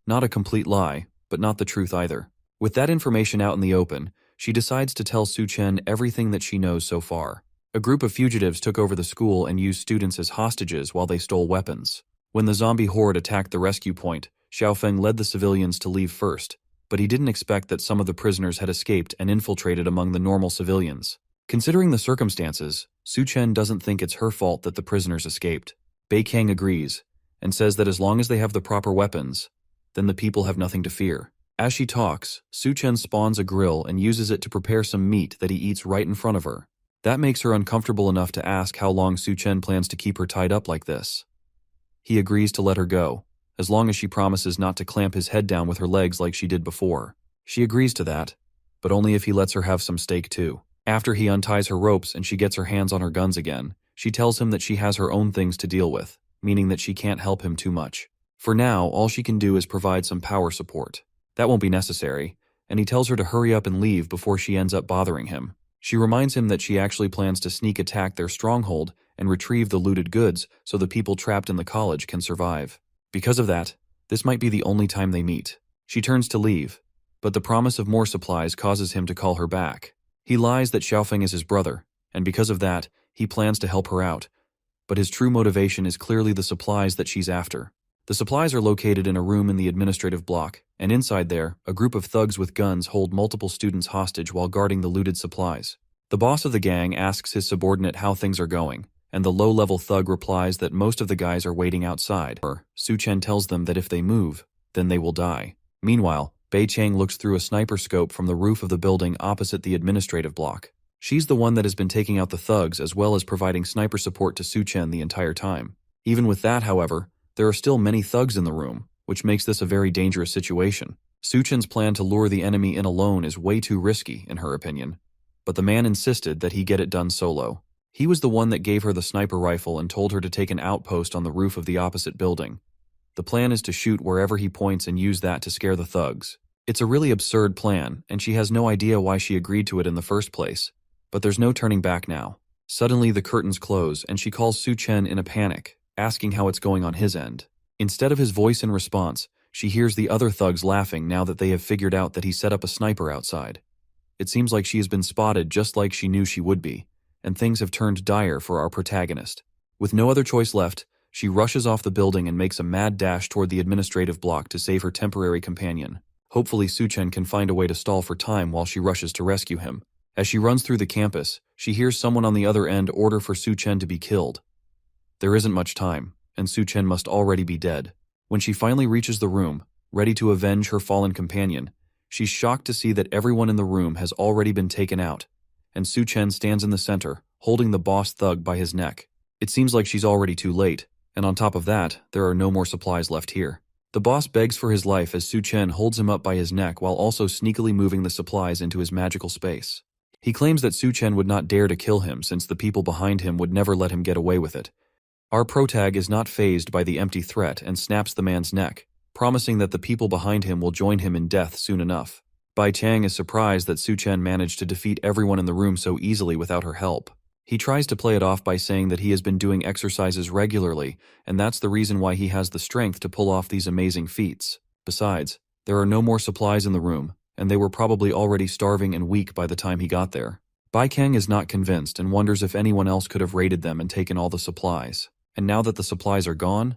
A: Not a complete lie, but not the truth either. With that information out in the open, she decides to tell Suchen everything that she knows so far. A group of fugitives took over the school and used students as hostages while they stole weapons. When the zombie horde attacked the rescue point, Xiao Feng led the civilians to leave first, but he didn't expect that some of the prisoners had escaped and infiltrated among the normal civilians. Considering the circumstances, Suchen doesn't think it's her fault that the prisoners escaped. Bai Kang agrees, and says that as long as they have the proper weapons, then the people have nothing to fear. As she talks, Suchen spawns a grill and uses it to prepare some meat that he eats right in front of her. That makes her uncomfortable enough to ask how long Suchen plans to keep her tied up like this. He agrees to let her go, as long as she promises not to clamp his head down with her legs like she did before. She agrees to that, but only if he lets her have some steak too. After he unties her ropes and she gets her hands on her guns again, she tells him that she has her own things to deal with, meaning that she can't help him too much. For now, all she can do is provide some power support. That won't be necessary, and he tells her to hurry up and leave before she ends up bothering him. She reminds him that she actually plans to sneak attack their stronghold and retrieve the looted goods so the people trapped in the college can survive. Because of that, this might be the only time they meet. She turns to leave, but the promise of more supplies causes him to call her back. He lies that Xiaofeng is his brother, and because of that, he plans to help her out, but his true motivation is clearly the supplies that she's after. The supplies are located in a room in the administrative block, and inside there, a group of thugs with guns hold multiple students hostage while guarding the looted supplies. The boss of the gang asks his subordinate how things are going, and the low-level thug replies that most of the guys are waiting outside. Su Chen tells them that if they move, then they will die. Meanwhile, Bei Chang looks through a sniper scope from the roof of the building opposite the administrative block. She's the one that has been taking out the thugs as well as providing sniper support to Su Chen the entire time. Even with that, however, there are still many thugs in the room, which makes this a very dangerous situation. Su Chen's plan to lure the enemy in alone is way too risky, in her opinion, but the man insisted that he get it done solo. He was the one that gave her the sniper rifle and told her to take an outpost on the roof of the opposite building. The plan is to shoot wherever he points and use that to scare the thugs. It's a really absurd plan, and she has no idea why she agreed to it in the first place. But there's no turning back now. Suddenly the curtains close and she calls Su Chen in a panic, asking how it's going on his end. Instead of his voice in response, she hears the other thugs laughing now that they have figured out that he set up a sniper outside. It seems like she has been spotted just like she knew she would be, and things have turned dire for our protagonist. With no other choice left, she rushes off the building and makes a mad dash toward the administrative block to save her temporary companion. Hopefully Su Chen can find a way to stall for time while she rushes to rescue him. As she runs through the campus, she hears someone on the other end order for Su Chen to be killed. There isn't much time, and Su Chen must already be dead. When she finally reaches the room, ready to avenge her fallen companion, she's shocked to see that everyone in the room has already been taken out, and Su Chen stands in the center, holding the boss thug by his neck. It seems like she's already too late, and on top of that, there are no more supplies left here. The boss begs for his life as Su Chen holds him up by his neck while also sneakily moving the supplies into his magical space. He claims that Su Chen would not dare to kill him since the people behind him would never let him get away with it. Our protag is not fazed by the empty threat and snaps the man's neck, promising that the people behind him will join him in death soon enough. Bai Chang is surprised that Su Chen managed to defeat everyone in the room so easily without her help. He tries to play it off by saying that he has been doing exercises regularly, and that's the reason why he has the strength to pull off these amazing feats. Besides, there are no more supplies in the room, and they were probably already starving and weak by the time he got there. Bai Kang is not convinced and wonders if anyone else could have raided them and taken all the supplies. And now that the supplies are gone,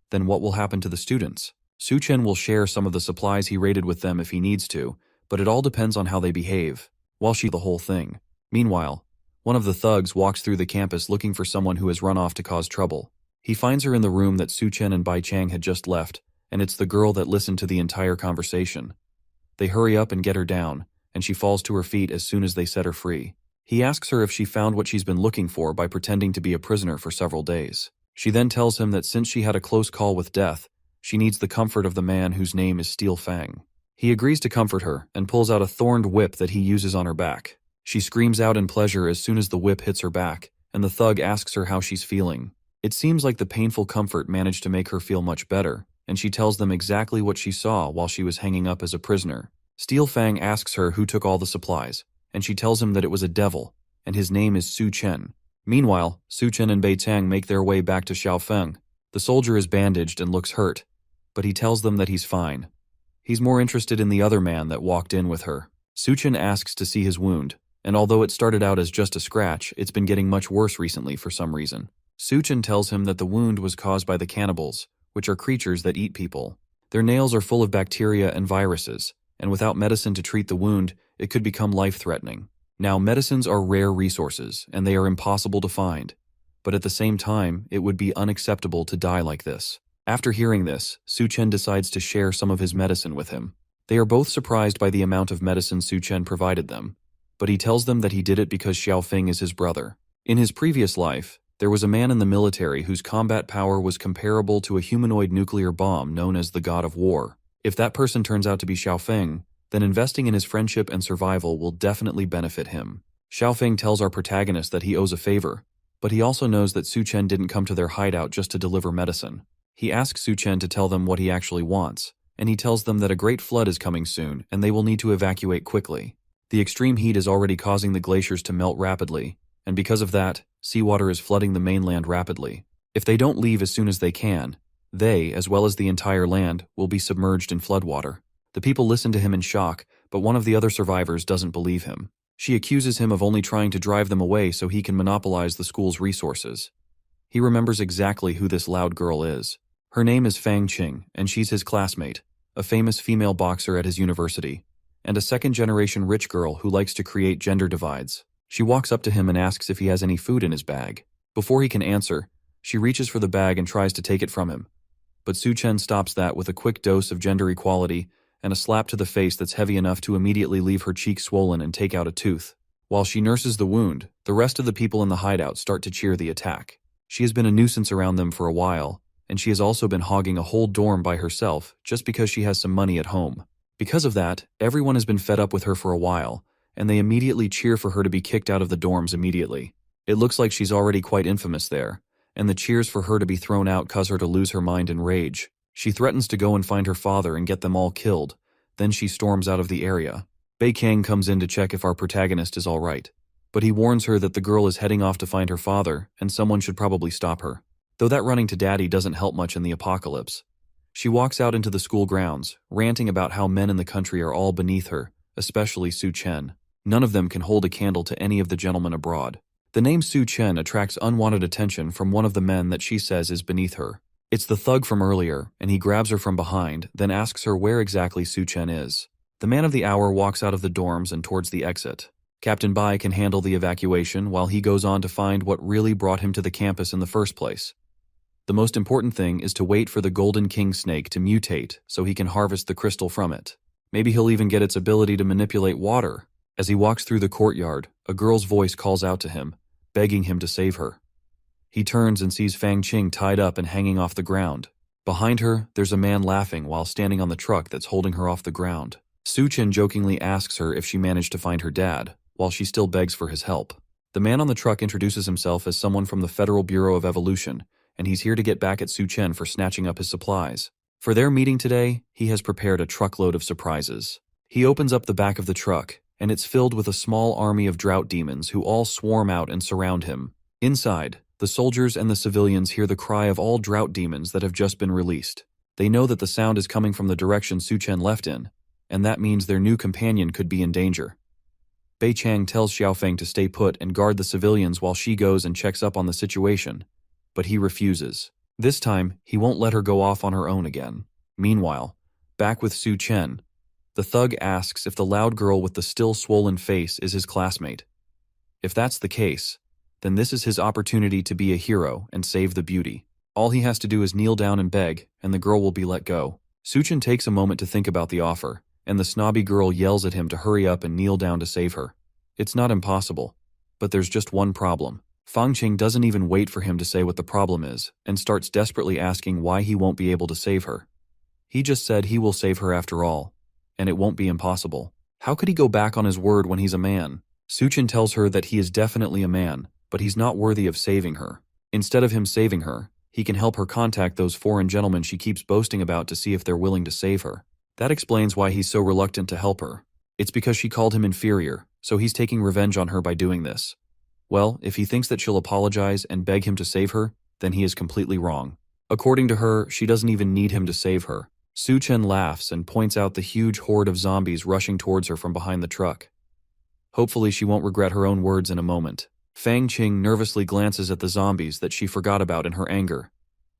A: then what will happen to the students? Su Chen will share some of the supplies he raided with them if he needs to, but it all depends on how they behave, while she the whole thing. Meanwhile, one of the thugs walks through the campus looking for someone who has run off to cause trouble. He finds her in the room that Su Chen and Bai Chang had just left, and it's the girl that listened to the entire conversation. They hurry up and get her down, and she falls to her feet as soon as they set her free. He asks her if she found what she's been looking for by pretending to be a prisoner for several days. She then tells him that since she had a close call with death, she needs the comfort of the man whose name is Steel Fang. He agrees to comfort her and pulls out a thorned whip that he uses on her back. She screams out in pleasure as soon as the whip hits her back, and the thug asks her how she's feeling. It seems like the painful comfort managed to make her feel much better, and she tells them exactly what she saw while she was hanging up as a prisoner. Steel Fang asks her who took all the supplies, and she tells him that it was a devil, and his name is Su Chen. Meanwhile, Su Chen and Bei Tang make their way back to Xiaofeng. The soldier is bandaged and looks hurt, but he tells them that he's fine. He's more interested in the other man that walked in with her. Su Chen asks to see his wound, and although it started out as just a scratch, it's been getting much worse recently for some reason. Su Chen tells him that the wound was caused by the cannibals, which are creatures that eat people. Their nails are full of bacteria and viruses, and without medicine to treat the wound, it could become life-threatening. Now, medicines are rare resources, and they are impossible to find. But at the same time, it would be unacceptable to die like this. After hearing this, Su Chen decides to share some of his medicine with him. They are both surprised by the amount of medicine Su Chen provided them, but he tells them that he did it because Xiaofeng is his brother. In his previous life, there was a man in the military whose combat power was comparable to a humanoid nuclear bomb known as the God of War. If that person turns out to be Xiaofeng, then investing in his friendship and survival will definitely benefit him. Xiaofeng tells our protagonist that he owes a favor, but he also knows that Su Chen didn't come to their hideout just to deliver medicine. He asks Su Chen to tell them what he actually wants, and he tells them that a great flood is coming soon and they will need to evacuate quickly. The extreme heat is already causing the glaciers to melt rapidly, and because of that, seawater is flooding the mainland rapidly. If they don't leave as soon as they can, they, as well as the entire land, will be submerged in floodwater. The people listen to him in shock, but one of the other survivors doesn't believe him. She accuses him of only trying to drive them away so he can monopolize the school's resources. He remembers exactly who this loud girl is. Her name is Fang Qing, and she's his classmate, a famous female boxer at his university, and a second-generation rich girl who likes to create gender divides. She walks up to him and asks if he has any food in his bag, Before he can answer, she reaches for the bag and tries to take it from him. But Su Chen stops that with a quick dose of gender equality and a slap to the face that's heavy enough to immediately leave her cheek swollen and take out a tooth. While she nurses the wound, the rest of the people in the hideout start to cheer the attack. She has been a nuisance around them for a while, and she has also been hogging a whole dorm by herself just because she has some money at home. Because of that, everyone has been fed up with her for a while, and they immediately cheer for her to be kicked out of the dorms immediately. It looks like she's already quite infamous there, and the cheers for her to be thrown out cause her to lose her mind in rage. She threatens to go and find her father and get them all killed. Then she storms out of the area. Bei Kang comes in to check if our protagonist is all right, but he warns her that the girl is heading off to find her father and someone should probably stop her. Though that running to daddy doesn't help much in the apocalypse. She walks out into the school grounds, ranting about how men in the country are all beneath her, especially Su Chen. None of them can hold a candle to any of the gentlemen abroad. The name Su Chen attracts unwanted attention from one of the men that she says is beneath her. It's the thug from earlier, and he grabs her from behind, then asks her where exactly Su Chen is. The man of the hour walks out of the dorms and towards the exit. Captain Bai can handle the evacuation while he goes on to find what really brought him to the campus in the first place. The most important thing is to wait for the Golden King snake to mutate so he can harvest the crystal from it. Maybe he'll even get its ability to manipulate water. As he walks through the courtyard, a girl's voice calls out to him, begging him to save her. He turns and sees Fang Qing tied up and hanging off the ground. Behind her, there's a man laughing while standing on the truck that's holding her off the ground. Su Chen jokingly asks her if she managed to find her dad, while she still begs for his help. The man on the truck introduces himself as someone from the Federal Bureau of Evolution, and he's here to get back at Su Chen for snatching up his supplies. For their meeting today, he has prepared a truckload of surprises. He opens up the back of the truck, and it's filled with a small army of drought demons who all swarm out and surround him. Inside, the soldiers and the civilians hear the cry of all drought demons that have just been released. They know that the sound is coming from the direction Su Chen left in, and that means their new companion could be in danger. Bei Chang tells Xiaofeng to stay put and guard the civilians while she goes and checks up on the situation, but he refuses. This time, he won't let her go off on her own again. Meanwhile, back with Su Chen, the thug asks if the loud girl with the still swollen face is his classmate. If that's the case, then this is his opportunity to be a hero and save the beauty. All he has to do is kneel down and beg, and the girl will be let go. Su Chen takes a moment to think about the offer, and the snobby girl yells at him to hurry up and kneel down to save her. It's not impossible, but there's just one problem. Fang Qing doesn't even wait for him to say what the problem is, and starts desperately asking why he won't be able to save her. He just said he will save her after all, and it won't be impossible. How could he go back on his word when he's a man? Su Chen tells her that he is definitely a man, but he's not worthy of saving her. Instead of him saving her, he can help her contact those foreign gentlemen she keeps boasting about to see if they're willing to save her. That explains why he's so reluctant to help her. It's because she called him inferior, so he's taking revenge on her by doing this. Well, if he thinks that she'll apologize and beg him to save her, then he is completely wrong. According to her, she doesn't even need him to save her. Su Chen laughs and points out the huge horde of zombies rushing towards her from behind the truck. Hopefully she won't regret her own words in a moment. Fang Qing nervously glances at the zombies that she forgot about in her anger.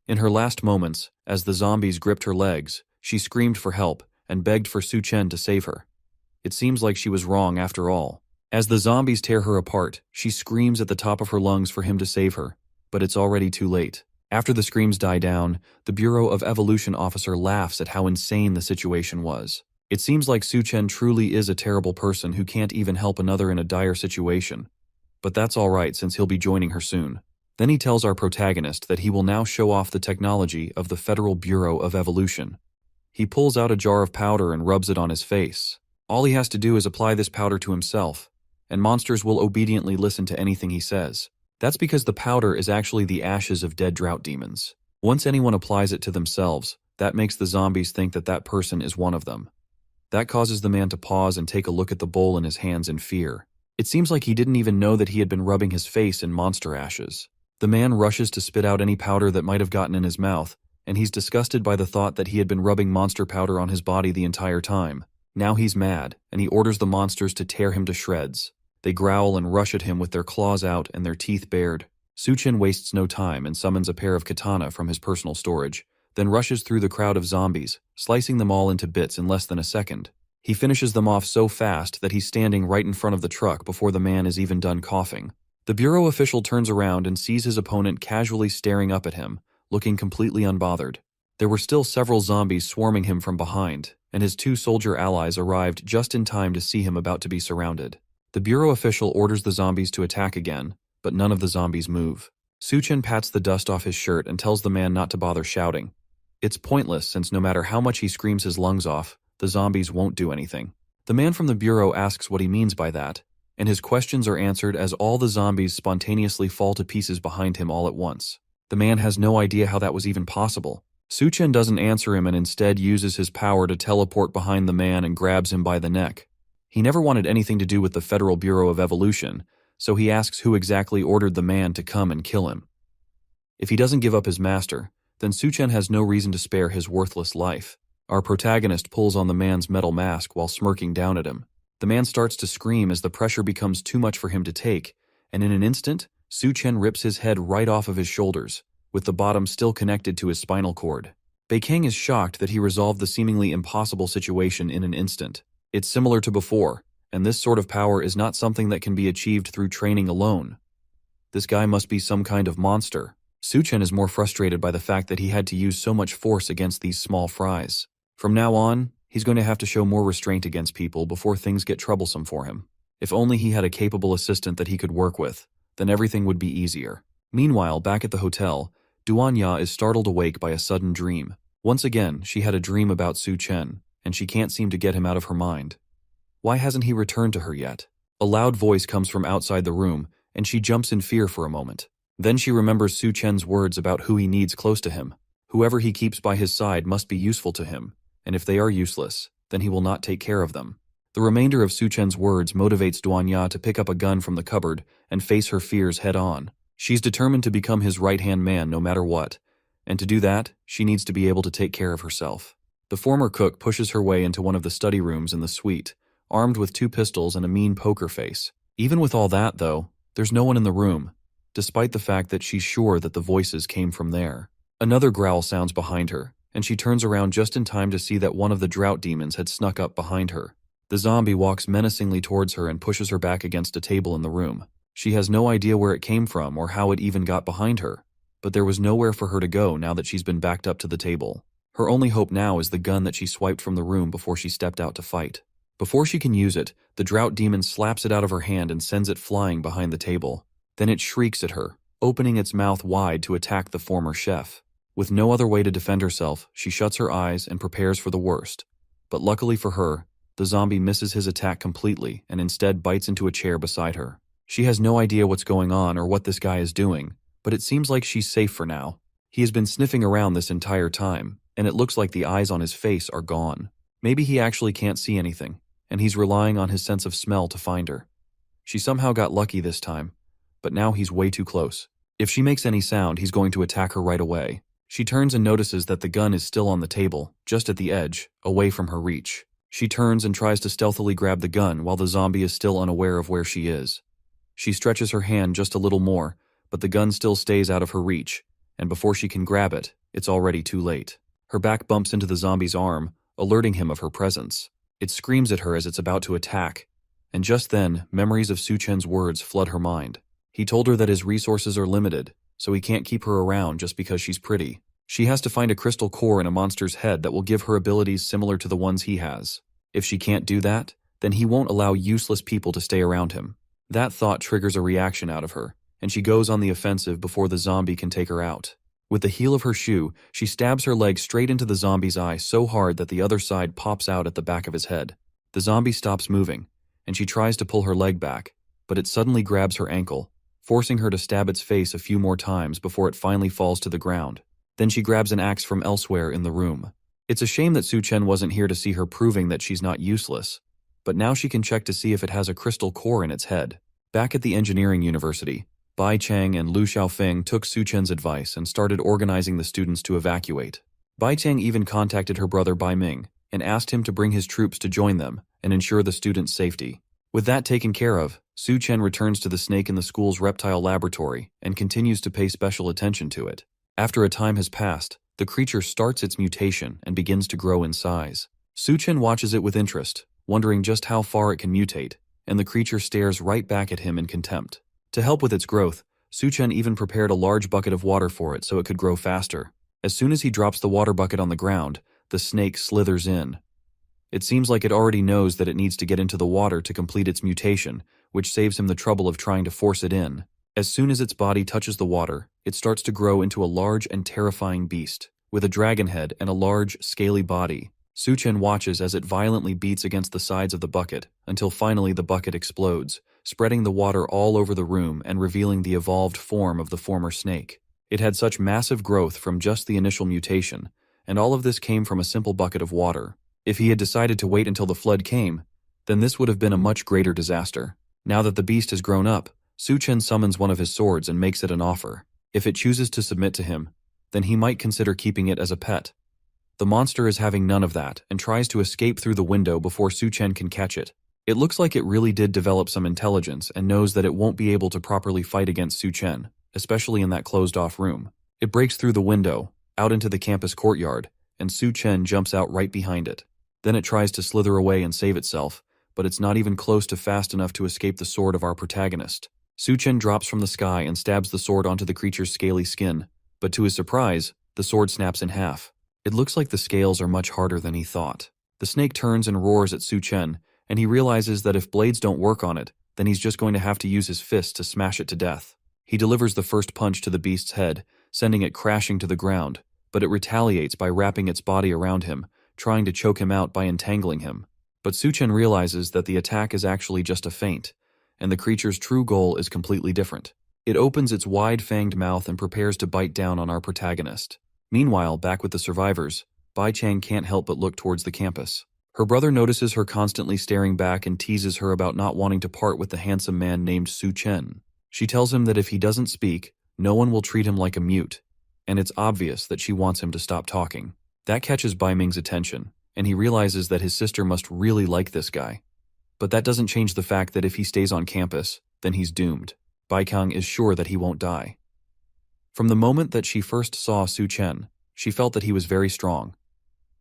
A: In her last moments, as the zombies gripped her legs, she screamed for help and begged for Su Chen to save her. It seems like she was wrong after all. As the zombies tear her apart, she screams at the top of her lungs for him to save her, but it's already too late. After the screams die down, the Bureau of Evolution officer laughs at how insane the situation was. It seems like Su Chen truly is a terrible person who can't even help another in a dire situation. But that's alright since he'll be joining her soon. Then he tells our protagonist that he will now show off the technology of the Federal Bureau of Evolution. He pulls out a jar of powder and rubs it on his face. All he has to do is apply this powder to himself, and monsters will obediently listen to anything he says. That's because the powder is actually the ashes of dead drought demons. Once anyone applies it to themselves, that makes the zombies think that that person is one of them. That causes the man to pause and take a look at the bowl in his hands in fear. It seems like he didn't even know that he had been rubbing his face in monster ashes. The man rushes to spit out any powder that might have gotten in his mouth, and he's disgusted by the thought that he had been rubbing monster powder on his body the entire time. Now he's mad, and he orders the monsters to tear him to shreds. They growl and rush at him with their claws out and their teeth bared. Su Chen wastes no time and summons a pair of katana from his personal storage, then rushes through the crowd of zombies, slicing them all into bits in less than a second. He finishes them off so fast that he's standing right in front of the truck before the man is even done coughing. The bureau official turns around and sees his opponent casually staring up at him, looking completely unbothered. There were still several zombies swarming him from behind, and his two soldier allies arrived just in time to see him about to be surrounded. The bureau official orders the zombies to attack again, but none of the zombies move. Suchen pats the dust off his shirt and tells the man not to bother shouting. It's pointless since no matter how much he screams his lungs off, the zombies won't do anything. The man from the bureau asks what he means by that, and his questions are answered as all the zombies spontaneously fall to pieces behind him all at once. The man has no idea how that was even possible. Suchen doesn't answer him and instead uses his power to teleport behind the man and grabs him by the neck. He never wanted anything to do with the Federal Bureau of Evolution, so he asks who exactly ordered the man to come and kill him. If he doesn't give up his master, then Suchen has no reason to spare his worthless life. Our protagonist pulls on the man's metal mask while smirking down at him. The man starts to scream as the pressure becomes too much for him to take, and in an instant, Suchen rips his head right off of his shoulders, with the bottom still connected to his spinal cord. Beikang is shocked that he resolved the seemingly impossible situation in an instant. It's similar to before, and this sort of power is not something that can be achieved through training alone. This guy must be some kind of monster. Suchen is more frustrated by the fact that he had to use so much force against these small fries. From now on, he's going to have to show more restraint against people before things get troublesome for him. If only he had a capable assistant that he could work with, then everything would be easier. Meanwhile, back at the hotel, Duanya is startled awake by a sudden dream. Once again, she had a dream about Suchen, and she can't seem to get him out of her mind. Why hasn't he returned to her yet? A loud voice comes from outside the room, and she jumps in fear for a moment. Then she remembers Suchen's words about who he needs close to him. Whoever he keeps by his side must be useful to him, and if they are useless, then he will not take care of them. The remainder of Suchen's words motivates Duanya to pick up a gun from the cupboard and face her fears head-on. She's determined to become his right-hand man no matter what, and to do that, she needs to be able to take care of herself. The former cook pushes her way into one of the study rooms in the suite, armed with 2 pistols and a mean poker face. Even with all that, though, there's no one in the room, despite the fact that she's sure that the voices came from there. Another growl sounds behind her, and she turns around just in time to see that one of the drought demons had snuck up behind her. The zombie walks menacingly towards her and pushes her back against a table in the room. She has no idea where it came from or how it even got behind her, but there was nowhere for her to go now that she's been backed up to the table. Her only hope now is the gun that she swiped from the room before she stepped out to fight. Before she can use it, the drought demon slaps it out of her hand and sends it flying behind the table. Then it shrieks at her, opening its mouth wide to attack the former chef. With no other way to defend herself, she shuts her eyes and prepares for the worst. But luckily for her, the zombie misses his attack completely and instead bites into a chair beside her. She has no idea what's going on or what this guy is doing, but it seems like she's safe for now. He has been sniffing around this entire time, and it looks like the eyes on his face are gone. Maybe he actually can't see anything, and he's relying on his sense of smell to find her. She somehow got lucky this time, but now he's way too close. If she makes any sound, he's going to attack her right away. She turns and notices that the gun is still on the table, just at the edge, away from her reach. She turns and tries to stealthily grab the gun while the zombie is still unaware of where she is. She stretches her hand just a little more, but the gun still stays out of her reach, and before she can grab it, it's already too late. Her back bumps into the zombie's arm, alerting him of her presence. It screams at her as it's about to attack, and just then, memories of Suchen's words flood her mind. He told her that his resources are limited, so he can't keep her around just because she's pretty. She has to find a crystal core in a monster's head that will give her abilities similar to the ones he has. If she can't do that, then he won't allow useless people to stay around him. That thought triggers a reaction out of her, and she goes on the offensive before the zombie can take her out. With the heel of her shoe, she stabs her leg straight into the zombie's eye so hard that the other side pops out at the back of his head. The zombie stops moving, and she tries to pull her leg back, but it suddenly grabs her ankle, forcing her to stab its face a few more times before it finally falls to the ground. Then she grabs an axe from elsewhere in the room. It's a shame that Suchen wasn't here to see her proving that she's not useless, but now she can check to see if it has a crystal core in its head. Back at the engineering university, Bai Chang and Lu Xiaofeng took Suchen's advice and started organizing the students to evacuate. Bai Chang even contacted her brother Bai Ming and asked him to bring his troops to join them and ensure the students' safety. With that taken care of, Suchen returns to the snake in the school's reptile laboratory and continues to pay special attention to it. After a time has passed, the creature starts its mutation and begins to grow in size. Suchen watches it with interest, wondering just how far it can mutate, and the creature stares right back at him in contempt. To help with its growth, Suchen even prepared a large bucket of water for it so it could grow faster. As soon as he drops the water bucket on the ground, the snake slithers in. It seems like it already knows that it needs to get into the water to complete its mutation, which saves him the trouble of trying to force it in. As soon as its body touches the water, it starts to grow into a large and terrifying beast, with a dragon head and a large, scaly body. Suchen watches as it violently beats against the sides of the bucket, until finally the bucket explodes, spreading the water all over the room and revealing the evolved form of the former snake. It had such massive growth from just the initial mutation, and all of this came from a simple bucket of water. If he had decided to wait until the flood came, then this would have been a much greater disaster. Now that the beast has grown up, Suchen summons one of his swords and makes it an offer. If it chooses to submit to him, then he might consider keeping it as a pet. The monster is having none of that and tries to escape through the window before Suchen can catch it. It looks like it really did develop some intelligence and knows that it won't be able to properly fight against Suchen, especially in that closed-off room. It breaks through the window, out into the campus courtyard, and Suchen jumps out right behind it. Then it tries to slither away and save itself, but it's not even close to fast enough to escape the sword of our protagonist. Suchen drops from the sky and stabs the sword onto the creature's scaly skin, but to his surprise, the sword snaps in half. It looks like the scales are much harder than he thought. The snake turns and roars at Suchen, and he realizes that if blades don't work on it, then he's just going to have to use his fist to smash it to death. He delivers the first punch to the beast's head, sending it crashing to the ground, but it retaliates by wrapping its body around him, trying to choke him out by entangling him. But Suchen realizes that the attack is actually just a feint, and the creature's true goal is completely different. It opens its wide-fanged mouth and prepares to bite down on our protagonist. Meanwhile, back with the survivors, Bai Chang can't help but look towards the campus. Her brother notices her constantly staring back and teases her about not wanting to part with the handsome man named Suchen. She tells him that if he doesn't speak, no one will treat him like a mute, and it's obvious that she wants him to stop talking. That catches Bai Ming's attention, and he realizes that his sister must really like this guy. But that doesn't change the fact that if he stays on campus, then he's doomed. Bai Kang is sure that he won't die. From the moment that she first saw Suchen, she felt that he was very strong.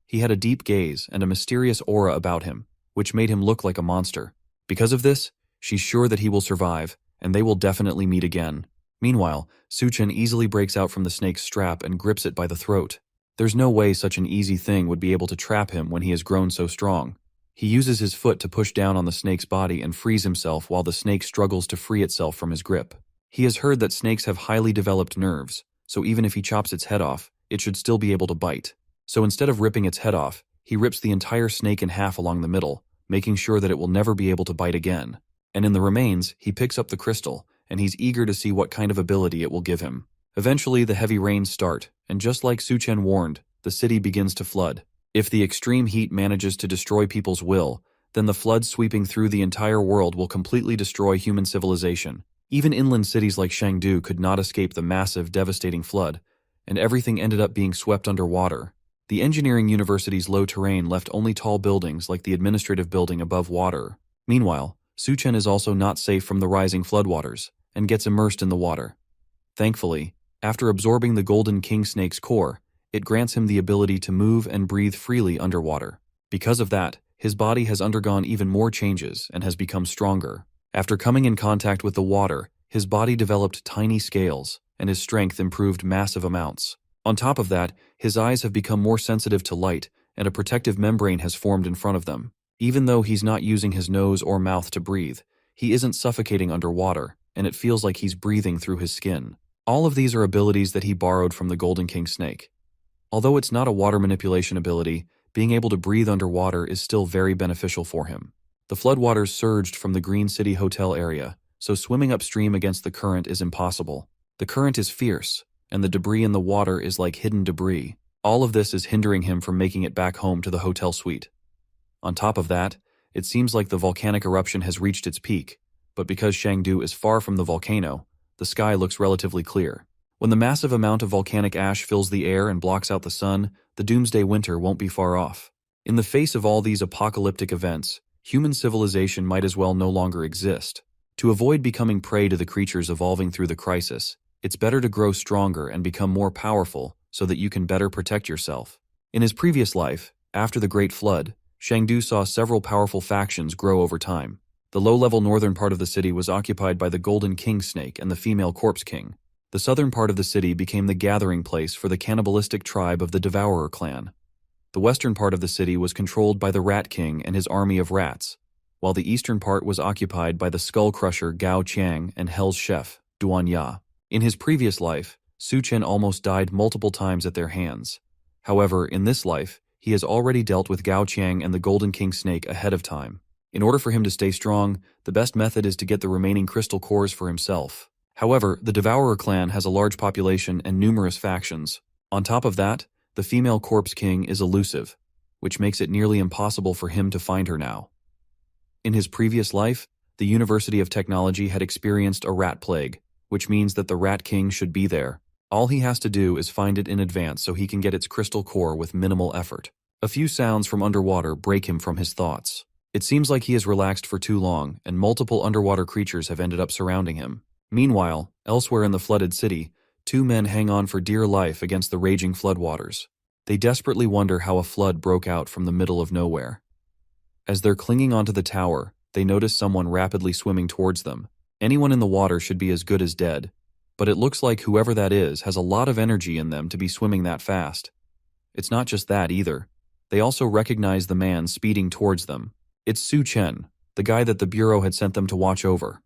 A: He had a deep gaze and a mysterious aura about him, which made him look like a monster. Because of this, she's sure that he will survive, and they will definitely meet again. Meanwhile, Suchen easily breaks out from the snake's strap and grips it by the throat. There's no way such an easy thing would be able to trap him when he has grown so strong. He uses his foot to push down on the snake's body and frees himself while the snake struggles to free itself from his grip. He has heard that snakes have highly developed nerves, so even if he chops its head off, it should still be able to bite. So instead of ripping its head off, he rips the entire snake in half along the middle, making sure that it will never be able to bite again. And in the remains, he picks up the crystal, and he's eager to see what kind of ability it will give him. Eventually, the heavy rains start, and just like Suchen warned, the city begins to flood. If the extreme heat manages to destroy people's will, then the flood sweeping through the entire world will completely destroy human civilization. Even inland cities like Chengdu could not escape the massive, devastating flood, and everything ended up being swept underwater. The engineering university's low terrain left only tall buildings like the administrative building above water. Meanwhile, Suchen is also not safe from the rising floodwaters, and gets immersed in the water. Thankfully, after absorbing the Golden King Snake's core, it grants him the ability to move and breathe freely underwater. Because of that, his body has undergone even more changes and has become stronger. After coming in contact with the water, his body developed tiny scales, and his strength improved massive amounts. On top of that, his eyes have become more sensitive to light, and a protective membrane has formed in front of them. Even though he's not using his nose or mouth to breathe, he isn't suffocating underwater, and it feels like he's breathing through his skin. All of these are abilities that he borrowed from the Golden King Snake. Although it's not a water manipulation ability, being able to breathe underwater is still very beneficial for him. The floodwaters surged from the Green City Hotel area, so swimming upstream against the current is impossible. The current is fierce, and the debris in the water is like hidden debris. All of this is hindering him from making it back home to the hotel suite. On top of that, it seems like the volcanic eruption has reached its peak, but because Chengdu is far from the volcano, the sky looks relatively clear. When the massive amount of volcanic ash fills the air and blocks out the sun, the doomsday winter won't be far off. In the face of all these apocalyptic events, human civilization might as well no longer exist. To avoid becoming prey to the creatures evolving through the crisis, it's better to grow stronger and become more powerful so that you can better protect yourself. In his previous life, after the Great Flood, Chengdu saw several powerful factions grow over time. The low-level northern part of the city was occupied by the Golden King Snake and the female Corpse King. The southern part of the city became the gathering place for the cannibalistic tribe of the Devourer clan. The western part of the city was controlled by the Rat King and his army of rats, while the eastern part was occupied by the Skull Crusher Gao Qiang and Hell's chef, Duan Ya. In his previous life, Su Chen almost died multiple times at their hands. However, in this life, he has already dealt with Gao Qiang and the Golden King Snake ahead of time. In order for him to stay strong, the best method is to get the remaining crystal cores for himself. However, the Devourer clan has a large population and numerous factions. On top of that, the female Corpse King is elusive, which makes it nearly impossible for him to find her now. In his previous life, the University of Technology had experienced a rat plague, which means that the Rat King should be there. All he has to do is find it in advance so he can get its crystal core with minimal effort. A few sounds from underwater break him from his thoughts. It seems like he has relaxed for too long, and multiple underwater creatures have ended up surrounding him. Meanwhile, elsewhere in the flooded city, two men hang on for dear life against the raging floodwaters. They desperately wonder how a flood broke out from the middle of nowhere. As they're clinging onto the tower, they notice someone rapidly swimming towards them. Anyone in the water should be as good as dead, but it looks like whoever that is has a lot of energy in them to be swimming that fast. It's not just that either. They also recognize the man speeding towards them. It's Su Chen, the guy that the Bureau had sent them to watch over.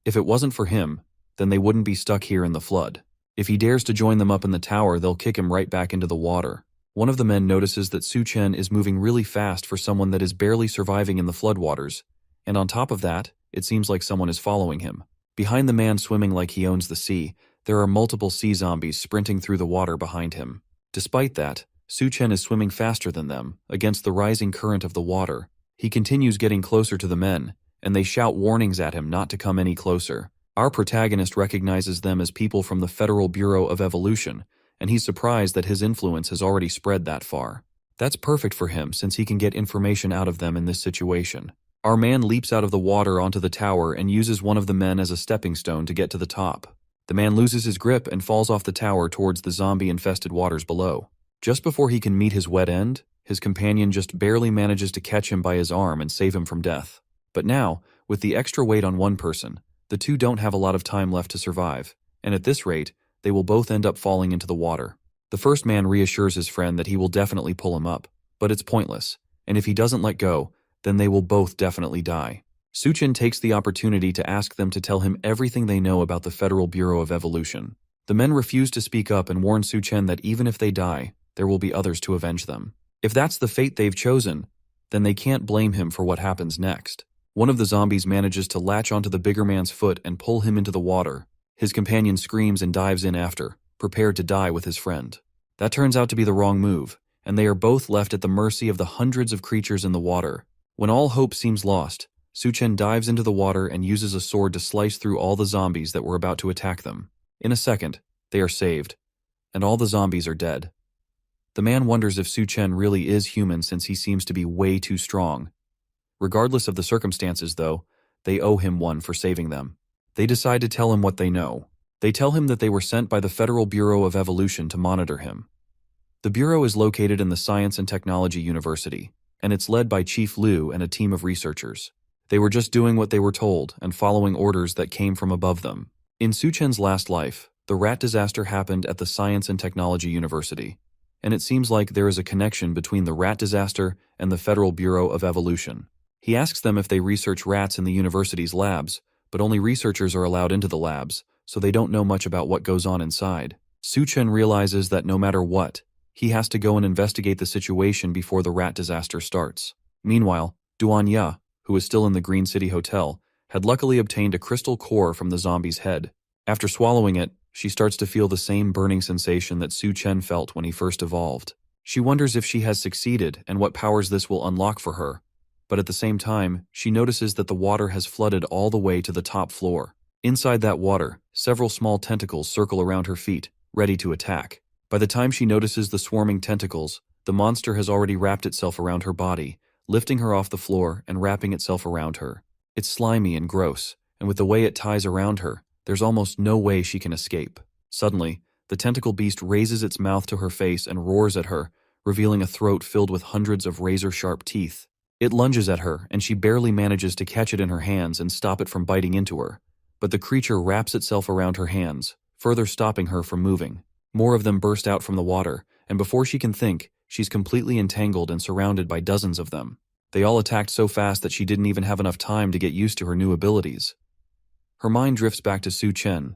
A: If it wasn't for him, then they wouldn't be stuck here in the flood. If he dares to join them up in the tower, they'll kick him right back into the water. One of the men notices that Su Chen is moving really fast for someone that is barely surviving in the floodwaters, and on top of that, it seems like someone is following him. Behind the man swimming like he owns the sea, there are multiple sea zombies sprinting through the water behind him. Despite that, Su Chen is swimming faster than them, against the rising current of the water. He continues getting closer to the men, and they shout warnings at him not to come any closer. Our protagonist recognizes them as people from the Federal Bureau of Evolution, and he's surprised that his influence has already spread that far. That's perfect for him since he can get information out of them in this situation. Our man leaps out of the water onto the tower and uses one of the men as a stepping stone to get to the top. The man loses his grip and falls off the tower towards the zombie-infested waters below. Just before he can meet his wet end, his companion just barely manages to catch him by his arm and save him from death. But now, with the extra weight on one person, the two don't have a lot of time left to survive, and at this rate, they will both end up falling into the water. The first man reassures his friend that he will definitely pull him up, but it's pointless, and if he doesn't let go, then they will both definitely die. Su Chen takes the opportunity to ask them to tell him everything they know about the Federal Bureau of Evolution. The men refuse to speak up and warn Su Chen that even if they die, there will be others to avenge them. If that's the fate they've chosen, then they can't blame him for what happens next. One of the zombies manages to latch onto the bigger man's foot and pull him into the water. His companion screams and dives in after, prepared to die with his friend. That turns out to be the wrong move, and they are both left at the mercy of the hundreds of creatures in the water. When all hope seems lost, Su Chen dives into the water and uses a sword to slice through all the zombies that were about to attack them. In a second, they are saved, and all the zombies are dead. The man wonders if Su Chen really is human since he seems to be way too strong. Regardless of the circumstances, though, they owe him one for saving them. They decide to tell him what they know. They tell him that they were sent by the Federal Bureau of Evolution to monitor him. The Bureau is located in the Science and Technology University, and it's led by Chief Liu and a team of researchers. They were just doing what they were told and following orders that came from above them. In Su Chen's last life, the rat disaster happened at the Science and Technology University, and it seems like there is a connection between the rat disaster and the Federal Bureau of Evolution. He asks them if they research rats in the university's labs, but only researchers are allowed into the labs, so they don't know much about what goes on inside. Su Chen realizes that no matter what, he has to go and investigate the situation before the rat disaster starts. Meanwhile, Duan Ya, who is still in the Green City Hotel, had luckily obtained a crystal core from the zombie's head. After swallowing it, she starts to feel the same burning sensation that Su Chen felt when he first evolved. She wonders if she has succeeded and what powers this will unlock for her. But at the same time, she notices that the water has flooded all the way to the top floor. Inside that water, several small tentacles circle around her feet, ready to attack. By the time she notices the swarming tentacles, the monster has already wrapped itself around her body, lifting her off the floor and wrapping itself around her. It's slimy and gross, and with the way it ties around her, there's almost no way she can escape. Suddenly, the tentacle beast raises its mouth to her face and roars at her, revealing a throat filled with hundreds of razor-sharp teeth. It lunges at her, and she barely manages to catch it in her hands and stop it from biting into her. But the creature wraps itself around her hands, further stopping her from moving. More of them burst out from the water, and before she can think, she's completely entangled and surrounded by dozens of them. They all attacked so fast that she didn't even have enough time to get used to her new abilities. Her mind drifts back to Su Chen,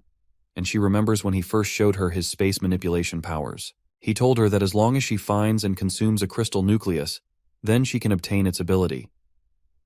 A: and she remembers when he first showed her his space manipulation powers. He told her that as long as she finds and consumes a crystal nucleus, then she can obtain its ability.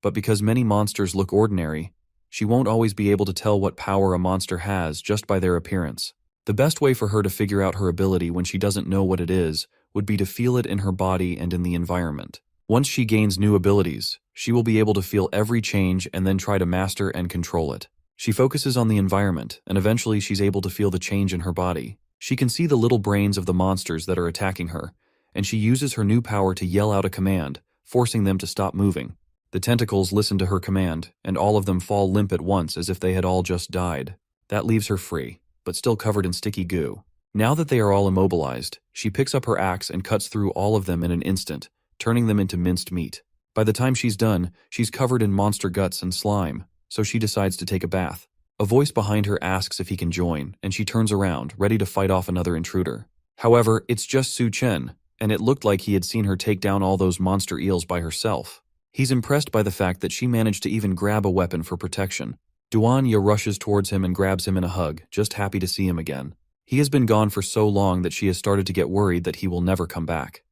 A: But because many monsters look ordinary, she won't always be able to tell what power a monster has just by their appearance. The best way for her to figure out her ability when she doesn't know what it is would be to feel it in her body and in the environment. Once she gains new abilities, she will be able to feel every change and then try to master and control it. She focuses on the environment, and eventually she's able to feel the change in her body. She can see the little brains of the monsters that are attacking her, and she uses her new power to yell out a command, forcing them to stop moving. The tentacles listen to her command, and all of them fall limp at once as if they had all just died. That leaves her free, but still covered in sticky goo. Now that they are all immobilized, she picks up her axe and cuts through all of them in an instant, turning them into minced meat. By the time she's done, she's covered in monster guts and slime, so she decides to take a bath. A voice behind her asks if he can join, and she turns around, ready to fight off another intruder. However, it's just Su Chen, and it looked like he had seen her take down all those monster eels by herself. He's impressed by the fact that she managed to even grab a weapon for protection. Duanya rushes towards him and grabs him in a hug, just happy to see him again. He has been gone for so long that she has started to get worried that he will never come back.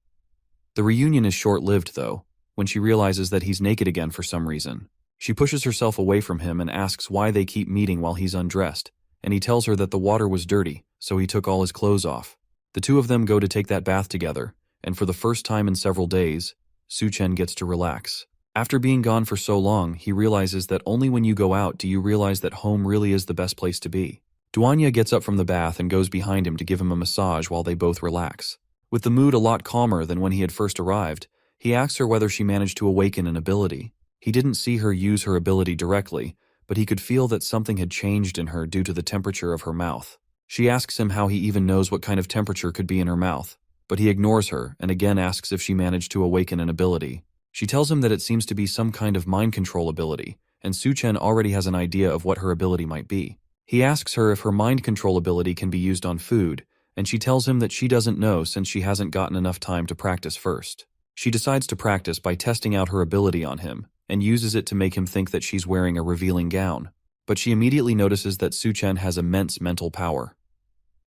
A: The reunion is short-lived, though, when she realizes that he's naked again for some reason. She pushes herself away from him and asks why they keep meeting while he's undressed, and he tells her that the water was dirty, so he took all his clothes off. The two of them go to take that bath together, and for the first time in several days, Su Chen gets to relax. After being gone for so long, he realizes that only when you go out do you realize that home really is the best place to be. Duanya gets up from the bath and goes behind him to give him a massage while they both relax. With the mood a lot calmer than when he had first arrived, he asks her whether she managed to awaken an ability. He didn't see her use her ability directly, but he could feel that something had changed in her due to the temperature of her mouth. She asks him how he even knows what kind of temperature could be in her mouth, but he ignores her and again asks if she managed to awaken an ability. She tells him that it seems to be some kind of mind control ability, and Su Chen already has an idea of what her ability might be. He asks her if her mind control ability can be used on food, and she tells him that she doesn't know since she hasn't gotten enough time to practice first. She decides to practice by testing out her ability on him, and uses it to make him think that she's wearing a revealing gown. But she immediately notices that Su Chen has immense mental power.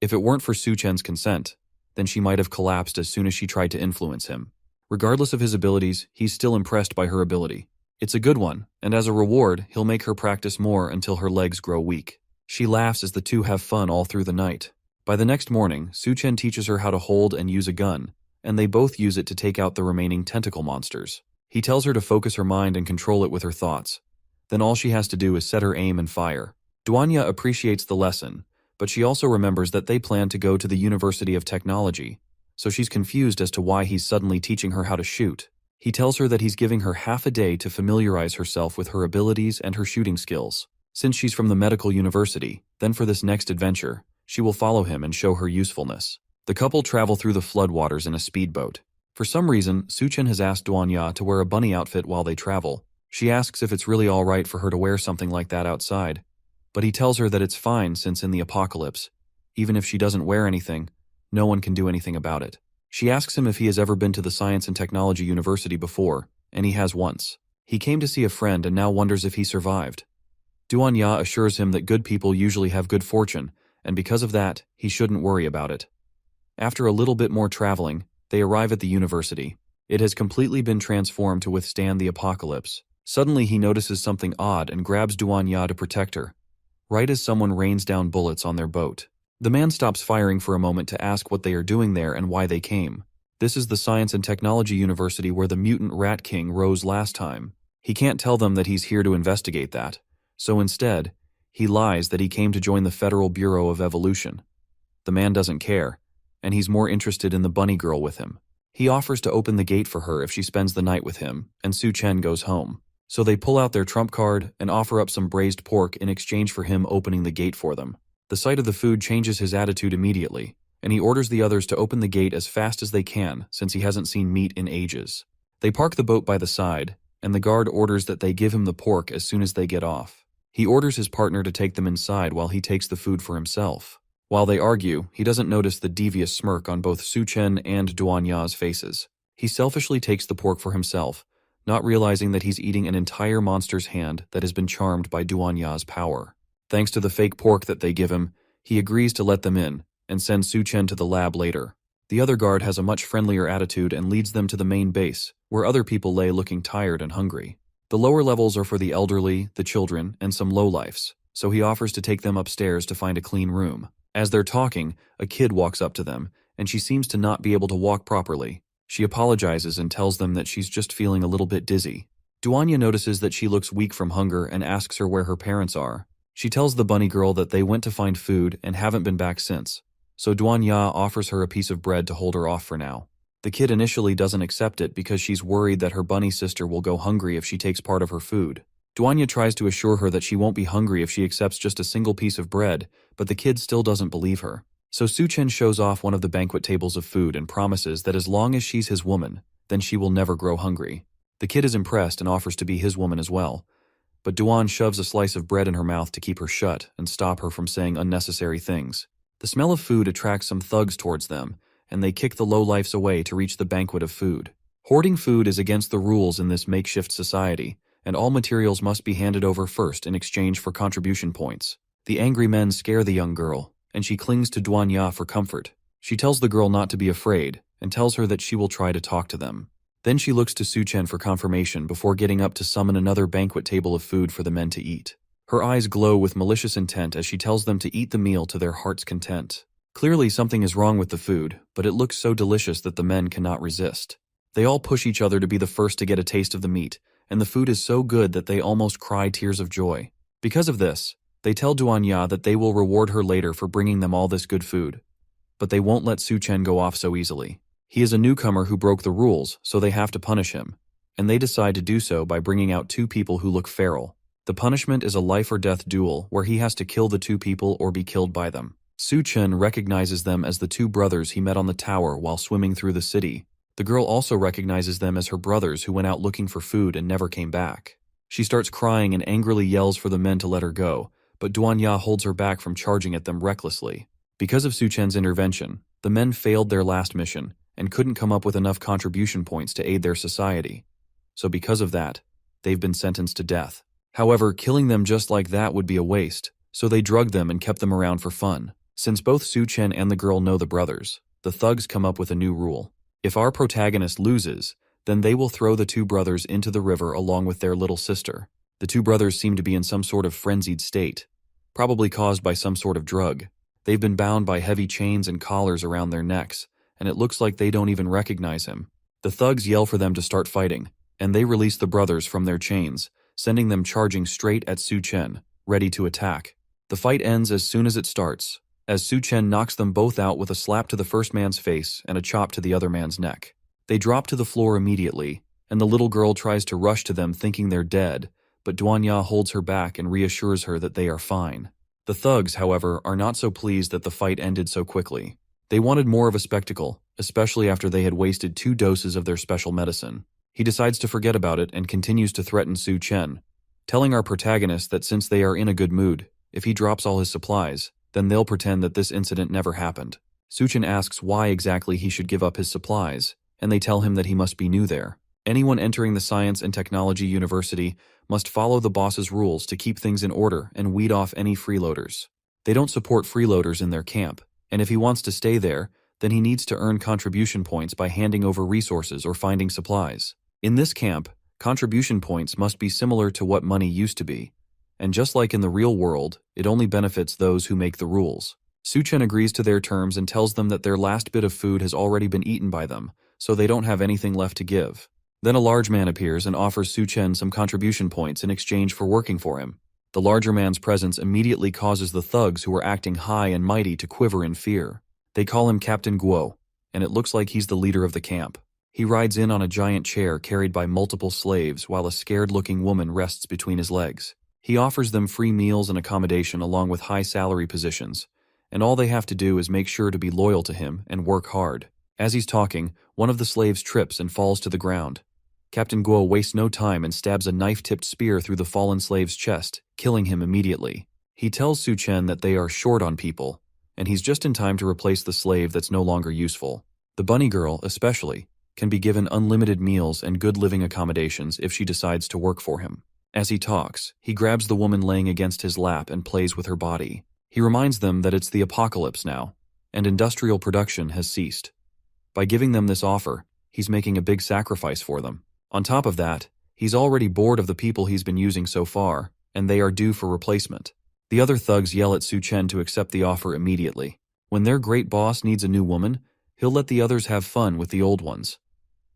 A: If it weren't for Su Chen's consent, then she might have collapsed as soon as she tried to influence him. Regardless of his abilities, he's still impressed by her ability. It's a good one, and as a reward, he'll make her practice more until her legs grow weak. She laughs as the two have fun all through the night. By the next morning, Su Chen teaches her how to hold and use a gun, and they both use it to take out the remaining tentacle monsters. He tells her to focus her mind and control it with her thoughts. Then all she has to do is set her aim and fire. Duanya appreciates the lesson, but she also remembers that they plan to go to the University of Technology, so she's confused as to why he's suddenly teaching her how to shoot. He tells her that he's giving her half a day to familiarize herself with her abilities and her shooting skills. Since she's from the medical university, then for this next adventure, she will follow him and show her usefulness. The couple travel through the floodwaters in a speedboat. For some reason, Su Chen has asked Duanya to wear a bunny outfit while they travel. She asks if it's really all right for her to wear something like that outside, but he tells her that it's fine since in the apocalypse, even if she doesn't wear anything, no one can do anything about it. She asks him if he has ever been to the Science and Technology University before, and he has once. He came to see a friend and now wonders if he survived. Duanya assures him that good people usually have good fortune, and because of that, he shouldn't worry about it. After a little bit more traveling, they arrive at the university. It has completely been transformed to withstand the apocalypse. Suddenly he notices something odd and grabs Duanya to protect her, right as someone rains down bullets on their boat. The man stops firing for a moment to ask what they are doing there and why they came. This is the Science and Technology University where the mutant Rat King rose last time. He can't tell them that he's here to investigate that, so instead, he lies that he came to join the Federal Bureau of Evolution. The man doesn't care, and he's more interested in the bunny girl with him. He offers to open the gate for her if she spends the night with him, and Su Chen goes home. So they pull out their trump card and offer up some braised pork in exchange for him opening the gate for them. The sight of the food changes his attitude immediately, and he orders the others to open the gate as fast as they can since he hasn't seen meat in ages. They park the boat by the side, and the guard orders that they give him the pork as soon as they get off. He orders his partner to take them inside while he takes the food for himself. While they argue, he doesn't notice the devious smirk on both Su Chen and Duan Ya's faces. He selfishly takes the pork for himself, not realizing that he's eating an entire monster's hand that has been charmed by Duan Ya's power. Thanks to the fake pork that they give him, he agrees to let them in and send Su Chen to the lab later. The other guard has a much friendlier attitude and leads them to the main base, where other people lay looking tired and hungry. The lower levels are for the elderly, the children, and some lowlifes, so he offers to take them upstairs to find a clean room. As they're talking, a kid walks up to them, and she seems to not be able to walk properly. She apologizes and tells them that she's just feeling a little bit dizzy. Duanya notices that she looks weak from hunger and asks her where her parents are. She tells the bunny girl that they went to find food and haven't been back since, so Duanya offers her a piece of bread to hold her off for now. The kid initially doesn't accept it because she's worried that her bunny sister will go hungry if she takes part of her food. Duanya tries to assure her that she won't be hungry if she accepts just a single piece of bread, but the kid still doesn't believe her. So Su Chen shows off one of the banquet tables of food and promises that as long as she's his woman, then she will never grow hungry. The kid is impressed and offers to be his woman as well, but Duan shoves a slice of bread in her mouth to keep her shut and stop her from saying unnecessary things. The smell of food attracts some thugs towards them, and they kick the lowlifes away to reach the banquet of food. Hoarding food is against the rules in this makeshift society, and all materials must be handed over first in exchange for contribution points. The angry men scare the young girl, and she clings to Duan Ya for comfort. She tells the girl not to be afraid, and tells her that she will try to talk to them. Then she looks to Su Chen for confirmation before getting up to summon another banquet table of food for the men to eat. Her eyes glow with malicious intent as she tells them to eat the meal to their heart's content. Clearly something is wrong with the food, but it looks so delicious that the men cannot resist. They all push each other to be the first to get a taste of the meat, and the food is so good that they almost cry tears of joy. Because of this, they tell Duan Ya that they will reward her later for bringing them all this good food. But they won't let Su Chen go off so easily. He is a newcomer who broke the rules, so they have to punish him, and they decide to do so by bringing out two people who look feral. The punishment is a life-or-death duel where he has to kill the two people or be killed by them. Su Chen recognizes them as the two brothers he met on the tower while swimming through the city. The girl also recognizes them as her brothers who went out looking for food and never came back. She starts crying and angrily yells for the men to let her go, but Duan Ya holds her back from charging at them recklessly. Because of Su Chen's intervention, the men failed their last mission and couldn't come up with enough contribution points to aid their society. So because of that, they've been sentenced to death. However, killing them just like that would be a waste, so they drugged them and kept them around for fun. Since both Su Chen and the girl know the brothers, the thugs come up with a new rule. If our protagonist loses, then they will throw the two brothers into the river along with their little sister. The two brothers seem to be in some sort of frenzied state, probably caused by some sort of drug. They've been bound by heavy chains and collars around their necks, and it looks like they don't even recognize him. The thugs yell for them to start fighting, and they release the brothers from their chains, sending them charging straight at Su Chen, ready to attack. The fight ends as soon as it starts, as Su Chen knocks them both out with a slap to the first man's face and a chop to the other man's neck. They drop to the floor immediately, and the little girl tries to rush to them thinking they're dead, but Duan Ya holds her back and reassures her that they are fine. The thugs, however, are not so pleased that the fight ended so quickly. They wanted more of a spectacle, especially after they had wasted 2 doses of their special medicine. He decides to forget about it and continues to threaten Su Chen, telling our protagonist that since they are in a good mood, if he drops all his supplies, then they'll pretend that this incident never happened. Su Chen asks why exactly he should give up his supplies, and they tell him that he must be new there. Anyone entering the Science and Technology University must follow the boss's rules to keep things in order and weed off any freeloaders. They don't support freeloaders in their camp, and if he wants to stay there, then he needs to earn contribution points by handing over resources or finding supplies. In this camp, contribution points must be similar to what money used to be, and just like in the real world, it only benefits those who make the rules. Su Chen agrees to their terms and tells them that their last bit of food has already been eaten by them, so they don't have anything left to give. Then a large man appears and offers Su Chen some contribution points in exchange for working for him. The larger man's presence immediately causes the thugs who are acting high and mighty to quiver in fear. They call him Captain Guo, and it looks like he's the leader of the camp. He rides in on a giant chair carried by multiple slaves while a scared-looking woman rests between his legs. He offers them free meals and accommodation along with high salary positions, and all they have to do is make sure to be loyal to him and work hard. As he's talking, one of the slaves trips and falls to the ground. Captain Guo wastes no time and stabs a knife-tipped spear through the fallen slave's chest, killing him immediately. He tells Su Chen that they are short on people, and he's just in time to replace the slave that's no longer useful. The bunny girl, especially, can be given unlimited meals and good living accommodations if she decides to work for him. As he talks, he grabs the woman laying against his lap and plays with her body. He reminds them that it's the apocalypse now, and industrial production has ceased. By giving them this offer, he's making a big sacrifice for them. On top of that, he's already bored of the people he's been using so far, and they are due for replacement. The other thugs yell at Su Chen to accept the offer immediately. When their great boss needs a new woman, he'll let the others have fun with the old ones.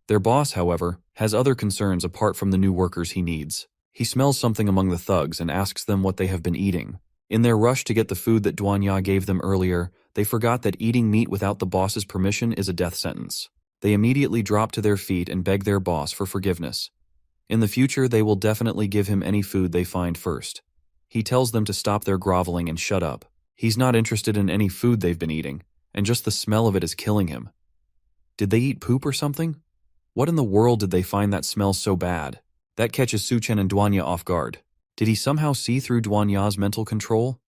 A: Their boss, however, has other concerns apart from the new workers he needs. He smells something among the thugs and asks them what they have been eating. In their rush to get the food that Duanya gave them earlier, they forgot that eating meat without the boss's permission is a death sentence. They immediately drop to their feet and beg their boss for forgiveness. In the future, they will definitely give him any food they find first. He tells them to stop their groveling and shut up. He's not interested in any food they've been eating, and just the smell of it is killing him. Did they eat poop or something? What in the world did they find that smells so bad? That catches Su Chen and Duanya off guard. Did he somehow see through Duanya's mental control?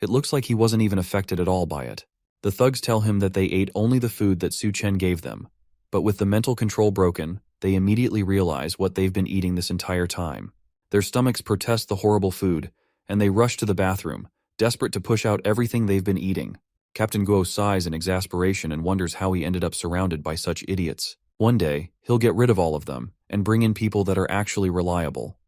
A: It looks like he wasn't even affected at all by it. The thugs tell him that they ate only the food that Su Chen gave them, but with the mental control broken, they immediately realize what they've been eating this entire time. Their stomachs protest the horrible food, and they rush to the bathroom, desperate to push out everything they've been eating. Captain Guo sighs in exasperation and wonders how he ended up surrounded by such idiots. One day, he'll get rid of all of them and bring in people that are actually reliable.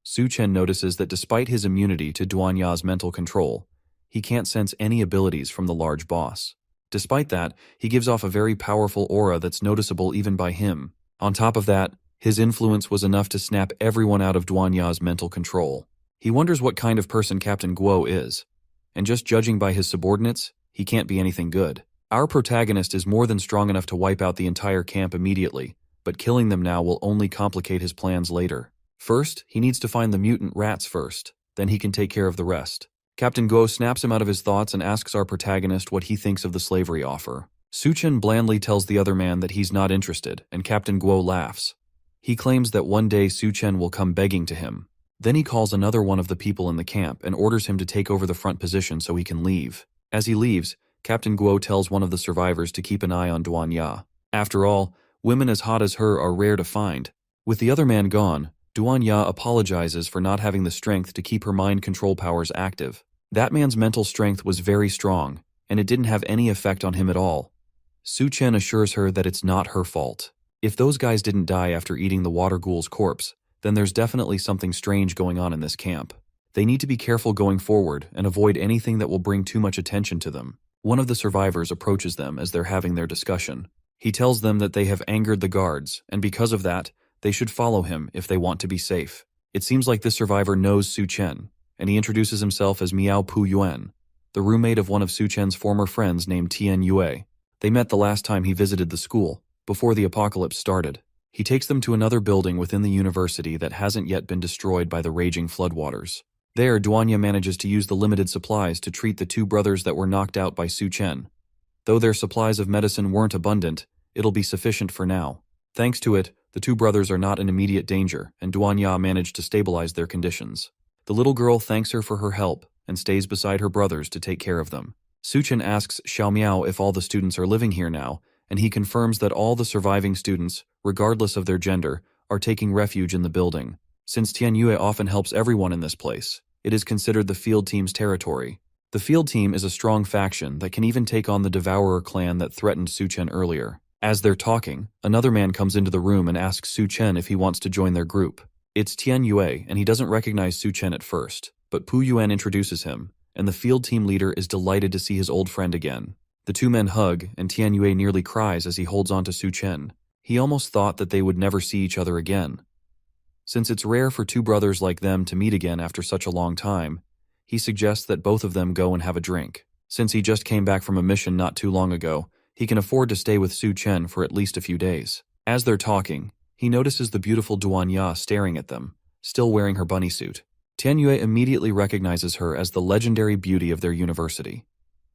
A: Su Chen notices that despite his immunity to Duanya's mental control, he can't sense any abilities from the large boss. Despite that, he gives off a very powerful aura that's noticeable even by him. On top of that, his influence was enough to snap everyone out of Duanya's mental control. He wonders what kind of person Captain Guo is, and just judging by his subordinates, he can't be anything good. Our protagonist is more than strong enough to wipe out the entire camp immediately, but killing them now will only complicate his plans later. First, he needs to find the mutant rats first, then he can take care of the rest. Captain Guo snaps him out of his thoughts and asks our protagonist what he thinks of the slavery offer. Su Chen blandly tells the other man that he's not interested, and Captain Guo laughs. He claims that one day Su Chen will come begging to him. Then he calls another one of the people in the camp and orders him to take over the front position so he can leave. As he leaves, Captain Guo tells one of the survivors to keep an eye on Duanya. After all, women as hot as her are rare to find. With the other man gone, Duanya apologizes for not having the strength to keep her mind control powers active. That man's mental strength was very strong, and it didn't have any effect on him at all. Su Chen assures her that it's not her fault. If those guys didn't die after eating the water ghoul's corpse, then there's definitely something strange going on in this camp. They need to be careful going forward and avoid anything that will bring too much attention to them. One of the survivors approaches them as they're having their discussion. He tells them that they have angered the guards, and because of that, they should follow him if they want to be safe. It seems like this survivor knows Su Chen, and he introduces himself as Miao Pu Yuan, the roommate of one of Su Chen's former friends named Tian Yue. They met the last time he visited the school, before the apocalypse started. He takes them to another building within the university that hasn't yet been destroyed by the raging floodwaters. There, Duanya manages to use the limited supplies to treat the two brothers that were knocked out by Su Chen. Though their supplies of medicine weren't abundant, it'll be sufficient for now. Thanks to it, the two brothers are not in immediate danger, and Duanya managed to stabilize their conditions. The little girl thanks her for her help and stays beside her brothers to take care of them. Su Chen asks Xiao Miao if all the students are living here now, and he confirms that all the surviving students, regardless of their gender, are taking refuge in the building. Since Tian Yue often helps everyone in this place, it is considered the field team's territory. The field team is a strong faction that can even take on the Devourer clan that threatened Su Chen earlier. As they're talking, another man comes into the room and asks Su Chen if he wants to join their group. It's Tian Yue, and he doesn't recognize Su Chen at first, but Pu Yuan introduces him, and the field team leader is delighted to see his old friend again. The two men hug, and Tian Yue nearly cries as he holds on to Su Chen. He almost thought that they would never see each other again. Since it's rare for two brothers like them to meet again after such a long time, he suggests that both of them go and have a drink. Since he just came back from a mission not too long ago, he can afford to stay with Su Chen for at least a few days. As they're talking, he notices the beautiful Duanya staring at them, still wearing her bunny suit. Tian Yue immediately recognizes her as the legendary beauty of their university.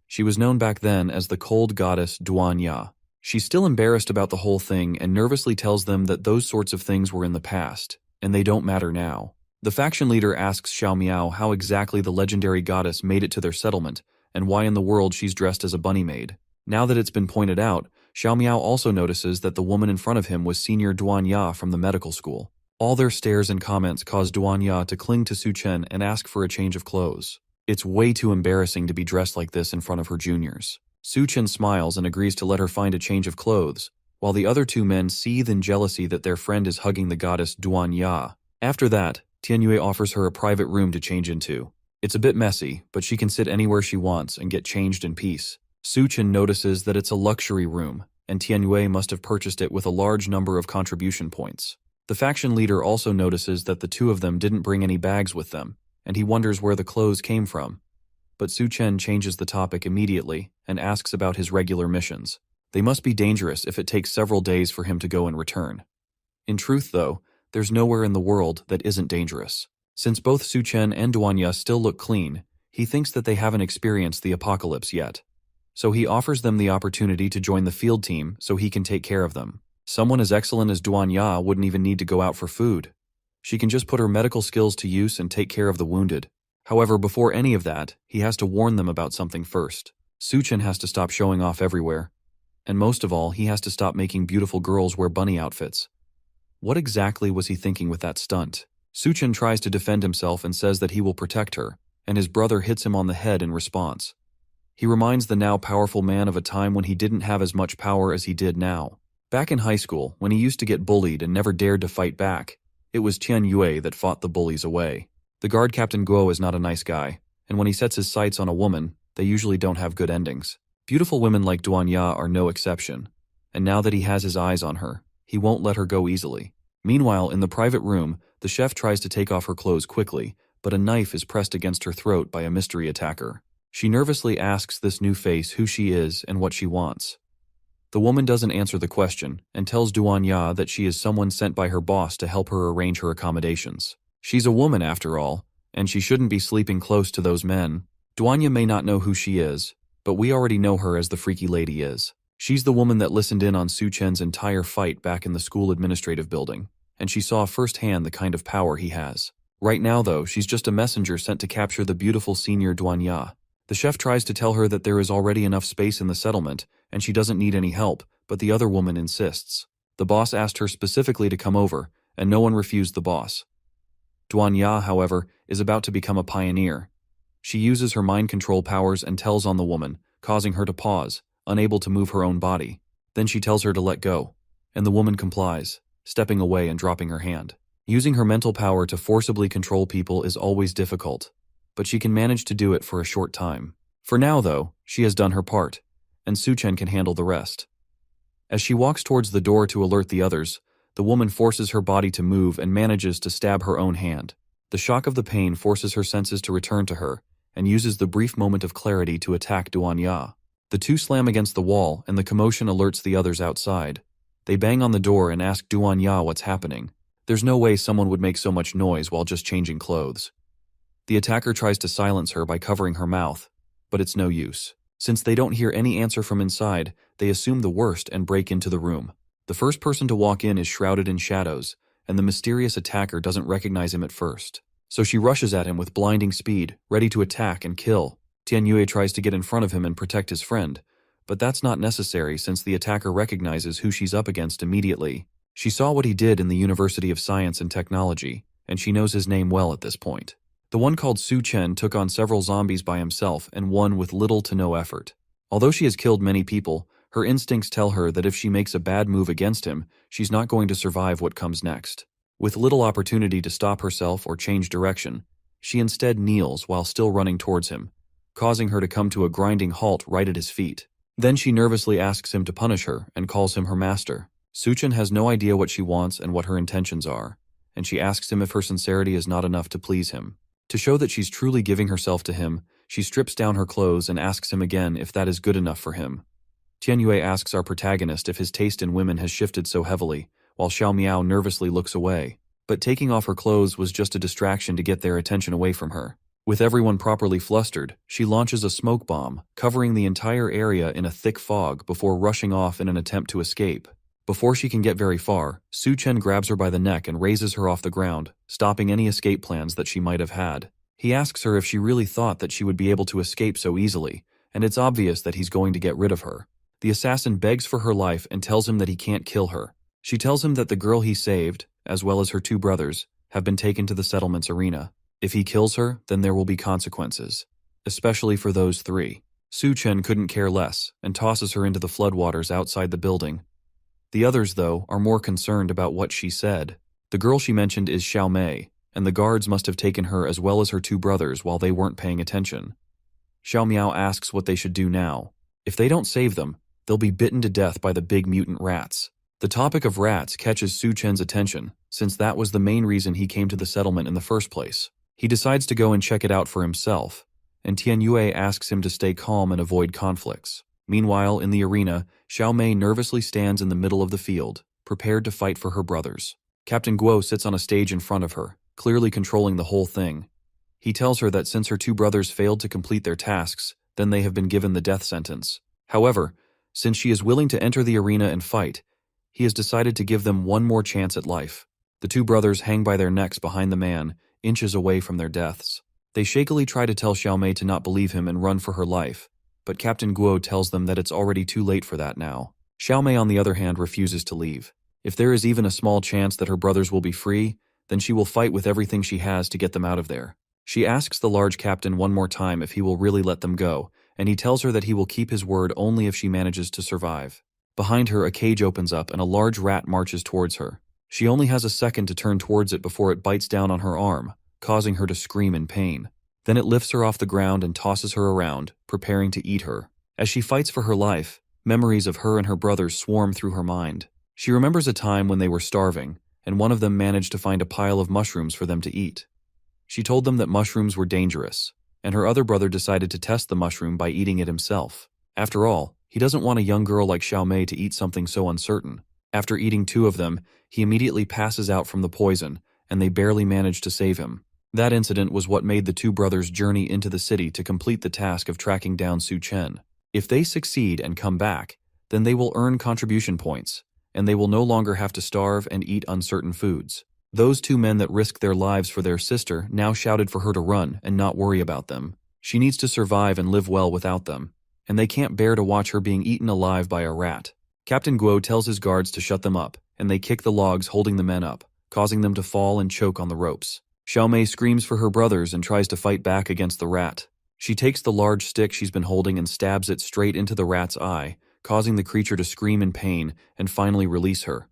A: She was known back then as the cold goddess Duanya. She's still embarrassed about the whole thing and nervously tells them that those sorts of things were in the past, and they don't matter now. The faction leader asks Xiao Miao how exactly the legendary goddess made it to their settlement, and why in the world she's dressed as a bunny maid. Now that it's been pointed out, Xiao Miao also notices that the woman in front of him was Senior Duan Ya from the medical school. All their stares and comments cause Duan Ya to cling to Su Chen and ask for a change of clothes. It's way too embarrassing to be dressed like this in front of her juniors. Su Chen smiles and agrees to let her find a change of clothes, while the other two men seethe in jealousy that their friend is hugging the goddess Duan Ya. After that, Tianyue offers her a private room to change into. It's a bit messy, but she can sit anywhere she wants and get changed in peace. Su Chen notices that it's a luxury room, and Tianyue must have purchased it with a large number of contribution points. The faction leader also notices that the two of them didn't bring any bags with them, and he wonders where the clothes came from. But Su Chen changes the topic immediately and asks about his regular missions. They must be dangerous if it takes several days for him to go and return. In truth, though, there's nowhere in the world that isn't dangerous. Since both Su Chen and Duanya still look clean, he thinks that they haven't experienced the apocalypse yet. So he offers them the opportunity to join the field team so he can take care of them. Someone as excellent as Duanya wouldn't even need to go out for food. She can just put her medical skills to use and take care of the wounded. However, before any of that, he has to warn them about something first. Su Chen has to stop showing off everywhere. And most of all, he has to stop making beautiful girls wear bunny outfits. What exactly was he thinking with that stunt? Su Chen tries to defend himself and says that he will protect her, and his brother hits him on the head in response. He reminds the now powerful man of a time when he didn't have as much power as he did now. Back in high school, when he used to get bullied and never dared to fight back, it was Tian Yue that fought the bullies away. The guard captain Guo is not a nice guy, and when he sets his sights on a woman, they usually don't have good endings. Beautiful women like Duanya are no exception, and now that he has his eyes on her, he won't let her go easily. Meanwhile, in the private room, the chef tries to take off her clothes quickly, but a knife is pressed against her throat by a mystery attacker. She nervously asks this new face who she is and what she wants. The woman doesn't answer the question and tells Duanya that she is someone sent by her boss to help her arrange her accommodations. She's a woman after all, and she shouldn't be sleeping close to those men. Duanya may not know who she is, but we already know her as the freaky lady is. She's the woman that listened in on Su Chen's entire fight back in the school administrative building, and she saw firsthand the kind of power he has. Right now, though, she's just a messenger sent to capture the beautiful senior Duanya. The chef tries to tell her that there is already enough space in the settlement, and she doesn't need any help, but the other woman insists. The boss asked her specifically to come over, and no one refused the boss. Duanya, however, is about to become a pioneer. She uses her mind control powers and tells on the woman, causing her to pause, unable to move her own body. Then she tells her to let go, and the woman complies, stepping away and dropping her hand. Using her mental power to forcibly control people is always difficult, but she can manage to do it for a short time. For now, though, she has done her part, and Su Chen can handle the rest. As she walks towards the door to alert the others, the woman forces her body to move and manages to stab her own hand. The shock of the pain forces her senses to return to her, and uses the brief moment of clarity to attack Duanya. The two slam against the wall, and the commotion alerts the others outside. They bang on the door and ask Duanya what's happening. There's no way someone would make so much noise while just changing clothes. The attacker tries to silence her by covering her mouth, but it's no use. Since they don't hear any answer from inside, they assume the worst and break into the room. The first person to walk in is shrouded in shadows, and the mysterious attacker doesn't recognize him at first. So she rushes at him with blinding speed, ready to attack and kill. Tianyue tries to get in front of him and protect his friend, but that's not necessary since the attacker recognizes who she's up against immediately. She saw what he did in the University of Science and Technology, and she knows his name well at this point. The one called Su Chen took on several zombies by himself and won with little to no effort. Although she has killed many people, her instincts tell her that if she makes a bad move against him, she's not going to survive what comes next. With little opportunity to stop herself or change direction, she instead kneels while still running towards him, causing her to come to a grinding halt right at his feet. Then she nervously asks him to punish her and calls him her master. Su Chen has no idea what she wants and what her intentions are, and she asks him if her sincerity is not enough to please him. To show that she's truly giving herself to him, she strips down her clothes and asks him again if that is good enough for him. Tianyue asks our protagonist if his taste in women has shifted so heavily, while Xiao Miao nervously looks away. But taking off her clothes was just a distraction to get their attention away from her. With everyone properly flustered, she launches a smoke bomb, covering the entire area in a thick fog before rushing off in an attempt to escape. Before she can get very far, Su Chen grabs her by the neck and raises her off the ground, stopping any escape plans that she might have had. He asks her if she really thought that she would be able to escape so easily, and it's obvious that he's going to get rid of her. The assassin begs for her life and tells him that he can't kill her. She tells him that the girl he saved, as well as her two brothers, have been taken to the settlement's arena. If he kills her, then there will be consequences, especially for those three. Su Chen couldn't care less and tosses her into the floodwaters outside the building. The others, though, are more concerned about what she said. The girl she mentioned is Xiao Mei, and the guards must have taken her as well as her two brothers while they weren't paying attention. Xiao Miao asks what they should do now. If they don't save them, they'll be bitten to death by the big mutant rats. The topic of rats catches Su Chen's attention, since that was the main reason he came to the settlement in the first place. He decides to go and check it out for himself, and Tian Yue asks him to stay calm and avoid conflicts. Meanwhile, in the arena, Xiao Mei nervously stands in the middle of the field, prepared to fight for her brothers. Captain Guo sits on a stage in front of her, clearly controlling the whole thing. He tells her that since her two brothers failed to complete their tasks, then they have been given the death sentence. However, since she is willing to enter the arena and fight, he has decided to give them one more chance at life. The two brothers hang by their necks behind the man, inches away from their deaths. They shakily try to tell Xiao Mei to not believe him and run for her life, but Captain Guo tells them that it's already too late for that now. Xiao Mei, on the other hand, refuses to leave. If there is even a small chance that her brothers will be free, then she will fight with everything she has to get them out of there. She asks the large captain one more time if he will really let them go, and he tells her that he will keep his word only if she manages to survive. Behind her, a cage opens up and a large rat marches towards her. She only has a second to turn towards it before it bites down on her arm, causing her to scream in pain. Then it lifts her off the ground and tosses her around, preparing to eat her. As she fights for her life, memories of her and her brothers swarm through her mind. She remembers a time when they were starving, and one of them managed to find a pile of mushrooms for them to eat. She told them that mushrooms were dangerous, and her other brother decided to test the mushroom by eating it himself. After all, he doesn't want a young girl like Xiao Mei to eat something so uncertain. After eating two of them, he immediately passes out from the poison, and they barely manage to save him. That incident was what made the two brothers journey into the city to complete the task of tracking down Su Chen. If they succeed and come back, then they will earn contribution points, and they will no longer have to starve and eat uncertain foods. Those two men that risked their lives for their sister now shouted for her to run and not worry about them. She needs to survive and live well without them, and they can't bear to watch her being eaten alive by a rat. Captain Guo tells his guards to shut them up, and they kick the logs holding the men up, causing them to fall and choke on the ropes. Xiao Mei screams for her brothers and tries to fight back against the rat. She takes the large stick she's been holding and stabs it straight into the rat's eye, causing the creature to scream in pain and finally release her.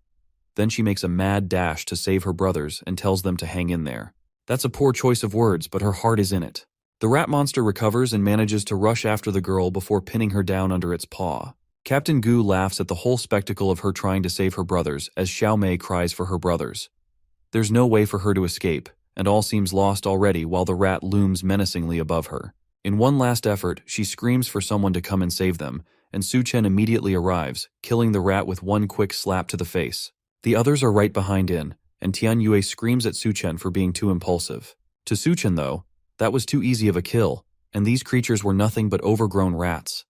A: Then she makes a mad dash to save her brothers and tells them to hang in there. That's a poor choice of words, but her heart is in it. The rat monster recovers and manages to rush after the girl before pinning her down under its paw. Captain Gu laughs at the whole spectacle of her trying to save her brothers as Xiao Mei cries for her brothers. There's no way for her to escape, and all seems lost already while the rat looms menacingly above her. In one last effort, she screams for someone to come and save them, and Su Chen immediately arrives, killing the rat with one quick slap to the face. The others are right behind in, and Tian Yue screams at Su Chen for being too impulsive. To Su Chen, though, that was too easy of a kill, and these creatures were nothing but overgrown rats.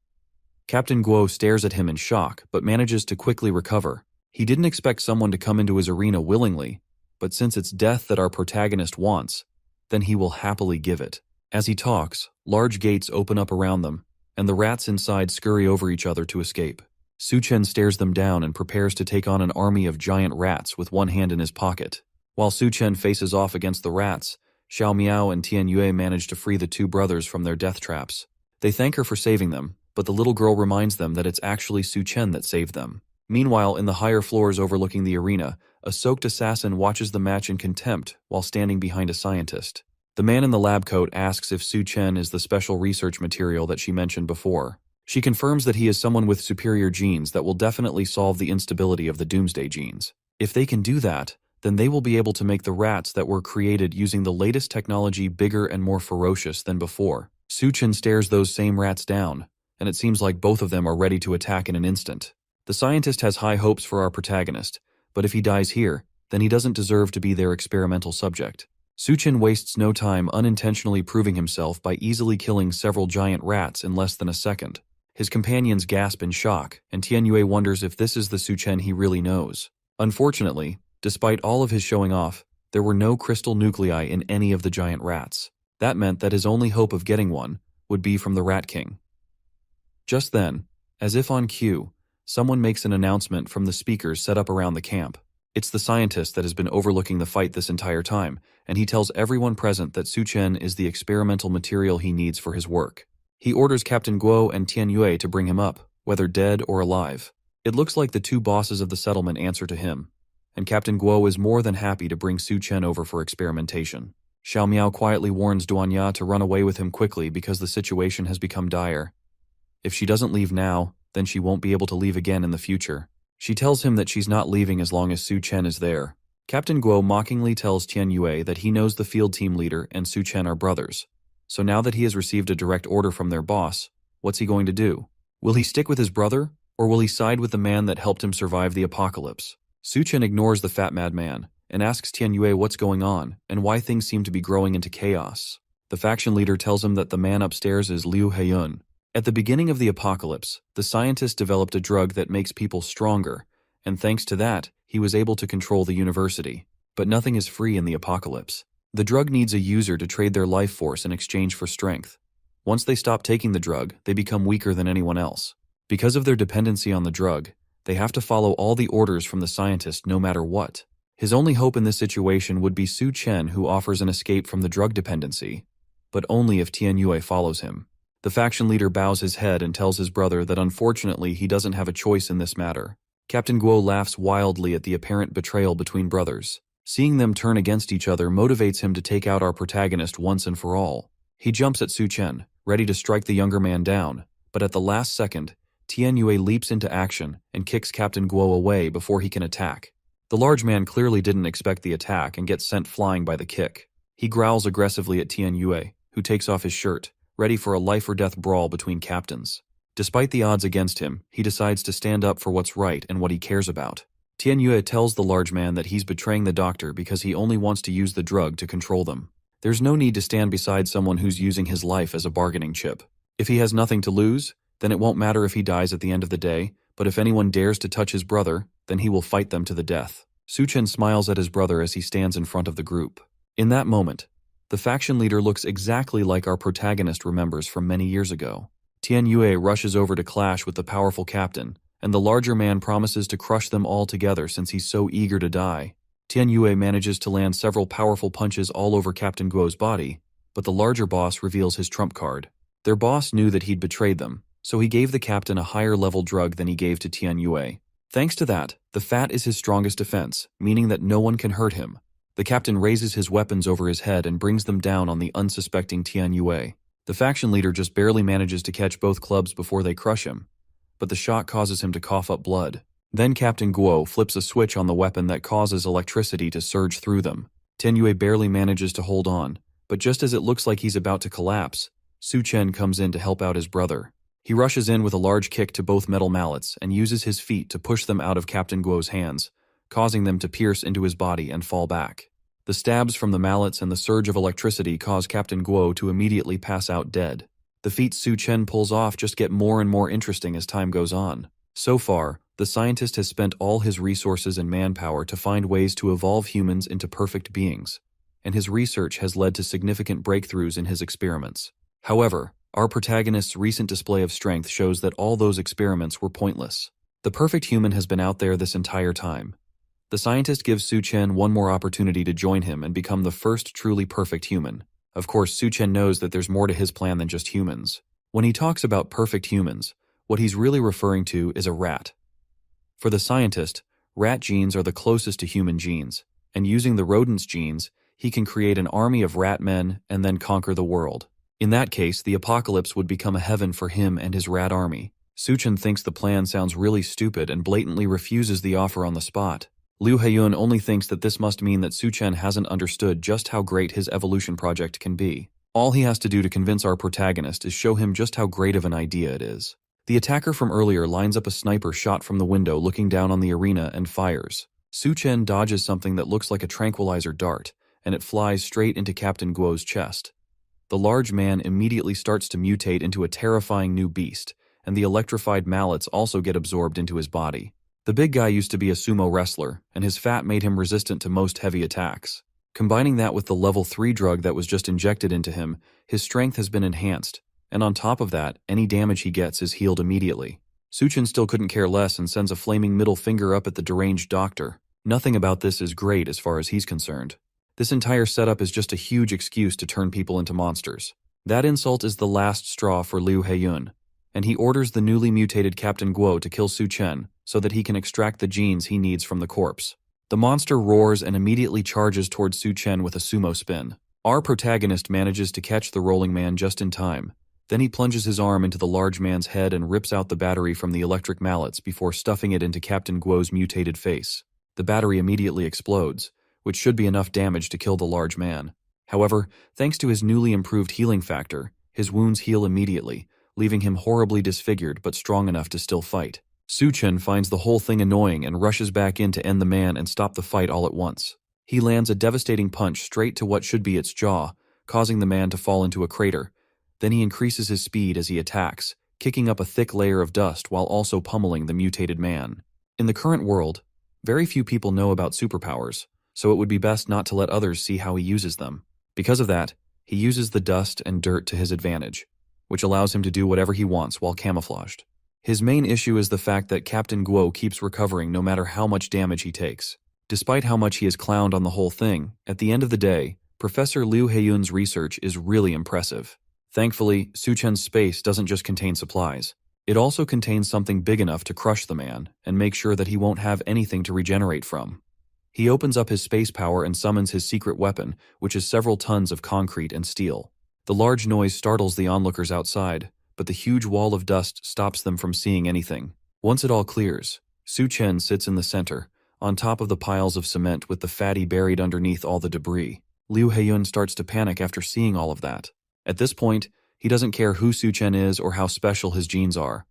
A: Captain Guo stares at him in shock, but manages to quickly recover. He didn't expect someone to come into his arena willingly, but since it's death that our protagonist wants, then he will happily give it. As he talks, large gates open up around them, and the rats inside scurry over each other to escape. Su Chen stares them down and prepares to take on an army of giant rats with one hand in his pocket. While Su Chen faces off against the rats, Xiao Miao and Tian Yue manage to free the two brothers from their death traps. They thank her for saving them, but the little girl reminds them that it's actually Su Chen that saved them. Meanwhile, in the higher floors overlooking the arena, a soaked assassin watches the match in contempt while standing behind a scientist. The man in the lab coat asks if Su Chen is the special research material that she mentioned before. She confirms that he is someone with superior genes that will definitely solve the instability of the Doomsday genes. If they can do that, then they will be able to make the rats that were created using the latest technology bigger and more ferocious than before. Su Chen stares those same rats down, and it seems like both of them are ready to attack in an instant. The scientist has high hopes for our protagonist, but if he dies here, then he doesn't deserve to be their experimental subject. Suchen wastes no time unintentionally proving himself by easily killing several giant rats in less than a second. His companions gasp in shock, and Tianyue wonders if this is the Suchen he really knows. Unfortunately, despite all of his showing off, there were no crystal nuclei in any of the giant rats. That meant that his only hope of getting one would be from the Rat King. Just then, as if on cue, someone makes an announcement from the speakers set up around the camp. It's the scientist that has been overlooking the fight this entire time, and he tells everyone present that Suchen is the experimental material he needs for his work. He orders Captain Guo and Tianyue to bring him up, whether dead or alive. It looks like the two bosses of the settlement answer to him, and Captain Guo is more than happy to bring Suchen over for experimentation. Xiao Miao quietly warns Duanya to run away with him quickly because the situation has become dire. If she doesn't leave now, then she won't be able to leave again in the future. She tells him that she's not leaving as long as Suchen is there. Captain Guo mockingly tells Tianyue that he knows the field team leader and Suchen are brothers. So now that he has received a direct order from their boss, what's he going to do? Will he stick with his brother, or will he side with the man that helped him survive the apocalypse? Suchen ignores the fat madman and asks Tianyue what's going on and why things seem to be growing into chaos. The faction leader tells him that the man upstairs is Liu Heiyun. At the beginning of the apocalypse, the scientist developed a drug that makes people stronger, and thanks to that, he was able to control the university. But nothing is free in the apocalypse. The drug needs a user to trade their life force in exchange for strength. Once they stop taking the drug, they become weaker than anyone else. Because of their dependency on the drug, they have to follow all the orders from the scientist no matter what. His only hope in this situation would be Suchen, who offers an escape from the drug dependency, but only if Tianyue follows him. The faction leader bows his head and tells his brother that unfortunately he doesn't have a choice in this matter. Captain Guo laughs wildly at the apparent betrayal between brothers. Seeing them turn against each other motivates him to take out our protagonist once and for all. He jumps at Suchen, ready to strike the younger man down, but at the last second, Tianyue leaps into action and kicks Captain Guo away before he can attack. The large man clearly didn't expect the attack and gets sent flying by the kick. He growls aggressively at Tianyue, who takes off his shirt, ready for a life-or-death brawl between captains. Despite the odds against him, he decides to stand up for what's right and what he cares about. Tianyue tells the large man that he's betraying the doctor because he only wants to use the drug to control them. There's no need to stand beside someone who's using his life as a bargaining chip. If he has nothing to lose, then it won't matter if he dies at the end of the day, but if anyone dares to touch his brother, then he will fight them to the death. Suchen smiles at his brother as he stands in front of the group. In that moment, the faction leader looks exactly like our protagonist remembers from many years ago. Tianyue rushes over to clash with the powerful captain, and the larger man promises to crush them all together since he's so eager to die. Tianyue manages to land several powerful punches all over Captain Guo's body, but the larger boss reveals his trump card. Their boss knew that he'd betrayed them, so he gave the captain a higher level drug than he gave to Tianyue. Thanks to that, the fat is his strongest defense, meaning that no one can hurt him. The captain raises his weapons over his head and brings them down on the unsuspecting Tianyue. The faction leader just barely manages to catch both clubs before they crush him, but the shock causes him to cough up blood. Then Captain Guo flips a switch on the weapon that causes electricity to surge through them. Tianyue barely manages to hold on, but just as it looks like he's about to collapse, Suchen comes in to help out his brother. He rushes in with a large kick to both metal mallets and uses his feet to push them out of Captain Guo's hands, causing them to pierce into his body and fall back. The stabs from the mallets and the surge of electricity cause Captain Guo to immediately pass out dead. The feats Suchen pulls off just get more and more interesting as time goes on. So far, the scientist has spent all his resources and manpower to find ways to evolve humans into perfect beings, and his research has led to significant breakthroughs in his experiments. However, our protagonist's recent display of strength shows that all those experiments were pointless. The perfect human has been out there this entire time. The scientist gives Suchen one more opportunity to join him and become the first truly perfect human. Of course, Suchen knows that there's more to his plan than just humans. When he talks about perfect humans, what he's really referring to is a rat. For the scientist, rat genes are the closest to human genes, and using the rodent's genes, he can create an army of rat men and then conquer the world. In that case, the apocalypse would become a heaven for him and his rat army. Suchen thinks the plan sounds really stupid and blatantly refuses the offer on the spot. Liu Heiyun only thinks that this must mean that Suchen hasn't understood just how great his evolution project can be. All he has to do to convince our protagonist is show him just how great of an idea it is. The attacker from earlier lines up a sniper shot from the window looking down on the arena and fires. Suchen dodges something that looks like a tranquilizer dart and it flies straight into Captain Guo's chest. The large man immediately starts to mutate into a terrifying new beast, and the electrified mallets also get absorbed into his body. The big guy used to be a sumo wrestler, and his fat made him resistant to most heavy attacks. Combining that with the level 3 drug that was just injected into him, his strength has been enhanced, and on top of that, any damage he gets is healed immediately. Suchen still couldn't care less and sends a flaming middle finger up at the deranged doctor. Nothing about this is great as far as he's concerned. This entire setup is just a huge excuse to turn people into monsters. That insult is the last straw for Liu Heiyun, and he orders the newly mutated Captain Guo to kill Su Chen so that he can extract the genes he needs from the corpse. The monster roars and immediately charges towards Su Chen with a sumo spin. Our protagonist manages to catch the rolling man just in time. Then he plunges his arm into the large man's head and rips out the battery from the electric mallets before stuffing it into Captain Guo's mutated face. The battery immediately explodes, which should be enough damage to kill the large man. However, thanks to his newly improved healing factor, his wounds heal immediately, leaving him horribly disfigured but strong enough to still fight. Su Chen finds the whole thing annoying and rushes back in to end the man and stop the fight all at once. He lands a devastating punch straight to what should be its jaw, causing the man to fall into a crater. Then he increases his speed as he attacks, kicking up a thick layer of dust while also pummeling the mutated man. In the current world, very few people know about superpowers, so it would be best not to let others see how he uses them. Because of that, he uses the dust and dirt to his advantage, which allows him to do whatever he wants while camouflaged. His main issue is the fact that Captain Guo keeps recovering no matter how much damage he takes. Despite how much he is clowned on the whole thing, at the end of the day, Professor Liu Heiyun's research is really impressive. Thankfully, Su Chen's space doesn't just contain supplies. It also contains something big enough to crush the man and make sure that he won't have anything to regenerate from. He opens up his space power and summons his secret weapon, which is several tons of concrete and steel. The large noise startles the onlookers outside, but the huge wall of dust stops them from seeing anything. Once it all clears, Su Chen sits in the center, on top of the piles of cement with the fatty buried underneath all the debris. Liu Heiyun starts to panic after seeing all of that. At this point, he doesn't care who Su Chen is or how special his genes are.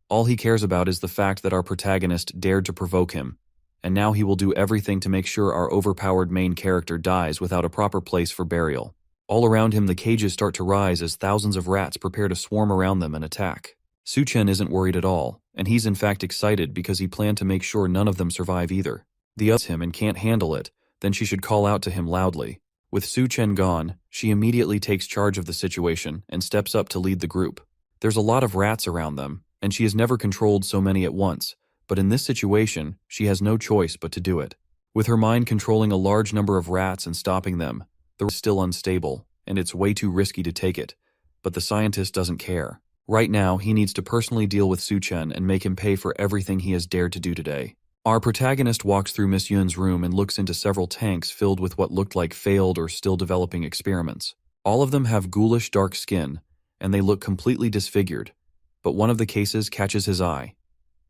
A: All he cares about is the fact that our protagonist dared to provoke him, and now he will do everything to make sure our overpowered main character dies without a proper place for burial. All around him, the cages start to rise as thousands of rats prepare to swarm around them and attack. Su Chen isn't worried at all, and he's in fact excited because he planned to make sure none of them survive either. The others him and can't handle it, then she should call out to him loudly. With Su Chen gone, she immediately takes charge of the situation and steps up to lead the group. There's a lot of rats around them, and she has never controlled so many at once, but in this situation, she has no choice but to do it. With her mind controlling a large number of rats and stopping them, they're still unstable, and it's way too risky to take it, but the scientist doesn't care. Right now, he needs to personally deal with Su Chen and make him pay for everything he has dared to do today. Our protagonist walks through Miss Yun's room and looks into several tanks filled with what looked like failed or still developing experiments. All of them have ghoulish dark skin, and they look completely disfigured, but one of the cases catches his eye.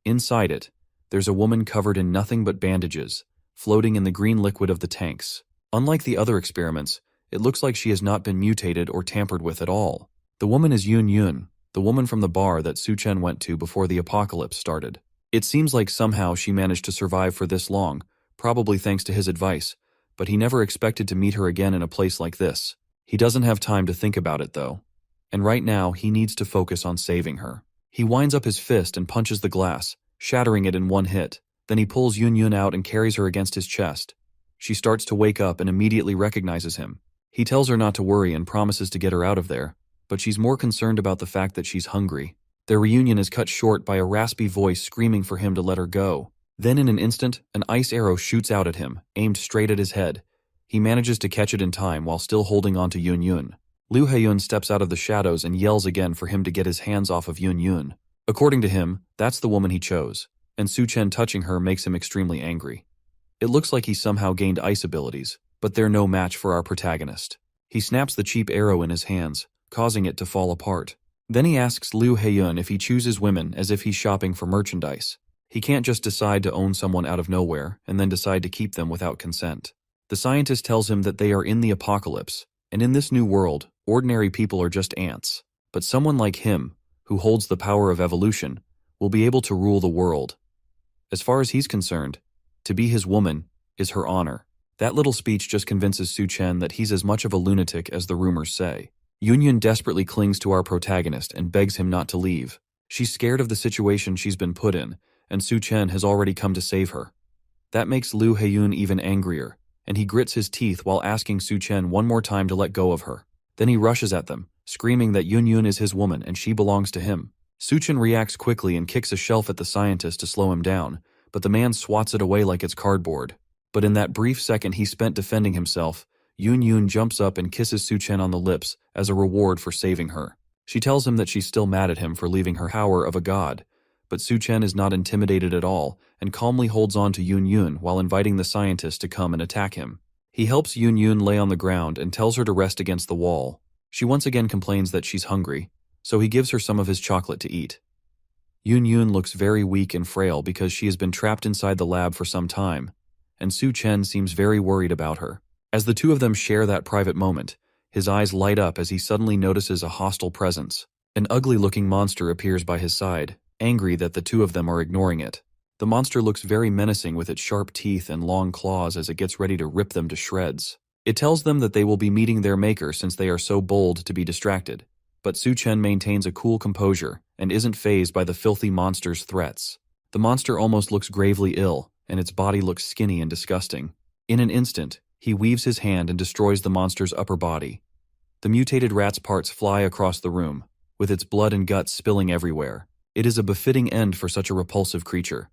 A: Inside it, there's a woman covered in nothing but bandages, floating in the green liquid of the tanks. Unlike the other experiments, it looks like she has not been mutated or tampered with at all. The woman is Yun Yun, the woman from the bar that Su Chen went to before the apocalypse started. It seems like somehow she managed to survive for this long, probably thanks to his advice, but he never expected to meet her again in a place like this. He doesn't have time to think about it though, and right now he needs to focus on saving her. He winds up his fist and punches the glass, shattering it in one hit. Then he pulls Yun Yun out and carries her against his chest. She starts to wake up and immediately recognizes him. He tells her not to worry and promises to get her out of there, but she's more concerned about the fact that she's hungry. Their reunion is cut short by a raspy voice screaming for him to let her go. Then in an instant, an ice arrow shoots out at him, aimed straight at his head. He manages to catch it in time while still holding on to Yun Yun. Liu Heiyun steps out of the shadows and yells again for him to get his hands off of Yun Yun. According to him, that's the woman he chose, and Su Chen touching her makes him extremely angry. It looks like he somehow gained ice abilities, but they're no match for our protagonist. He snaps the cheap arrow in his hands, causing it to fall apart. Then he asks Liu Heiyun if he chooses women as if he's shopping for merchandise. He can't just decide to own someone out of nowhere and then decide to keep them without consent. The scientist tells him that they are in the apocalypse, and in this new world, ordinary people are just ants. But someone like him, who holds the power of evolution, will be able to rule the world. As far as he's concerned, to be his woman is her honor. That little speech just convinces Su Chen that he's as much of a lunatic as the rumors say. Yun Yun desperately clings to our protagonist and begs him not to leave. She's scared of the situation she's been put in, and Su Chen has already come to save her. That makes Liu Heiyun even angrier, and he grits his teeth while asking Su Chen one more time to let go of her. Then he rushes at them, screaming that Yun Yun is his woman and she belongs to him. Su Chen reacts quickly and kicks a shelf at the scientist to slow him down, but the man swats it away like it's cardboard. But in that brief second he spent defending himself, Yun Yun jumps up and kisses Su Chen on the lips as a reward for saving her. She tells him that she's still mad at him for leaving her power of a god, but Su Chen is not intimidated at all and calmly holds on to Yun Yun while inviting the scientist to come and attack him. He helps Yun Yun lay on the ground and tells her to rest against the wall. She once again complains that she's hungry, so he gives her some of his chocolate to eat. Yun Yun looks very weak and frail because she has been trapped inside the lab for some time, and Su Chen seems very worried about her. As the two of them share that private moment, his eyes light up as he suddenly notices a hostile presence. An ugly-looking monster appears by his side, angry that the two of them are ignoring it. The monster looks very menacing with its sharp teeth and long claws as it gets ready to rip them to shreds. It tells them that they will be meeting their maker since they are so bold to be distracted, but Su Chen maintains a cool composure and isn't fazed by the filthy monster's threats. The monster almost looks gravely ill, and its body looks skinny and disgusting. In an instant, he weaves his hand and destroys the monster's upper body. The mutated rat's parts fly across the room, with its blood and guts spilling everywhere. It is a befitting end for such a repulsive creature.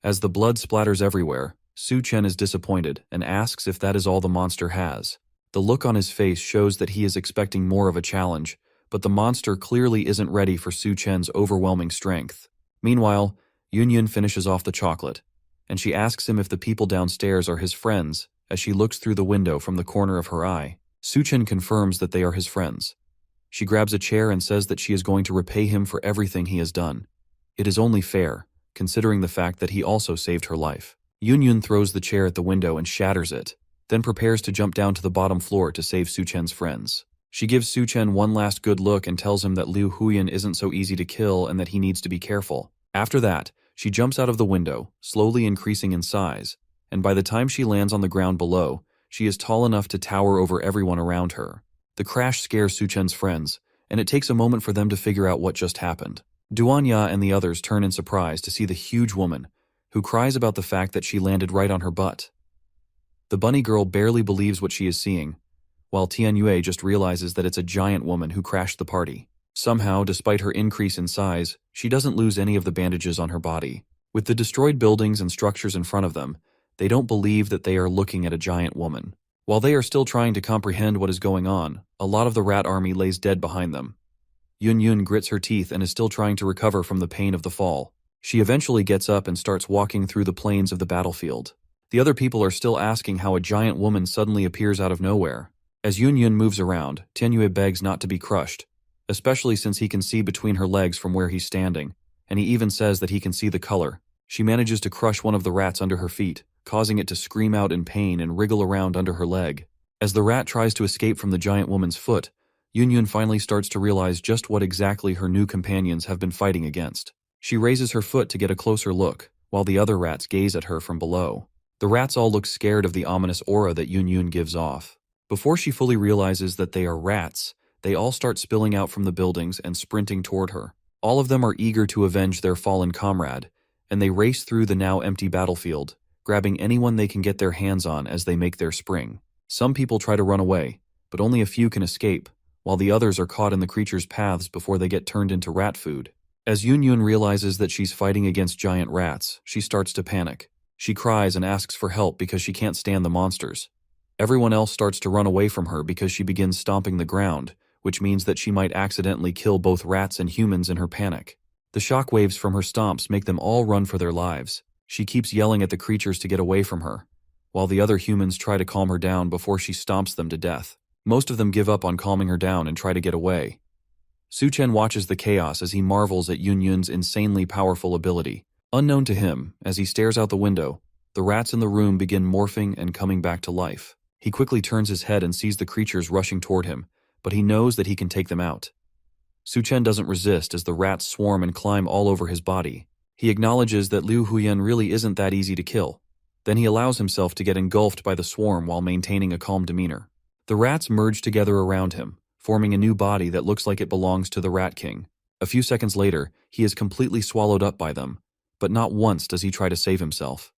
A: As the blood splatters everywhere, Su Chen is disappointed and asks if that is all the monster has. The look on his face shows that he is expecting more of a challenge, but the monster clearly isn't ready for Su Chen's overwhelming strength. Meanwhile, Yun Yun finishes off the chocolate, and she asks him if the people downstairs are his friends as she looks through the window from the corner of her eye. Su Chen confirms that they are his friends. She grabs a chair and says that she is going to repay him for everything he has done. It is only fair, considering the fact that he also saved her life. Yun Yun throws the chair at the window and shatters it, then prepares to jump down to the bottom floor to save Su Chen's friends. She gives Su Chen one last good look and tells him that Liu Huyan isn't so easy to kill and that he needs to be careful. After that, she jumps out of the window, slowly increasing in size, and by the time she lands on the ground below, she is tall enough to tower over everyone around her. The crash scares Su Chen's friends, and it takes a moment for them to figure out what just happened. Duanya and the others turn in surprise to see the huge woman, who cries about the fact that she landed right on her butt. The bunny girl barely believes what she is seeing, while Tianyue just realizes that it's a giant woman who crashed the party. Somehow, despite her increase in size, she doesn't lose any of the bandages on her body. With the destroyed buildings and structures in front of them, they don't believe that they are looking at a giant woman. While they are still trying to comprehend what is going on, a lot of the rat army lays dead behind them. Yun Yun grits her teeth and is still trying to recover from the pain of the fall. She eventually gets up and starts walking through the plains of the battlefield. The other people are still asking how a giant woman suddenly appears out of nowhere. As Yun Yun moves around, Tianyue begs not to be crushed, especially since he can see between her legs from where he's standing, and he even says that he can see the color. She manages to crush one of the rats under her feet, causing it to scream out in pain and wriggle around under her leg. As the rat tries to escape from the giant woman's foot, Yun Yun finally starts to realize just what exactly her new companions have been fighting against. She raises her foot to get a closer look, while the other rats gaze at her from below. The rats all look scared of the ominous aura that Yun Yun gives off. Before she fully realizes that they are rats, they all start spilling out from the buildings and sprinting toward her. All of them are eager to avenge their fallen comrade, and they race through the now empty battlefield, grabbing anyone they can get their hands on as they make their spring. Some people try to run away, but only a few can escape, while the others are caught in the creature's paths before they get turned into rat food. As Yun Yun realizes that she's fighting against giant rats, she starts to panic. She cries and asks for help because she can't stand the monsters. Everyone else starts to run away from her because she begins stomping the ground, which means that she might accidentally kill both rats and humans in her panic. The shockwaves from her stomps make them all run for their lives. She keeps yelling at the creatures to get away from her, while the other humans try to calm her down before she stomps them to death. Most of them give up on calming her down and try to get away. Su Chen watches the chaos as he marvels at Yun Yun's insanely powerful ability. Unknown to him, as he stares out the window, the rats in the room begin morphing and coming back to life. He quickly turns his head and sees the creatures rushing toward him, but he knows that he can take them out. Su Chen doesn't resist as the rats swarm and climb all over his body. He acknowledges that Liu Huyan really isn't that easy to kill. Then he allows himself to get engulfed by the swarm while maintaining a calm demeanor. The rats merge together around him, forming a new body that looks like it belongs to the Rat King. A few seconds later, he is completely swallowed up by them, but not once does he try to save himself.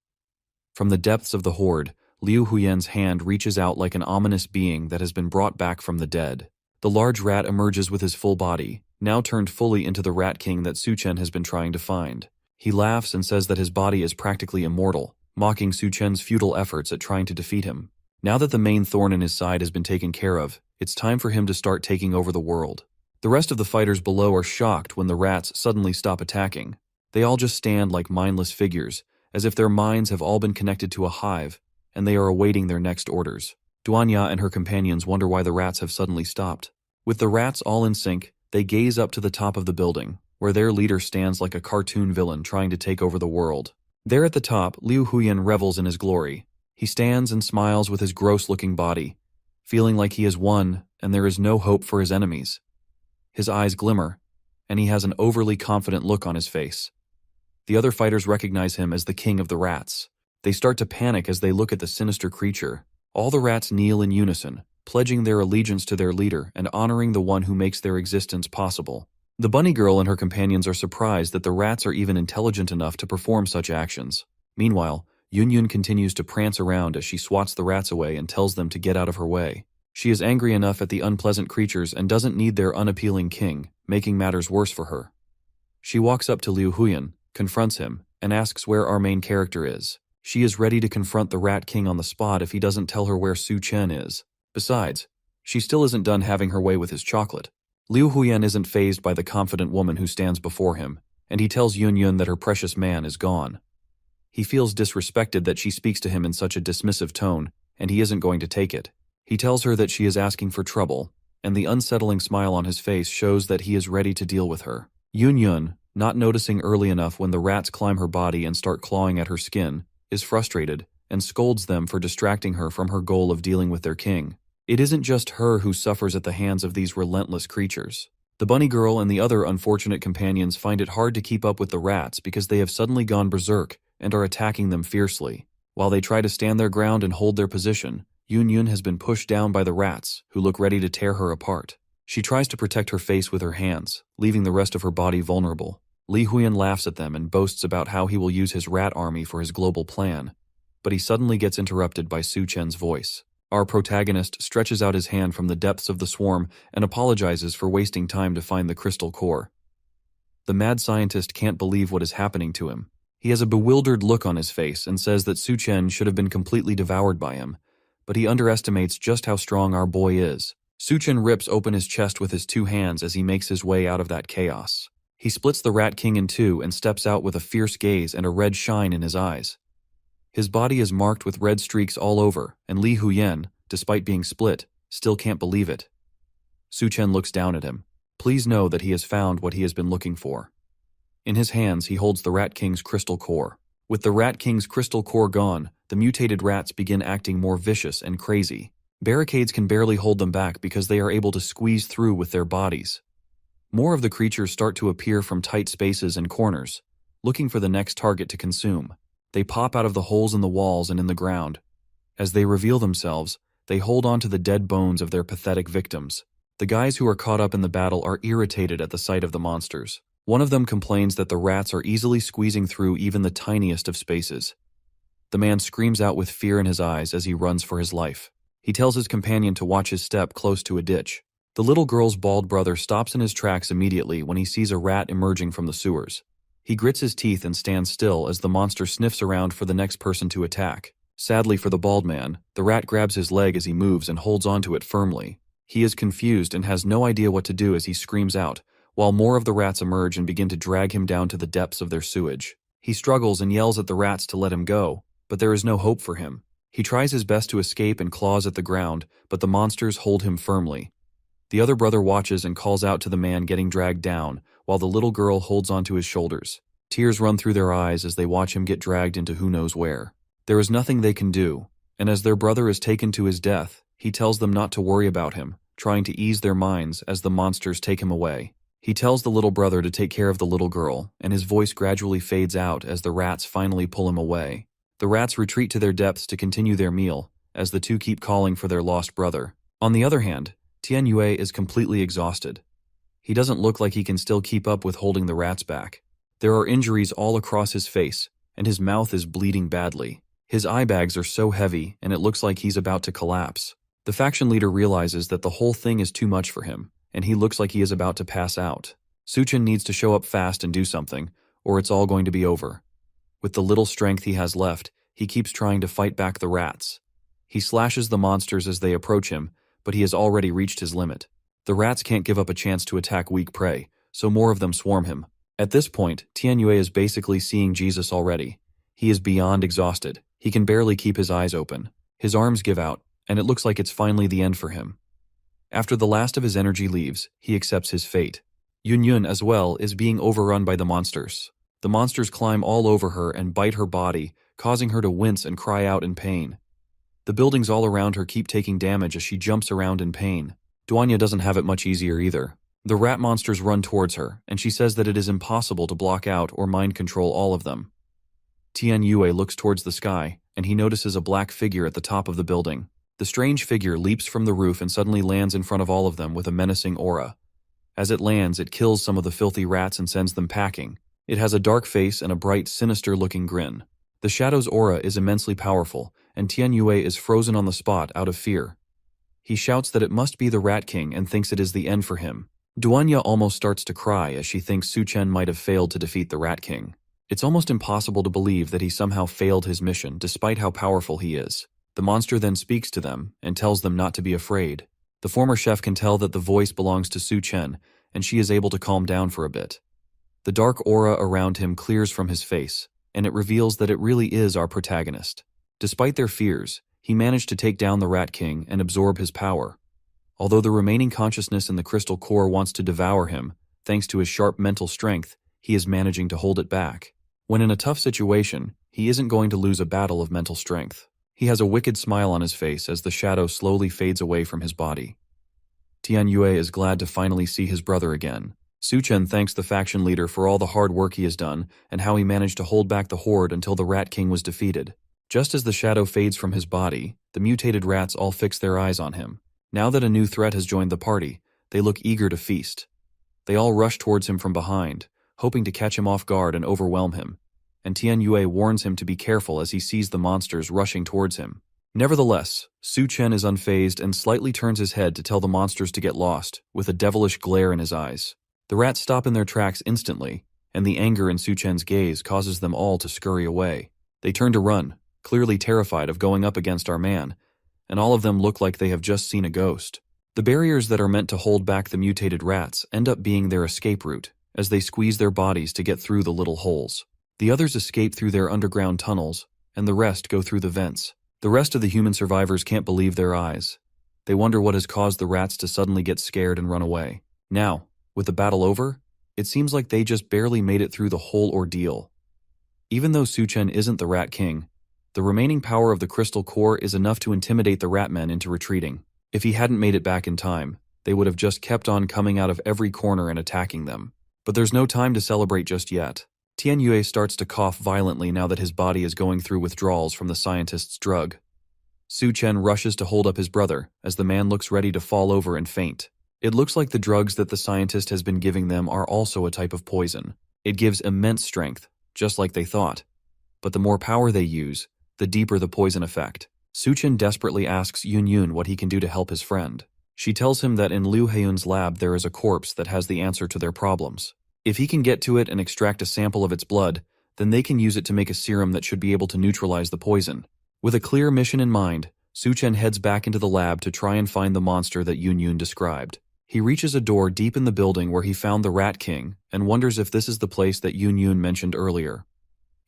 A: From the depths of the horde, Liu Huyen's hand reaches out like an ominous being that has been brought back from the dead. The large rat emerges with his full body, now turned fully into the Rat King that Su Chen has been trying to find. He laughs and says that his body is practically immortal, mocking Su Chen's futile efforts at trying to defeat him. Now that the main thorn in his side has been taken care of, it's time for him to start taking over the world. The rest of the fighters below are shocked when the rats suddenly stop attacking. They all just stand like mindless figures, as if their minds have all been connected to a hive, and they are awaiting their next orders. Duanya and her companions wonder why the rats have suddenly stopped. With the rats all in sync, they gaze up to the top of the building, where their leader stands like a cartoon villain trying to take over the world. There at the top, Liu Huyen revels in his glory. He stands and smiles with his gross-looking body, feeling like he has won and there is no hope for his enemies. His eyes glimmer, and he has an overly confident look on his face. The other fighters recognize him as the king of the rats. They start to panic as they look at the sinister creature. All the rats kneel in unison, pledging their allegiance to their leader and honoring the one who makes their existence possible. The bunny girl and her companions are surprised that the rats are even intelligent enough to perform such actions. Meanwhile, Yun continues to prance around as she swats the rats away and tells them to get out of her way. She is angry enough at the unpleasant creatures and doesn't need their unappealing king, making matters worse for her. She walks up to Liu Huyen, confronts him, and asks where our main character is. She is ready to confront the Rat King on the spot if he doesn't tell her where Su Chen is. Besides, she still isn't done having her way with his chocolate. Liu Huyen isn't fazed by the confident woman who stands before him, and he tells Yun that her precious man is gone. He feels disrespected that she speaks to him in such a dismissive tone, and he isn't going to take it. He tells her that she is asking for trouble, and the unsettling smile on his face shows that he is ready to deal with her. Yun, not noticing early enough when the rats climb her body and start clawing at her skin, is frustrated and scolds them for distracting her from her goal of dealing with their king. It isn't just her who suffers at the hands of these relentless creatures. The bunny girl and the other unfortunate companions find it hard to keep up with the rats because they have suddenly gone berserk and are attacking them fiercely. While they try to stand their ground and hold their position, Yun has been pushed down by the rats, who look ready to tear her apart. She tries to protect her face with her hands, leaving the rest of her body vulnerable. Li Huyen laughs at them and boasts about how he will use his rat army for his global plan, but he suddenly gets interrupted by Su Chen's voice. Our protagonist stretches out his hand from the depths of the swarm and apologizes for wasting time to find the crystal core. The mad scientist can't believe what is happening to him. He has a bewildered look on his face and says that Su Chen should have been completely devoured by him, but he underestimates just how strong our boy is. Su Chen rips open his chest with his two hands as he makes his way out of that chaos. He splits the Rat King in two and steps out with a fierce gaze and a red shine in his eyes. His body is marked with red streaks all over, and Li Huyen, despite being split, still can't believe it. Su Chen looks down at him. Please know that he has found what he has been looking for. In his hands, he holds the Rat King's crystal core. With the Rat King's crystal core gone, the mutated rats begin acting more vicious and crazy. Barricades can barely hold them back because they are able to squeeze through with their bodies. More of the creatures start to appear from tight spaces and corners, looking for the next target to consume. They pop out of the holes in the walls and in the ground. As they reveal themselves, they hold on to the dead bones of their pathetic victims. The guys who are caught up in the battle are irritated at the sight of the monsters. One of them complains that the rats are easily squeezing through even the tiniest of spaces. The man screams out with fear in his eyes as he runs for his life. He tells his companion to watch his step close to a ditch. The little girl's bald brother stops in his tracks immediately when he sees a rat emerging from the sewers. He grits his teeth and stands still as the monster sniffs around for the next person to attack. Sadly for the bald man, the rat grabs his leg as he moves and holds onto it firmly. He is confused and has no idea what to do as he screams out, while more of the rats emerge and begin to drag him down to the depths of their sewage. He struggles and yells at the rats to let him go, but there is no hope for him. He tries his best to escape and claws at the ground, but the monsters hold him firmly. The other brother watches and calls out to the man getting dragged down, while the little girl holds onto his shoulders. Tears run through their eyes as they watch him get dragged into who knows where. There is nothing they can do, and as their brother is taken to his death, he tells them not to worry about him, trying to ease their minds as the monsters take him away. He tells the little brother to take care of the little girl, and his voice gradually fades out as the rats finally pull him away. The rats retreat to their depths to continue their meal, as the two keep calling for their lost brother. On the other hand, Tian Yue is completely exhausted. He doesn't look like he can still keep up with holding the rats back. There are injuries all across his face, and his mouth is bleeding badly. His eye bags are so heavy, and it looks like he's about to collapse. The faction leader realizes that the whole thing is too much for him, and he looks like he is about to pass out. Su Chen needs to show up fast and do something, or it's all going to be over. With the little strength he has left, he keeps trying to fight back the rats. He slashes the monsters as they approach him, but he has already reached his limit. The rats can't give up a chance to attack weak prey, so more of them swarm him. At this point, Tian Yue is basically seeing Jesus already. He is beyond exhausted. He can barely keep his eyes open. His arms give out, and it looks like it's finally the end for him. After the last of his energy leaves, he accepts his fate. Yun Yun, as well, is being overrun by the monsters. The monsters climb all over her and bite her body, causing her to wince and cry out in pain. The buildings all around her keep taking damage as she jumps around in pain. Duanya doesn't have it much easier either. The rat monsters run towards her, and she says that it is impossible to block out or mind control all of them. Tian Yue looks towards the sky, and he notices a black figure at the top of the building. The strange figure leaps from the roof and suddenly lands in front of all of them with a menacing aura. As it lands, it kills some of the filthy rats and sends them packing. It has a dark face and a bright, sinister-looking grin. The shadow's aura is immensely powerful, and Tian Yue is frozen on the spot out of fear. He shouts that it must be the Rat King and thinks it is the end for him. Duanya almost starts to cry as she thinks Su Chen might have failed to defeat the Rat King. It's almost impossible to believe that he somehow failed his mission despite how powerful he is. The monster then speaks to them and tells them not to be afraid. The former chef can tell that the voice belongs to Su Chen, and she is able to calm down for a bit. The dark aura around him clears from his face, and it reveals that it really is our protagonist. Despite their fears, he managed to take down the Rat King and absorb his power. Although the remaining consciousness in the crystal core wants to devour him, thanks to his sharp mental strength, he is managing to hold it back. When in a tough situation, he isn't going to lose a battle of mental strength. He has a wicked smile on his face as the shadow slowly fades away from his body. Tian Yue is glad to finally see his brother again. Su Chen thanks the faction leader for all the hard work he has done and how he managed to hold back the horde until the Rat King was defeated. Just as the shadow fades from his body, the mutated rats all fix their eyes on him. Now that a new threat has joined the party, they look eager to feast. They all rush towards him from behind, hoping to catch him off guard and overwhelm him. And Tian Yue warns him to be careful as he sees the monsters rushing towards him. Nevertheless, Su Chen is unfazed and slightly turns his head to tell the monsters to get lost, with a devilish glare in his eyes. The rats stop in their tracks instantly, and the anger in Su Chen's gaze causes them all to scurry away. They turn to run, clearly terrified of going up against our man, and all of them look like they have just seen a ghost. The barriers that are meant to hold back the mutated rats end up being their escape route, as they squeeze their bodies to get through the little holes. The others escape through their underground tunnels, and the rest go through the vents. The rest of the human survivors can't believe their eyes. They wonder what has caused the rats to suddenly get scared and run away. Now, with the battle over, it seems like they just barely made it through the whole ordeal. Even though Su Chen isn't the Rat King, the remaining power of the crystal core is enough to intimidate the rat men into retreating. If he hadn't made it back in time, they would have just kept on coming out of every corner and attacking them. But there's no time to celebrate just yet. Tian Yue starts to cough violently now that his body is going through withdrawals from the scientist's drug. Su Chen rushes to hold up his brother as the man looks ready to fall over and faint. It looks like the drugs that the scientist has been giving them are also a type of poison. It gives immense strength, just like they thought. But the more power they use, the deeper the poison effect. Su Chen desperately asks Yun Yun what he can do to help his friend. She tells him that in Liu Heiyun's lab there is a corpse that has the answer to their problems. If he can get to it and extract a sample of its blood, then they can use it to make a serum that should be able to neutralize the poison. With a clear mission in mind, Su Chen heads back into the lab to try and find the monster that Yun Yun described. He reaches a door deep in the building where he found the Rat King and wonders if this is the place that Yun Yun mentioned earlier.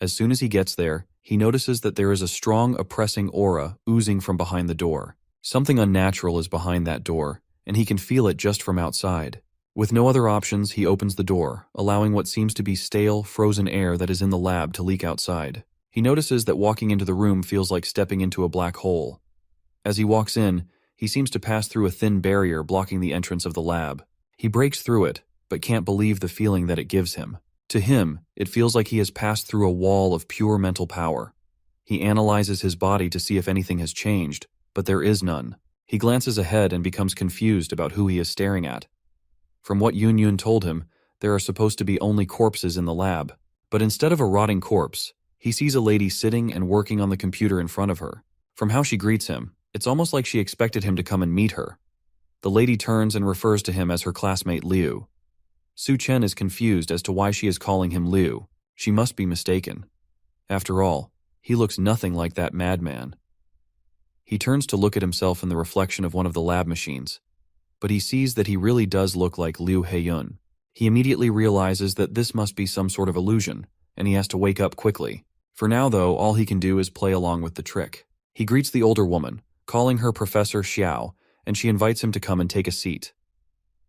A: As soon as he gets there, he notices that there is a strong, oppressing aura oozing from behind the door. Something unnatural is behind that door, and he can feel it just from outside. With no other options, he opens the door, allowing what seems to be stale, frozen air that is in the lab to leak outside. He notices that walking into the room feels like stepping into a black hole. As he walks in, he seems to pass through a thin barrier blocking the entrance of the lab. He breaks through it, but can't believe the feeling that it gives him. To him, it feels like he has passed through a wall of pure mental power. He analyzes his body to see if anything has changed, but there is none. He glances ahead and becomes confused about who he is staring at. From what Yun Yun told him, there are supposed to be only corpses in the lab. But instead of a rotting corpse, he sees a lady sitting and working on the computer in front of her. From how she greets him, it's almost like she expected him to come and meet her. The lady turns and refers to him as her classmate Liu. Su Chen is confused as to why she is calling him Liu. She must be mistaken. After all, he looks nothing like that madman. He turns to look at himself in the reflection of one of the lab machines, but he sees that he really does look like Liu Heiyun. He immediately realizes that this must be some sort of illusion, and he has to wake up quickly. For now, though, all he can do is play along with the trick. He greets the older woman, calling her Professor Xiao, and she invites him to come and take a seat.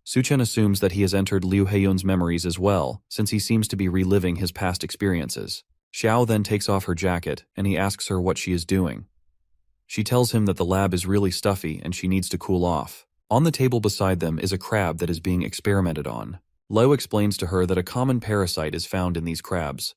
A: Su Chen assumes that he has entered Liu Heiyun's memories as well, since he seems to be reliving his past experiences. Xiao then takes off her jacket, and he asks her what she is doing. She tells him that the lab is really stuffy and she needs to cool off. On the table beside them is a crab that is being experimented on. Liu explains to her that a common parasite is found in these crabs.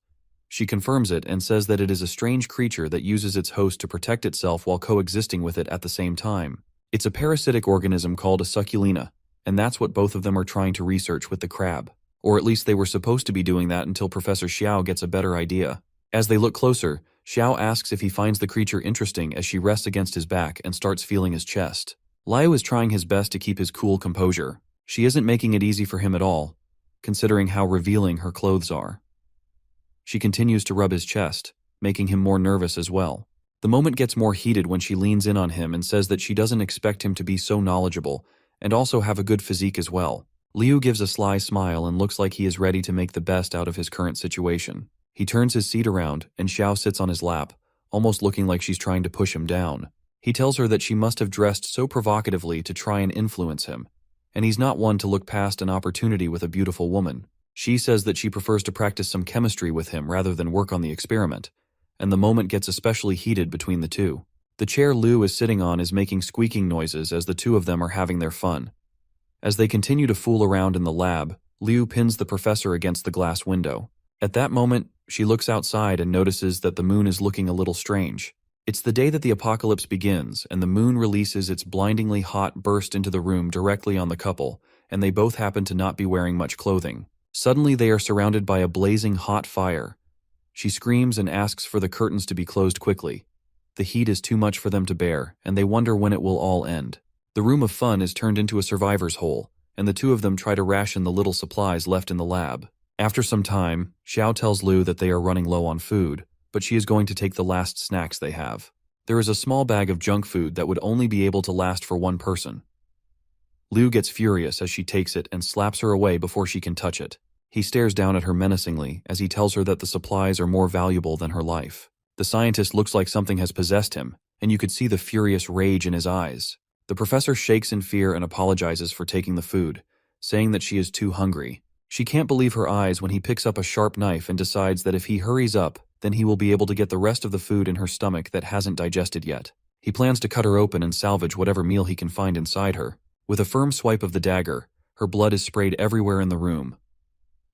A: She confirms it and says that it is a strange creature that uses its host to protect itself while coexisting with it at the same time. It's a parasitic organism called a succulina, and that's what both of them are trying to research with the crab. Or at least they were supposed to be doing that until Professor Xiao gets a better idea. As they look closer, Xiao asks if he finds the creature interesting as she rests against his back and starts feeling his chest. Liu is trying his best to keep his cool composure. She isn't making it easy for him at all, considering how revealing her clothes are. She continues to rub his chest, making him more nervous as well. The moment gets more heated when she leans in on him and says that she doesn't expect him to be so knowledgeable and also have a good physique as well. Liu gives a sly smile and looks like he is ready to make the best out of his current situation. He turns his seat around and Xiao sits on his lap, almost looking like she's trying to push him down. He tells her that she must have dressed so provocatively to try and influence him, and he's not one to look past an opportunity with a beautiful woman. She says that she prefers to practice some chemistry with him rather than work on the experiment, and the moment gets especially heated between the two. The chair Liu is sitting on is making squeaking noises as the two of them are having their fun. As they continue to fool around in the lab, Liu pins the professor against the glass window. At that moment, she looks outside and notices that the moon is looking a little strange. It's the day that the apocalypse begins, and the moon releases its blindingly hot burst into the room directly on the couple, and they both happen to not be wearing much clothing. Suddenly they are surrounded by a blazing hot fire. She screams and asks for the curtains to be closed quickly. The heat is too much for them to bear, and they wonder when it will all end. The room of fun is turned into a survivor's hole, and the two of them try to ration the little supplies left in the lab. After some time, Xiao tells Liu that they are running low on food, but she is going to take the last snacks they have. There is a small bag of junk food that would only be able to last for one person. Liu gets furious as she takes it and slaps her away before she can touch it. He stares down at her menacingly as he tells her that the supplies are more valuable than her life. The scientist looks like something has possessed him, and you could see the furious rage in his eyes. The professor shakes in fear and apologizes for taking the food, saying that she is too hungry. She can't believe her eyes when he picks up a sharp knife and decides that if he hurries up, then he will be able to get the rest of the food in her stomach that hasn't digested yet. He plans to cut her open and salvage whatever meal he can find inside her. With a firm swipe of the dagger, her blood is sprayed everywhere in the room.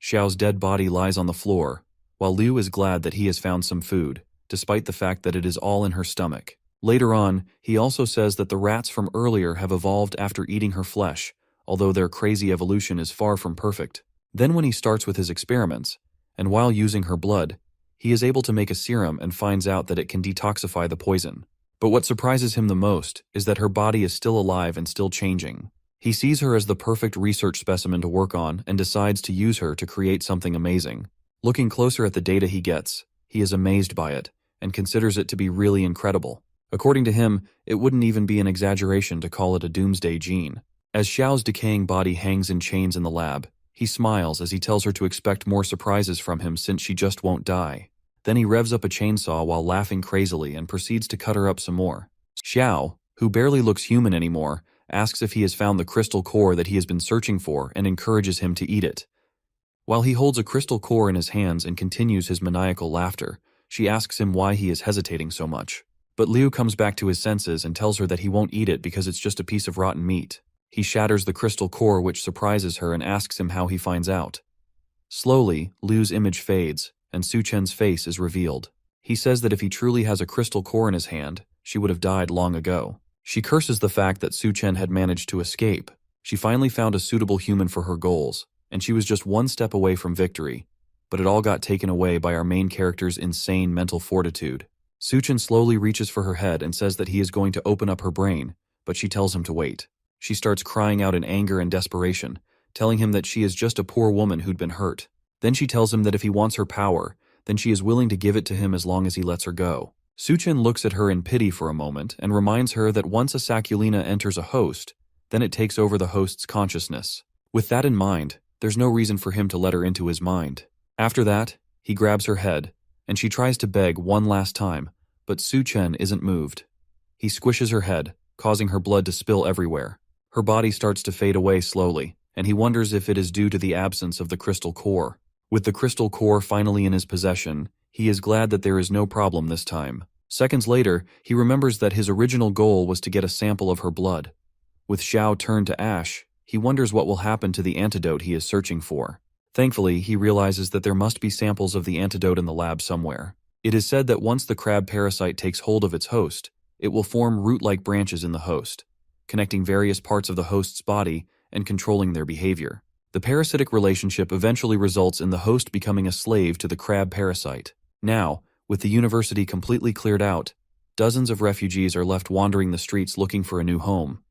A: Xiao's dead body lies on the floor, while Liu is glad that he has found some food, despite the fact that it is all in her stomach. Later on, he also says that the rats from earlier have evolved after eating her flesh, although their crazy evolution is far from perfect. Then when he starts with his experiments, and while using her blood, he is able to make a serum and finds out that it can detoxify the poison. But what surprises him the most is that her body is still alive and still changing. He sees her as the perfect research specimen to work on and decides to use her to create something amazing. Looking closer at the data he gets, he is amazed by it and considers it to be really incredible. According to him, it wouldn't even be an exaggeration to call it a doomsday gene. As Xiao's decaying body hangs in chains in the lab, he smiles as he tells her to expect more surprises from him since she just won't die. Then he revs up a chainsaw while laughing crazily and proceeds to cut her up some more. Xiao, who barely looks human anymore, asks if he has found the crystal core that he has been searching for and encourages him to eat it. While he holds a crystal core in his hands and continues his maniacal laughter, she asks him why he is hesitating so much. But Liu comes back to his senses and tells her that he won't eat it because it's just a piece of rotten meat. He shatters the crystal core, which surprises her, and asks him how he finds out. Slowly, Liu's image fades, and Su Chen's face is revealed. He says that if he truly has a crystal core in his hand, she would have died long ago. She curses the fact that Su Chen had managed to escape. She finally found a suitable human for her goals, and she was just one step away from victory. But it all got taken away by our main character's insane mental fortitude. Su Chen slowly reaches for her head and says that he is going to open up her brain, but she tells him to wait. She starts crying out in anger and desperation, telling him that she is just a poor woman who'd been hurt. Then she tells him that if he wants her power, then she is willing to give it to him as long as he lets her go. Su Chen looks at her in pity for a moment and reminds her that once a Sakulina enters a host, then it takes over the host's consciousness. With that in mind, there's no reason for him to let her into his mind. After that, he grabs her head, and she tries to beg one last time, but Su Chen isn't moved. He squishes her head, causing her blood to spill everywhere. Her body starts to fade away slowly, and he wonders if it is due to the absence of the crystal core. With the crystal core finally in his possession, he is glad that there is no problem this time. Seconds later, he remembers that his original goal was to get a sample of her blood. With Xiao turned to ash, he wonders what will happen to the antidote he is searching for. Thankfully, he realizes that there must be samples of the antidote in the lab somewhere. It is said that once the crab parasite takes hold of its host, it will form root-like branches in the host, connecting various parts of the host's body and controlling their behavior. The parasitic relationship eventually results in the host becoming a slave to the crab parasite. Now, with the university completely cleared out, dozens of refugees are left wandering the streets looking for a new home.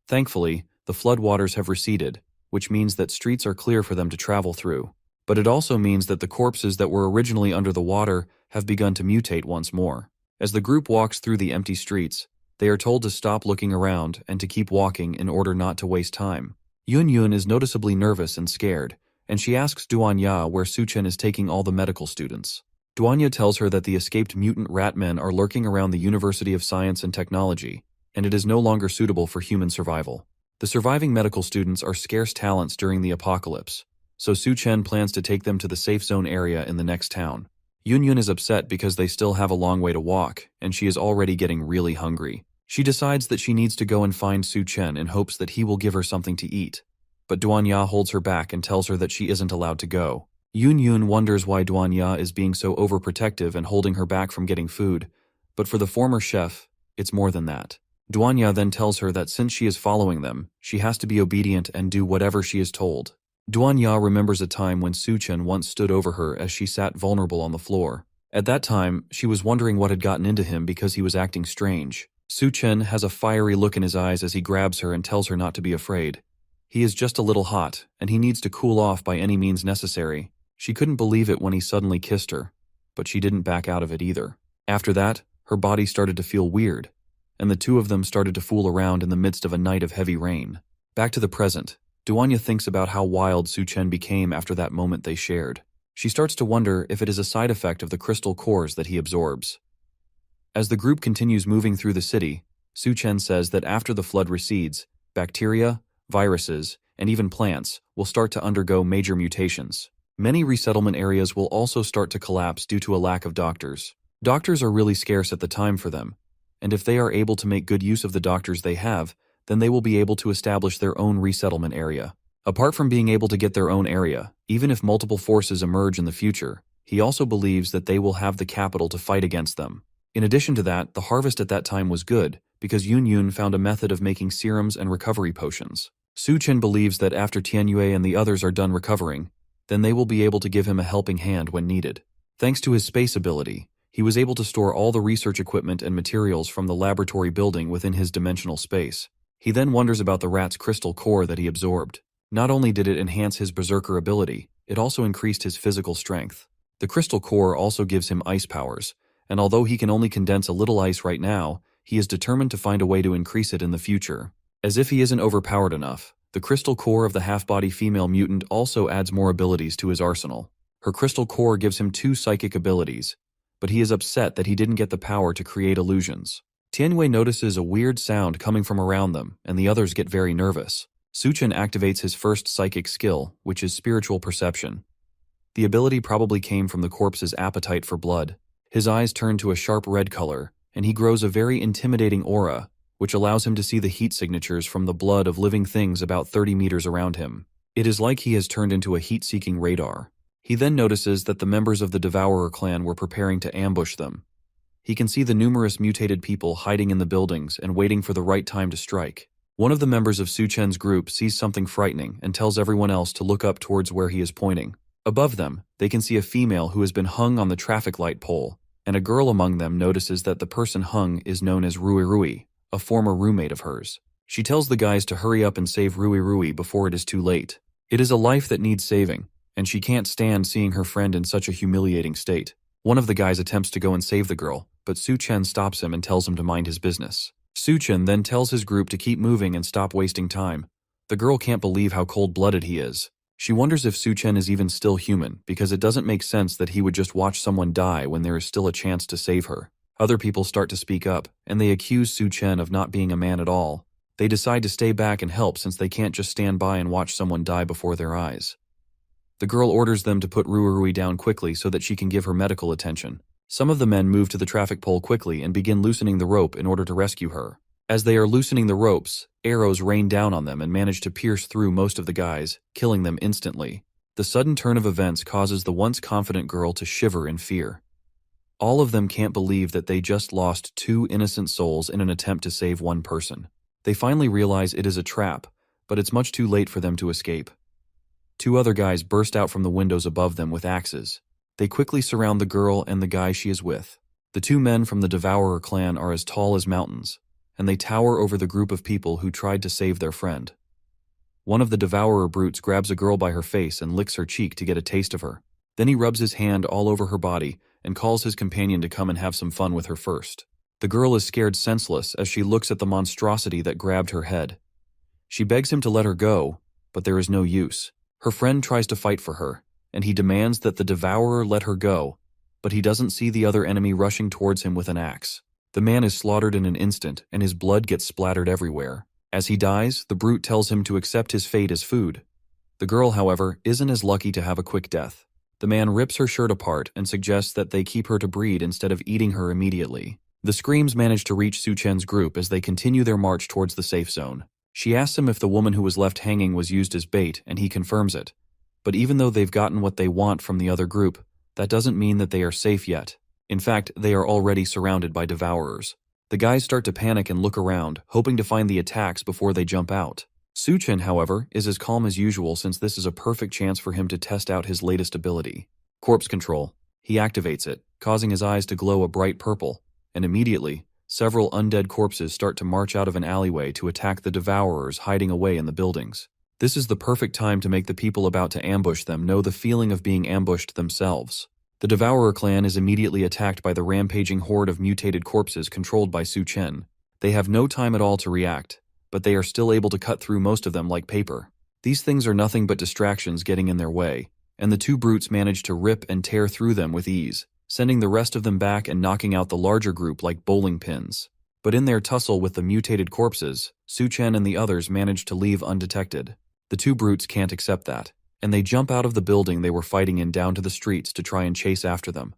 A: Thankfully, the floodwaters have receded, which means that streets are clear for them to travel through. But it also means that the corpses that were originally under the water have begun to mutate once more. As the group walks through the empty streets, they are told to stop looking around and to keep walking in order not to waste time. Yun Yun is noticeably nervous and scared, and she asks Duanya where Su Chen is taking all the medical students. Duanya tells her that the escaped mutant rat men are lurking around the University of Science and Technology, and it is no longer suitable for human survival. The surviving medical students are scarce talents during the apocalypse, so Su Chen plans to take them to the safe zone area in the next town. Yun Yun is upset because they still have a long way to walk, and she is already getting really hungry. She decides that she needs to go and find Su Chen in hopes that he will give her something to eat. But Duanya holds her back and tells her that she isn't allowed to go. Yun Yun wonders why Duanya is being so overprotective and holding her back from getting food, but for the former chef, it's more than that. Duanya then tells her that since she is following them, she has to be obedient and do whatever she is told. Duanya remembers a time when Su Chen once stood over her as she sat vulnerable on the floor. At that time, she was wondering what had gotten into him because he was acting strange. Su Chen has a fiery look in his eyes as he grabs her and tells her not to be afraid. He is just a little hot, and he needs to cool off by any means necessary. She couldn't believe it when he suddenly kissed her, but she didn't back out of it either. After that, her body started to feel weird, and the two of them started to fool around in the midst of a night of heavy rain. Back to the present, Duanya thinks about how wild Su Chen became after that moment they shared. She starts to wonder if it is a side effect of the crystal cores that he absorbs. As the group continues moving through the city, Su Chen says that after the flood recedes, bacteria, viruses, and even plants will start to undergo major mutations. Many resettlement areas will also start to collapse due to a lack of doctors. Doctors are really scarce at the time for them, and if they are able to make good use of the doctors they have, then they will be able to establish their own resettlement area. Apart from being able to get their own area, even if multiple forces emerge in the future, he also believes that they will have the capital to fight against them. In addition to that, the harvest at that time was good, because Yun Yun found a method of making serums and recovery potions. Su Chen believes that after Tianyue and the others are done recovering, then they will be able to give him a helping hand when needed. Thanks to his space ability, he was able to store all the research equipment and materials from the laboratory building within his dimensional space. He then wonders about the rat's crystal core that he absorbed. Not only did it enhance his berserker ability, it also increased his physical strength. The crystal core also gives him ice powers, and although he can only condense a little ice right now, he is determined to find a way to increase it in the future. As if he isn't overpowered enough, the crystal core of the half-body female mutant also adds more abilities to his arsenal. Her crystal core gives him 2 psychic abilities, but he is upset that he didn't get the power to create illusions. Tianyue notices a weird sound coming from around them, and the others get very nervous. Su Chen activates his first psychic skill, which is spiritual perception. The ability probably came from the corpse's appetite for blood. His eyes turn to a sharp red color, and he grows a very intimidating aura, which allows him to see the heat signatures from the blood of living things about 30 meters around him. It is like he has turned into a heat-seeking radar. He then notices that the members of the Devourer clan were preparing to ambush them. He can see the numerous mutated people hiding in the buildings and waiting for the right time to strike. One of the members of Su Chen's group sees something frightening and tells everyone else to look up towards where he is pointing. Above them, they can see a female who has been hung on the traffic light pole, and a girl among them notices that the person hung is known as Rui Rui, a former roommate of hers. She tells the guys to hurry up and save Rui Rui before it is too late. It is a life that needs saving, and she can't stand seeing her friend in such a humiliating state. One of the guys attempts to go and save the girl, but Su Chen stops him and tells him to mind his business. Su Chen then tells his group to keep moving and stop wasting time. The girl can't believe how cold-blooded he is. She wonders if Su Chen is even still human, because it doesn't make sense that he would just watch someone die when there is still a chance to save her. Other people start to speak up, and they accuse Su Chen of not being a man at all. They decide to stay back and help since they can't just stand by and watch someone die before their eyes. The girl orders them to put Rui down quickly so that she can give her medical attention. Some of the men move to the traffic pole quickly and begin loosening the rope in order to rescue her. As they are loosening the ropes, arrows rain down on them and manage to pierce through most of the guys, killing them instantly. The sudden turn of events causes the once confident girl to shiver in fear. All of them can't believe that they just lost 2 innocent souls in an attempt to save one person. They finally realize it is a trap, but it's much too late for them to escape. 2 other guys burst out from the windows above them with axes. They quickly surround the girl and the guy she is with. The 2 men from the Devourer clan are as tall as mountains, and they tower over the group of people who tried to save their friend. One of the Devourer brutes grabs a girl by her face and licks her cheek to get a taste of her. Then he rubs his hand all over her body and calls his companion to come and have some fun with her first. The girl is scared senseless as she looks at the monstrosity that grabbed her head. She begs him to let her go, but there is no use. Her friend tries to fight for her, and he demands that the Devourer let her go, but he doesn't see the other enemy rushing towards him with an axe. The man is slaughtered in an instant, and his blood gets splattered everywhere. As he dies, the brute tells him to accept his fate as food. The girl, however, isn't as lucky to have a quick death. The man rips her shirt apart and suggests that they keep her to breed instead of eating her immediately. The screams manage to reach Su Chen's group as they continue their march towards the safe zone. She asks him if the woman who was left hanging was used as bait, and he confirms it. But even though they've gotten what they want from the other group, that doesn't mean that they are safe yet. In fact, they are already surrounded by Devourers. The guys start to panic and look around, hoping to find the attacks before they jump out. Su Chen, however, is as calm as usual since this is a perfect chance for him to test out his latest ability, Corpse Control. He activates it, causing his eyes to glow a bright purple, and immediately, several undead corpses start to march out of an alleyway to attack the Devourers hiding away in the buildings. This is the perfect time to make the people about to ambush them know the feeling of being ambushed themselves. The Devourer clan is immediately attacked by the rampaging horde of mutated corpses controlled by Su Chen. They have no time at all to react, but they are still able to cut through most of them like paper. These things are nothing but distractions getting in their way, and the 2 brutes manage to rip and tear through them with ease, sending the rest of them back and knocking out the larger group like bowling pins. But in their tussle with the mutated corpses, Su Chen and the others manage to leave undetected. The 2 brutes can't accept that, and they jump out of the building they were fighting in down to the streets to try and chase after them.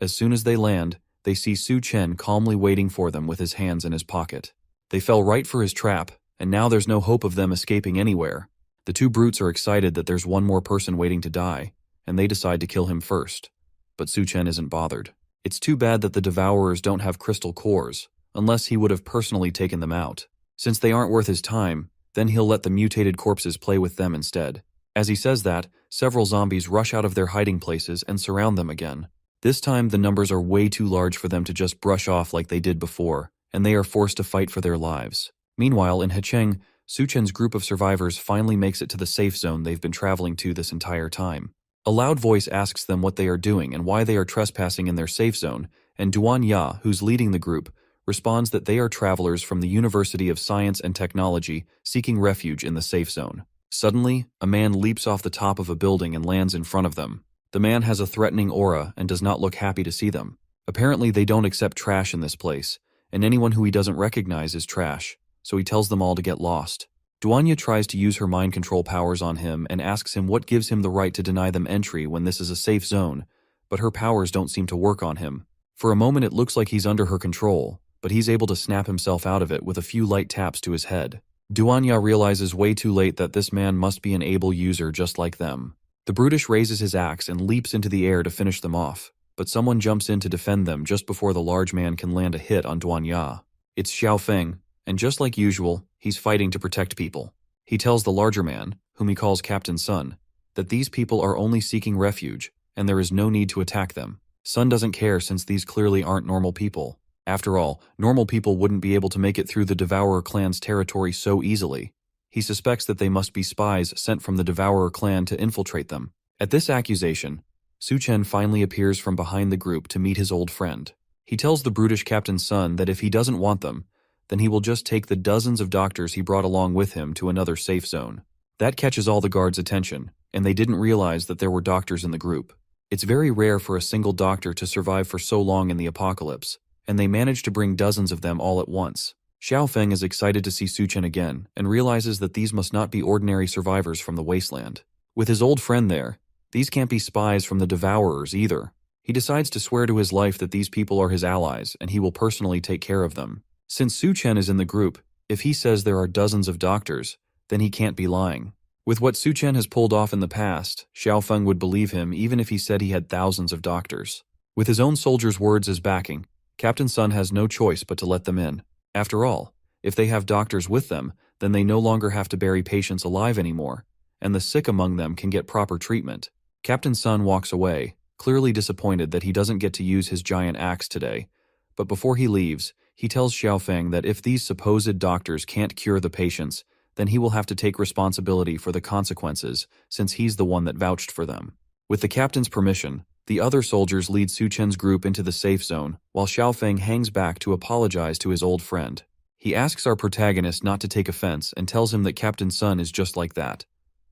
A: As soon as they land, they see Su Chen calmly waiting for them with his hands in his pocket. They fell right for his trap, and now there's no hope of them escaping anywhere. The 2 brutes are excited that there's one more person waiting to die, and they decide to kill him first. But Su Chen isn't bothered. It's too bad that the Devourers don't have crystal cores, unless he would have personally taken them out. Since they aren't worth his time, then he'll let the mutated corpses play with them instead. As he says that, several zombies rush out of their hiding places and surround them again. This time, the numbers are way too large for them to just brush off like they did before, and they are forced to fight for their lives. Meanwhile, in Hecheng, Su Chen's group of survivors finally makes it to the safe zone they've been traveling to this entire time. A loud voice asks them what they are doing and why they are trespassing in their safe zone, and Duan Ya, who's leading the group, responds that they are travelers from the University of Science and Technology seeking refuge in the safe zone. Suddenly, a man leaps off the top of a building and lands in front of them. The man has a threatening aura and does not look happy to see them. Apparently, they don't accept trash in this place, and anyone who he doesn't recognize is trash, so he tells them all to get lost. Duanya tries to use her mind control powers on him and asks him what gives him the right to deny them entry when this is a safe zone, but her powers don't seem to work on him. For a moment it looks like he's under her control, but he's able to snap himself out of it with a few light taps to his head. Duanya realizes way too late that this man must be an able user just like them. The brutish raises his axe and leaps into the air to finish them off, but someone jumps in to defend them just before the large man can land a hit on Duan Ya. It's Xiao Feng, and just like usual, he's fighting to protect people. He tells the larger man, whom he calls Captain Sun, that these people are only seeking refuge, and there is no need to attack them. Sun doesn't care since these clearly aren't normal people. After all, normal people wouldn't be able to make it through the Devourer clan's territory so easily. He suspects that they must be spies sent from the Devourer clan to infiltrate them. At this accusation, Su Chen finally appears from behind the group to meet his old friend. He tells the brutish Captain Sun that if he doesn't want them, then he will just take the dozens of doctors he brought along with him to another safe zone. That catches all the guards' attention, and they didn't realize that there were doctors in the group. It's very rare for a single doctor to survive for so long in the apocalypse, and they managed to bring dozens of them all at once. Xiao Feng is excited to see Su Chen again, and realizes that these must not be ordinary survivors from the wasteland. With his old friend there, these can't be spies from the Devourers either. He decides to swear to his life that these people are his allies, and he will personally take care of them. Since Su Chen is in the group, if he says there are dozens of doctors, then he can't be lying. With what Su Chen has pulled off in the past, Xiao Feng would believe him even if he said he had thousands of doctors. With his own soldiers' words as backing, Captain Sun has no choice but to let them in. After all, if they have doctors with them, then they no longer have to bury patients alive anymore, and the sick among them can get proper treatment. Captain Sun walks away, clearly disappointed that he doesn't get to use his giant axe today, but before he leaves, he tells Xiao Feng that if these supposed doctors can't cure the patients, then he will have to take responsibility for the consequences since he's the one that vouched for them. With the captain's permission, the other soldiers lead Su Chen's group into the safe zone, while Xiao Feng hangs back to apologize to his old friend. He asks our protagonist not to take offense and tells him that Captain Sun is just like that.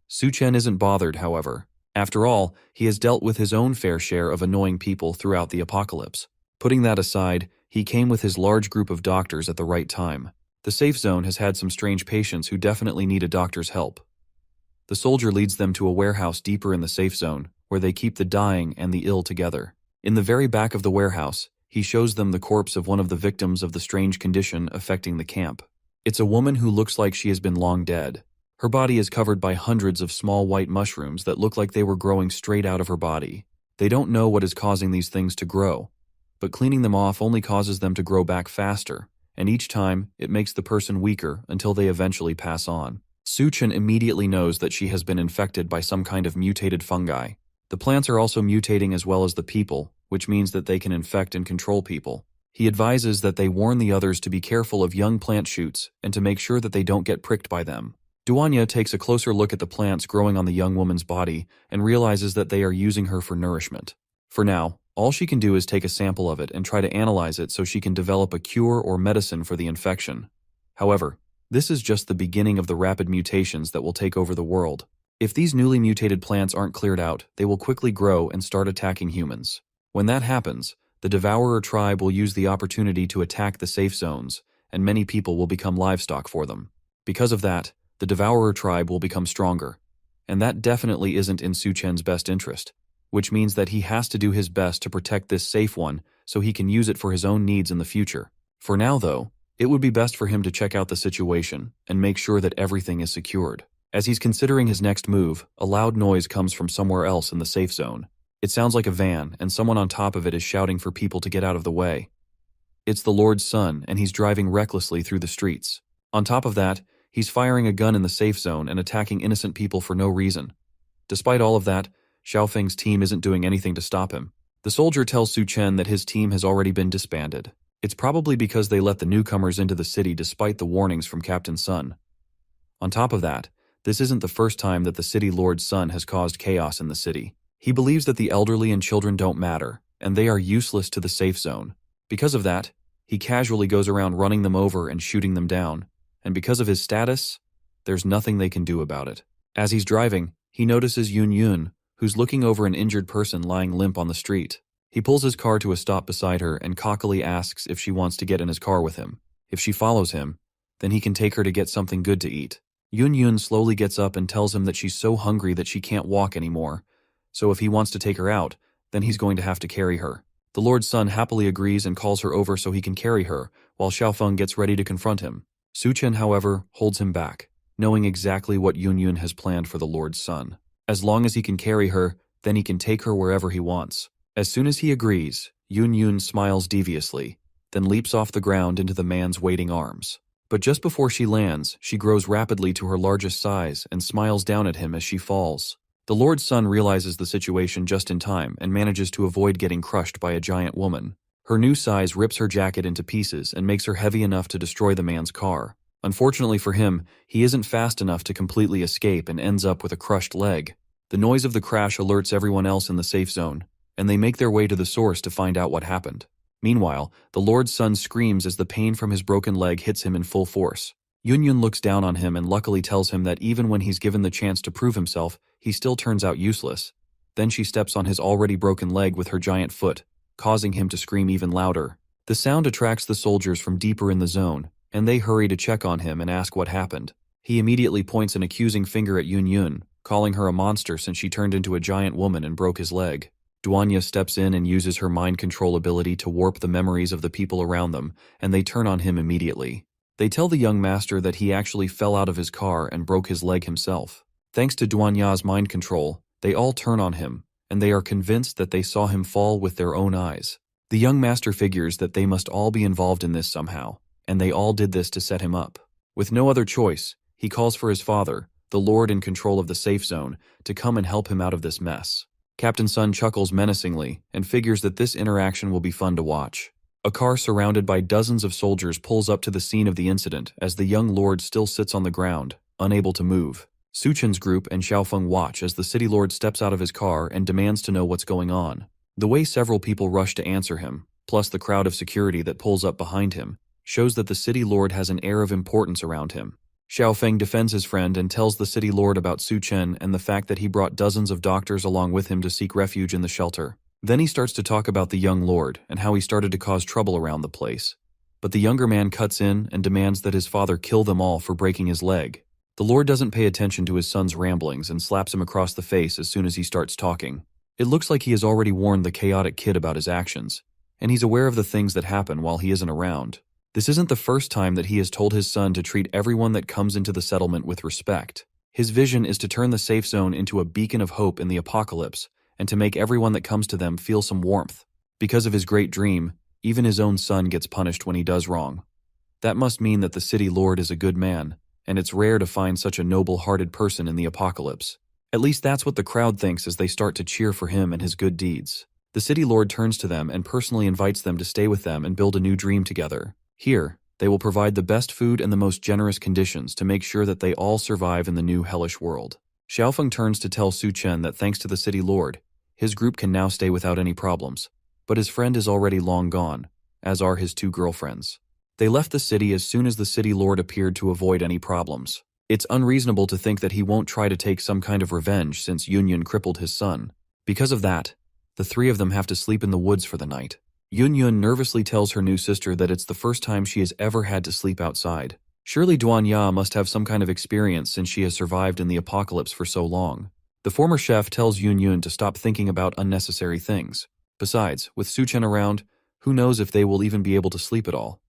A: Su Chen isn't bothered, however. After all, he has dealt with his own fair share of annoying people throughout the apocalypse. Putting that aside, he came with his large group of doctors at the right time. The safe zone has had some strange patients who definitely need a doctor's help. The soldier leads them to a warehouse deeper in the safe zone, where they keep the dying and the ill together. In the very back of the warehouse, he shows them the corpse of one of the victims of the strange condition affecting the camp. It's a woman who looks like she has been long dead. Her body is covered by hundreds of small white mushrooms that look like they were growing straight out of her body. They don't know what is causing these things to grow, but cleaning them off only causes them to grow back faster, and each time, it makes the person weaker until they eventually pass on. Su Chen immediately knows that she has been infected by some kind of mutated fungi. The plants are also mutating as well as the people, which means that they can infect and control people. He advises that they warn the others to be careful of young plant shoots and to make sure that they don't get pricked by them. Duanya takes a closer look at the plants growing on the young woman's body and realizes that they are using her for nourishment. For now, all she can do is take a sample of it and try to analyze it so she can develop a cure or medicine for the infection. However, this is just the beginning of the rapid mutations that will take over the world. If these newly mutated plants aren't cleared out, they will quickly grow and start attacking humans. When that happens, the Devourer tribe will use the opportunity to attack the safe zones, and many people will become livestock for them. Because of that, the Devourer tribe will become stronger. And that definitely isn't in Su Chen's best interest, which means that he has to do his best to protect this safe one so he can use it for his own needs in the future. For now, though, it would be best for him to check out the situation and make sure that everything is secured. As he's considering his next move, a loud noise comes from somewhere else in the safe zone. It sounds like a van, and someone on top of it is shouting for people to get out of the way. It's the Lord's son, and he's driving recklessly through the streets. On top of that, he's firing a gun in the safe zone and attacking innocent people for no reason. Despite all of that, Xiao Feng's team isn't doing anything to stop him. The soldier tells Su Chen that his team has already been disbanded. It's probably because they let the newcomers into the city despite the warnings from Captain Sun. On top of that, this isn't the first time that the city lord's son has caused chaos in the city. He believes that the elderly and children don't matter, and they are useless to the safe zone. Because of that, he casually goes around running them over and shooting them down, and because of his status, there's nothing they can do about it. As he's driving, he notices Yun Yun, who's looking over an injured person lying limp on the street. He pulls his car to a stop beside her and cockily asks if she wants to get in his car with him. If she follows him, then he can take her to get something good to eat. Yun Yun slowly gets up and tells him that she's so hungry that she can't walk anymore, so if he wants to take her out, then he's going to have to carry her. The Lord's son happily agrees and calls her over so he can carry her, while Xiao Feng gets ready to confront him. Su Chen, however, holds him back, knowing exactly what Yun Yun has planned for the Lord's son. As long as he can carry her, then he can take her wherever he wants. As soon as he agrees, Yun smiles deviously, then leaps off the ground into the man's waiting arms. But just before she lands, she grows rapidly to her largest size and smiles down at him as she falls. The Lord's son realizes the situation just in time and manages to avoid getting crushed by a giant woman. Her new size rips her jacket into pieces and makes her heavy enough to destroy the man's car. Unfortunately for him, he isn't fast enough to completely escape and ends up with a crushed leg. The noise of the crash alerts everyone else in the safe zone, and they make their way to the source to find out what happened. Meanwhile, the Lord's son screams as the pain from his broken leg hits him in full force. Yun looks down on him and luckily tells him that even when he's given the chance to prove himself, he still turns out useless. Then she steps on his already broken leg with her giant foot, causing him to scream even louder. The sound attracts the soldiers from deeper in the zone, and they hurry to check on him and ask what happened. He immediately points an accusing finger at Yun, calling her a monster since she turned into a giant woman and broke his leg. Duanya steps in and uses her mind control ability to warp the memories of the people around them, and they turn on him immediately. They tell the young master that he actually fell out of his car and broke his leg himself. Thanks to Duanya's mind control, they all turn on him, and they are convinced that they saw him fall with their own eyes. The young master figures that they must all be involved in this somehow, and they all did this to set him up. With no other choice, he calls for his father, the Lord in control of the safe zone, to come and help him out of this mess. Captain Sun chuckles menacingly and figures that this interaction will be fun to watch. A car surrounded by dozens of soldiers pulls up to the scene of the incident as the young lord still sits on the ground, unable to move. Suchen's group and Xiaofeng watch as the city lord steps out of his car and demands to know what's going on. The way several people rush to answer him, plus the crowd of security that pulls up behind him, shows that the city lord has an air of importance around him. Xiaofeng defends his friend and tells the city lord about Su Chen and the fact that he brought dozens of doctors along with him to seek refuge in the shelter. Then he starts to talk about the young lord and how he started to cause trouble around the place. But the younger man cuts in and demands that his father kill them all for breaking his leg. The lord doesn't pay attention to his son's ramblings and slaps him across the face as soon as he starts talking. It looks like he has already warned the chaotic kid about his actions, and he's aware of the things that happen while he isn't around. This isn't the first time that he has told his son to treat everyone that comes into the settlement with respect. His vision is to turn the safe zone into a beacon of hope in the apocalypse and to make everyone that comes to them feel some warmth. Because of his great dream, even his own son gets punished when he does wrong. That must mean that the city lord is a good man, and it's rare to find such a noble-hearted person in the apocalypse. At least that's what the crowd thinks as they start to cheer for him and his good deeds. The city lord turns to them and personally invites them to stay with them and build a new dream together. Here, they will provide the best food and the most generous conditions to make sure that they all survive in the new hellish world. Xiaofeng turns to tell Su Chen that thanks to the city lord, his group can now stay without any problems. But his friend is already long gone, as are his two girlfriends. They left the city as soon as the city lord appeared to avoid any problems. It's unreasonable to think that he won't try to take some kind of revenge since Yun crippled his son. Because of that, the three of them have to sleep in the woods for the night. Yun nervously tells her new sister that it's the first time she has ever had to sleep outside. Surely Duanya must have some kind of experience since she has survived in the apocalypse for so long. The former chef tells Yun to stop thinking about unnecessary things. Besides, with Su Chen around, who knows if they will even be able to sleep at all.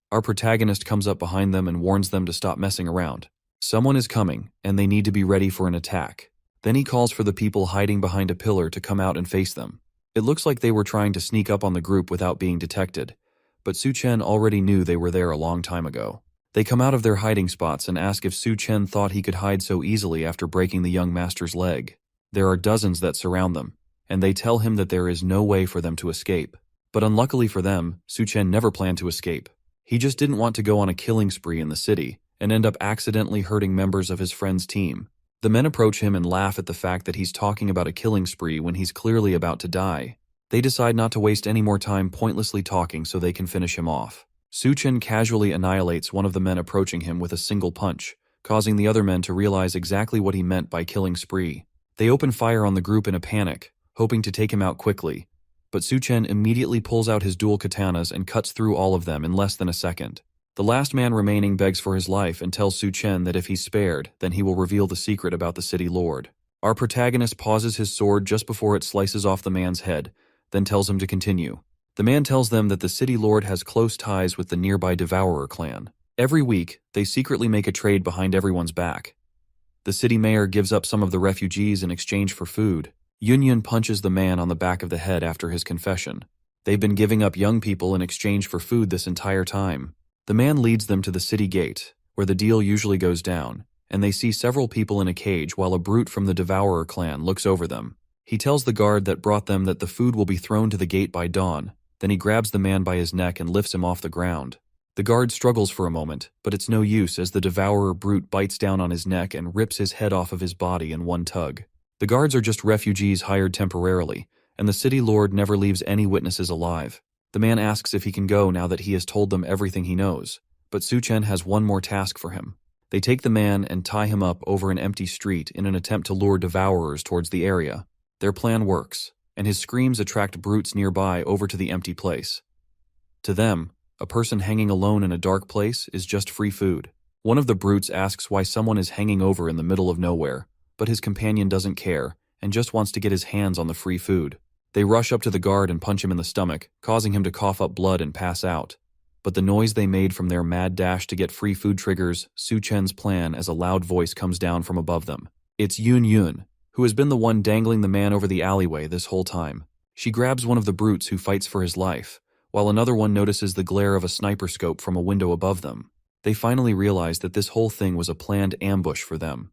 A: Our protagonist comes up behind them and warns them to stop messing around. Someone is coming, and they need to be ready for an attack. Then he calls for the people hiding behind a pillar to come out and face them. It looks like they were trying to sneak up on the group without being detected, but Su Chen already knew they were there a long time ago. They come out of their hiding spots and ask if Su Chen thought he could hide so easily after breaking the young master's leg. There are dozens that surround them, and they tell him that there is no way for them to escape. But unluckily for them, Su Chen never planned to escape. He just didn't want to go on a killing spree in the city and end up accidentally hurting members of his friend's team. The men approach him and laugh at the fact that he's talking about a killing spree when he's clearly about to die. They decide not to waste any more time pointlessly talking so they can finish him off. Su Chen casually annihilates one of the men approaching him with a single punch, causing the other men to realize exactly what he meant by killing spree. They open fire on the group in a panic, hoping to take him out quickly, but Su Chen immediately pulls out his dual katanas and cuts through all of them in less than a second. The last man remaining begs for his life and tells Su Chen that if he's spared, then he will reveal the secret about the city lord. Our protagonist pauses his sword just before it slices off the man's head, then tells him to continue. The man tells them that the city lord has close ties with the nearby Devourer clan. Every week, they secretly make a trade behind everyone's back. The city mayor gives up some of the refugees in exchange for food. Yun punches the man on the back of the head after his confession. They've been giving up young people in exchange for food this entire time. The man leads them to the city gate, where the deal usually goes down, and they see several people in a cage while a brute from the Devourer clan looks over them. He tells the guard that brought them that the food will be thrown to the gate by dawn. Then he grabs the man by his neck and lifts him off the ground. The guard struggles for a moment, but it's no use as the Devourer brute bites down on his neck and rips his head off of his body in one tug. The guards are just refugees hired temporarily, and the city lord never leaves any witnesses alive. The man asks if he can go now that he has told them everything he knows, but Su-chen has one more task for him. They take the man and tie him up over an empty street in an attempt to lure devourers towards the area. Their plan works, and his screams attract brutes nearby over to the empty place. To them, a person hanging alone in a dark place is just free food. One of the brutes asks why someone is hanging over in the middle of nowhere, but his companion doesn't care and just wants to get his hands on the free food. They rush up to the guard and punch him in the stomach, causing him to cough up blood and pass out. But the noise they made from their mad dash to get free food triggers Su-chen's plan as a loud voice comes down from above them. It's Yun, who has been the one dangling the man over the alleyway this whole time. She grabs one of the brutes who fights for his life, while another one notices the glare of a sniper scope from a window above them. They finally realize that this whole thing was a planned ambush for them.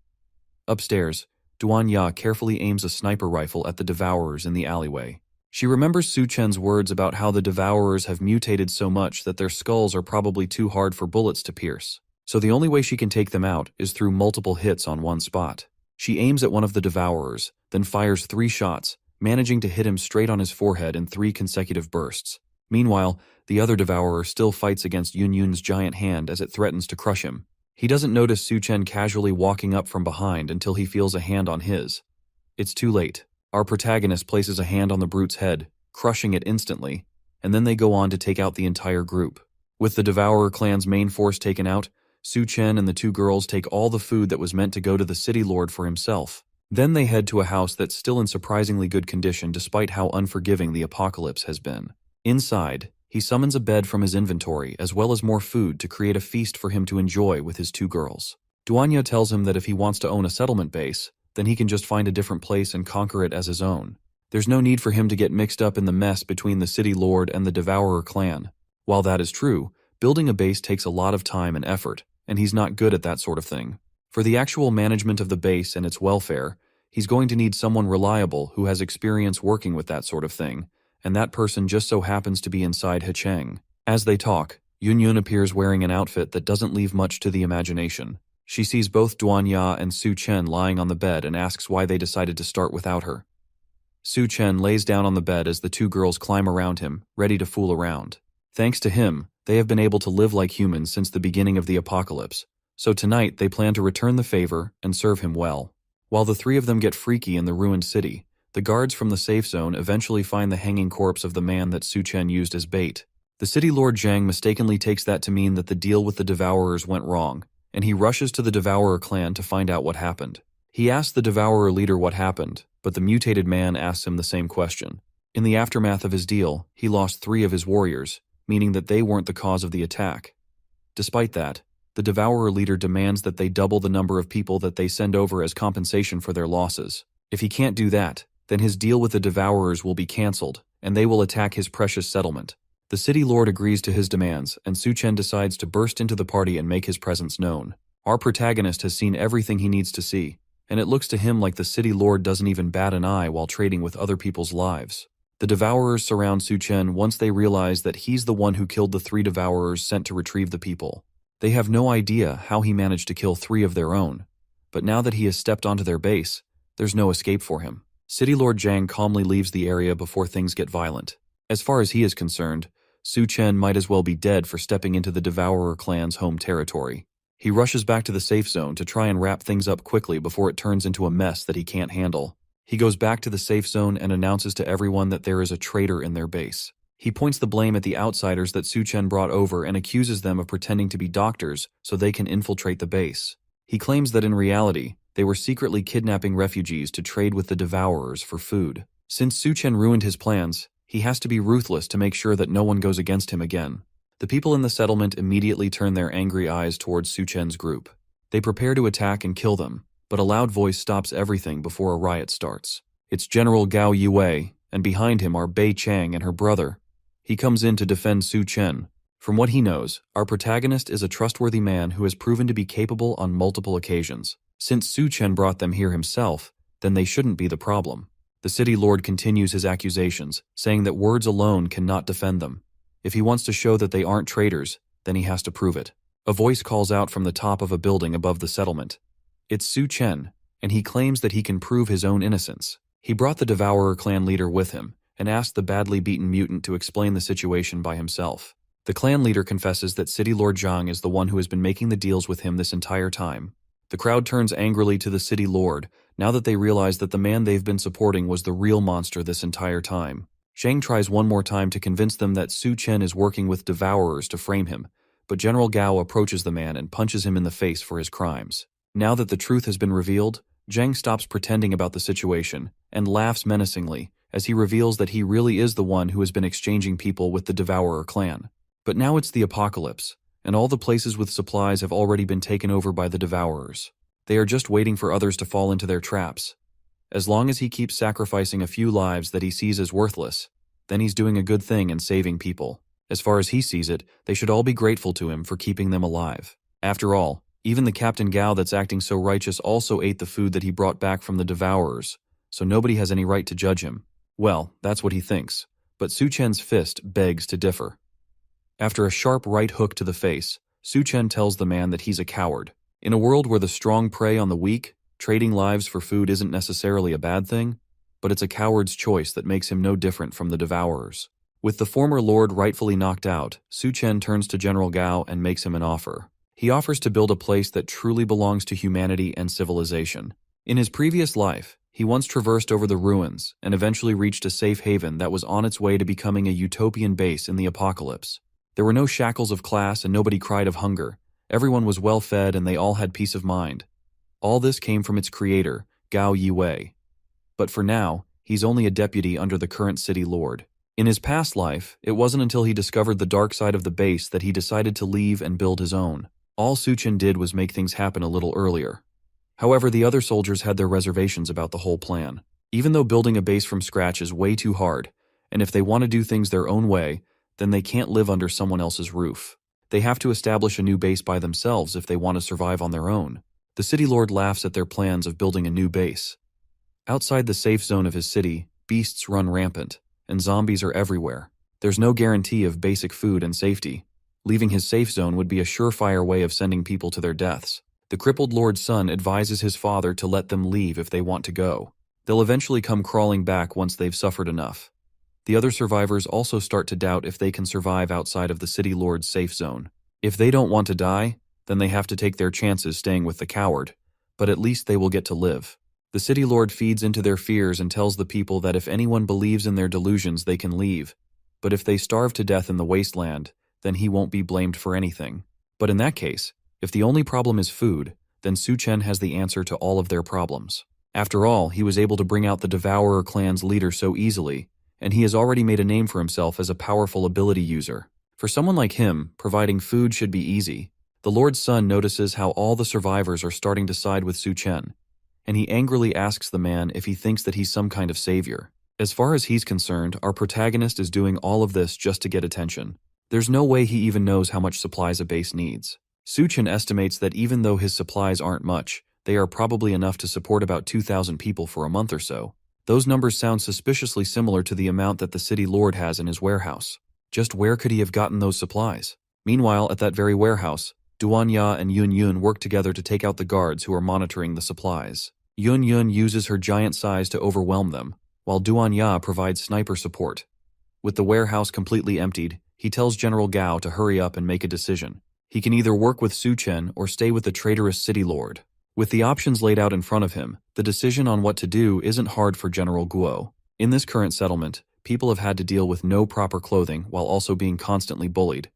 A: Upstairs, Duan-ya carefully aims a sniper rifle at the devourers in the alleyway. She remembers Su-chen's words about how the devourers have mutated so much that their skulls are probably too hard for bullets to pierce. So the only way she can take them out is through multiple hits on one spot. She aims at one of the devourers, then fires 3 shots, managing to hit him straight on his forehead in 3 consecutive bursts. Meanwhile, the other devourer still fights against Yun's giant hand as it threatens to crush him. He doesn't notice Su-chen casually walking up from behind until he feels a hand on his. It's too late. Our protagonist places a hand on the brute's head, crushing it instantly, and then they go on to take out the entire group. With the Devourer clan's main force taken out, Su-chen and the 2 girls take all the food that was meant to go to the city lord for himself. Then they head to a house that's still in surprisingly good condition despite how unforgiving the apocalypse has been. Inside, he summons a bed from his inventory as well as more food to create a feast for him to enjoy with his 2 girls. Duanya tells him that if he wants to own a settlement base, then he can just find a different place and conquer it as his own. There's no need for him to get mixed up in the mess between the city lord and the Devourer clan. While that is true, building a base takes a lot of time and effort, and he's not good at that sort of thing. For the actual management of the base and its welfare, he's going to need someone reliable who has experience working with that sort of thing, and that person just so happens to be inside Hecheng. As they talk, Yun appears wearing an outfit that doesn't leave much to the imagination. She sees both Duanya and Su-chen lying on the bed and asks why they decided to start without her. Su-chen lays down on the bed as the 2 girls climb around him, ready to fool around. Thanks to him, they have been able to live like humans since the beginning of the apocalypse, so tonight they plan to return the favor and serve him well. While the 3 of them get freaky in the ruined city, the guards from the safe zone eventually find the hanging corpse of the man that Su-chen used as bait. The city lord Zhang mistakenly takes that to mean that the deal with the Devourers went wrong, and he rushes to the Devourer clan to find out what happened. He asks the Devourer leader what happened, but the mutated man asks him the same question. In the aftermath of his deal, he lost 3 of his warriors, meaning that they weren't the cause of the attack. Despite that, the Devourer leader demands that they double the number of people that they send over as compensation for their losses. If he can't do that, then his deal with the Devourers will be cancelled, and they will attack his precious settlement. The city lord agrees to his demands, and Su-chen decides to burst into the party and make his presence known. Our protagonist has seen everything he needs to see, and it looks to him like the city lord doesn't even bat an eye while trading with other people's lives. The Devourers surround Su-chen once they realize that he's the one who killed the 3 Devourers sent to retrieve the people. They have no idea how he managed to kill 3 of their own, but now that he has stepped onto their base, there's no escape for him. City Lord Zhang calmly leaves the area before things get violent. As far as he is concerned, Su-chen might as well be dead for stepping into the Devourer clan's home territory. He rushes back to the safe zone to try and wrap things up quickly before it turns into a mess that he can't handle. He goes back to the safe zone and announces to everyone that there is a traitor in their base. He points the blame at the outsiders that Su-chen brought over and accuses them of pretending to be doctors so they can infiltrate the base. He claims that in reality, they were secretly kidnapping refugees to trade with the Devourers for food. Since Su-chen ruined his plans, he has to be ruthless to make sure that no one goes against him again. The people in the settlement immediately turn their angry eyes towards Su-chen's group. They prepare to attack and kill them, But a loud voice stops everything before a riot starts. It's General Gao Yue, and behind him are Bei Chang and her brother. He comes in to defend Su Chen. From what he knows, our protagonist is a trustworthy man who has proven to be capable on multiple occasions. Since Su Chen brought them here himself, then they shouldn't be the problem. The city lord continues his accusations, saying that words alone cannot defend them. If he wants to show that they aren't traitors, then he has to prove it. A voice calls out from the top of a building above the settlement. It's Su Chen, and he claims that he can prove his own innocence. He brought the Devourer clan leader with him, and asked the badly beaten mutant to explain the situation by himself. The clan leader confesses that City Lord Zhang is the one who has been making the deals with him this entire time. The crowd turns angrily to the city lord, now that they realize that the man they've been supporting was the real monster this entire time. Zhang tries one more time to convince them that Su Chen is working with Devourers to frame him, but General Gao approaches the man and punches him in the face for his crimes. Now that the truth has been revealed, Zhang stops pretending about the situation and laughs menacingly as he reveals that he really is the one who has been exchanging people with the Devourer clan. But now it's the apocalypse, and all the places with supplies have already been taken over by the Devourers. They are just waiting for others to fall into their traps. As long as he keeps sacrificing a few lives that he sees as worthless, then he's doing a good thing and saving people. As far as he sees it, they should all be grateful to him for keeping them alive. After all, even the Captain Gao that's acting so righteous also ate the food that he brought back from the Devourers, so nobody has any right to judge him. Well, that's what he thinks, but Su Chen's fist begs to differ. After a sharp right hook to the face, Su Chen tells the man that he's a coward. In a world where the strong prey on the weak, trading lives for food isn't necessarily a bad thing, but it's a coward's choice that makes him no different from the Devourers. With the former lord rightfully knocked out, Su Chen turns to General Gao and makes him an offer. He offers to build a place that truly belongs to humanity and civilization. In his previous life, he once traversed over the ruins and eventually reached a safe haven that was on its way to becoming a utopian base in the apocalypse. There were no shackles of class and nobody cried of hunger. Everyone was well fed and they all had peace of mind. All this came from its creator, Gao Yue. But for now, he's only a deputy under the current city lord. In his past life, it wasn't until he discovered the dark side of the base that he decided to leave and build his own. All Su Chen did was make things happen a little earlier. However, the other soldiers had their reservations about the whole plan. Even though building a base from scratch is way too hard, and if they want to do things their own way, then they can't live under someone else's roof. They have to establish a new base by themselves if they want to survive on their own. The city lord laughs at their plans of building a new base. Outside the safe zone of his city, beasts run rampant, and zombies are everywhere. There's no guarantee of basic food and safety. Leaving his safe zone would be a surefire way of sending people to their deaths. The crippled lord's son advises his father to let them leave if they want to go. They'll eventually come crawling back once they've suffered enough. The other survivors also start to doubt if they can survive outside of the city lord's safe zone. If they don't want to die, then they have to take their chances staying with the coward, but at least they will get to live. The city lord feeds into their fears and tells the people that if anyone believes in their delusions, they can leave. But if they starve to death in the wasteland, then he won't be blamed for anything. But in that case, if the only problem is food, then Su Chen has the answer to all of their problems. After all, he was able to bring out the Devourer clan's leader so easily, and he has already made a name for himself as a powerful ability user. For someone like him, providing food should be easy. The Lord's son notices how all the survivors are starting to side with Su Chen, and he angrily asks the man if he thinks that he's some kind of savior. As far as he's concerned, our protagonist is doing all of this just to get attention. There's no way he even knows how much supplies a base needs. Su Chen estimates that even though his supplies aren't much, they are probably enough to support about 2,000 people for a month or so. Those numbers sound suspiciously similar to the amount that the city lord has in his warehouse. Just where could he have gotten those supplies? Meanwhile, at that very warehouse, Duan Ya and Yun Yun work together to take out the guards who are monitoring the supplies. Yun Yun uses her giant size to overwhelm them, while Duan Ya provides sniper support. With the warehouse completely emptied, he tells General Gao to hurry up and make a decision. He can either work with Su Chen or stay with the traitorous city lord. With the options laid out in front of him, the decision on what to do isn't hard for General Guo. In this current settlement, people have had to deal with no proper clothing while also being constantly bullied.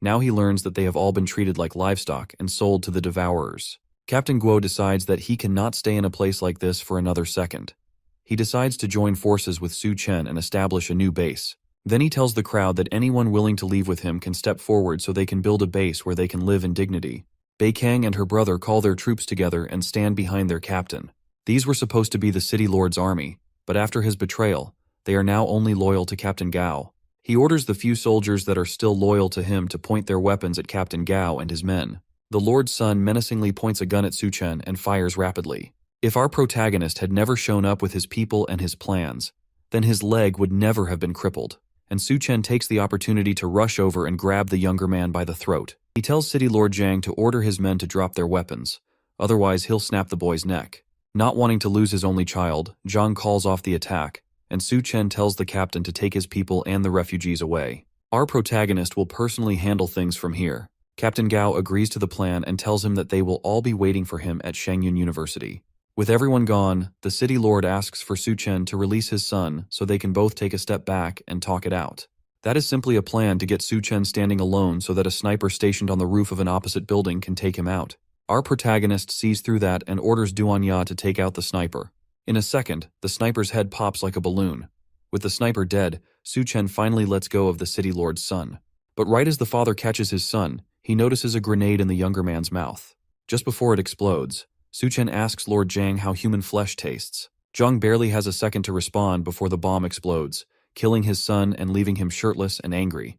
A: Now he learns that they have all been treated like livestock and sold to the Devourers. Captain Guo decides that he cannot stay in a place like this for another second. He decides to join forces with Su Chen and establish a new base. Then he tells the crowd that anyone willing to leave with him can step forward so they can build a base where they can live in dignity. Bei Kang and her brother call their troops together and stand behind their captain. These were supposed to be the city lord's army, but after his betrayal, they are now only loyal to Captain Gao. He orders the few soldiers that are still loyal to him to point their weapons at Captain Gao and his men. The Lord's son menacingly points a gun at Su Chen and fires rapidly. If our protagonist had never shown up with his people and his plans, then his leg would never have been crippled, and Su Chen takes the opportunity to rush over and grab the younger man by the throat. He tells City Lord Zhang to order his men to drop their weapons, otherwise he'll snap the boy's neck. Not wanting to lose his only child, Zhang calls off the attack, and Su Chen tells the captain to take his people and the refugees away. Our protagonist will personally handle things from here. Captain Gao agrees to the plan and tells him that they will all be waiting for him at Shangyun University. With everyone gone, the city lord asks for Su Chen to release his son so they can both take a step back and talk it out. That is simply a plan to get Su Chen standing alone so that a sniper stationed on the roof of an opposite building can take him out. Our protagonist sees through that and orders Duan Ya to take out the sniper. In a second, the sniper's head pops like a balloon. With the sniper dead, Su Chen finally lets go of the city lord's son. But right as the father catches his son, he notices a grenade in the younger man's mouth. Just before it explodes, Su Chen asks Lord Zhang how human flesh tastes. Zhang barely has a second to respond before the bomb explodes, killing his son and leaving him shirtless and angry.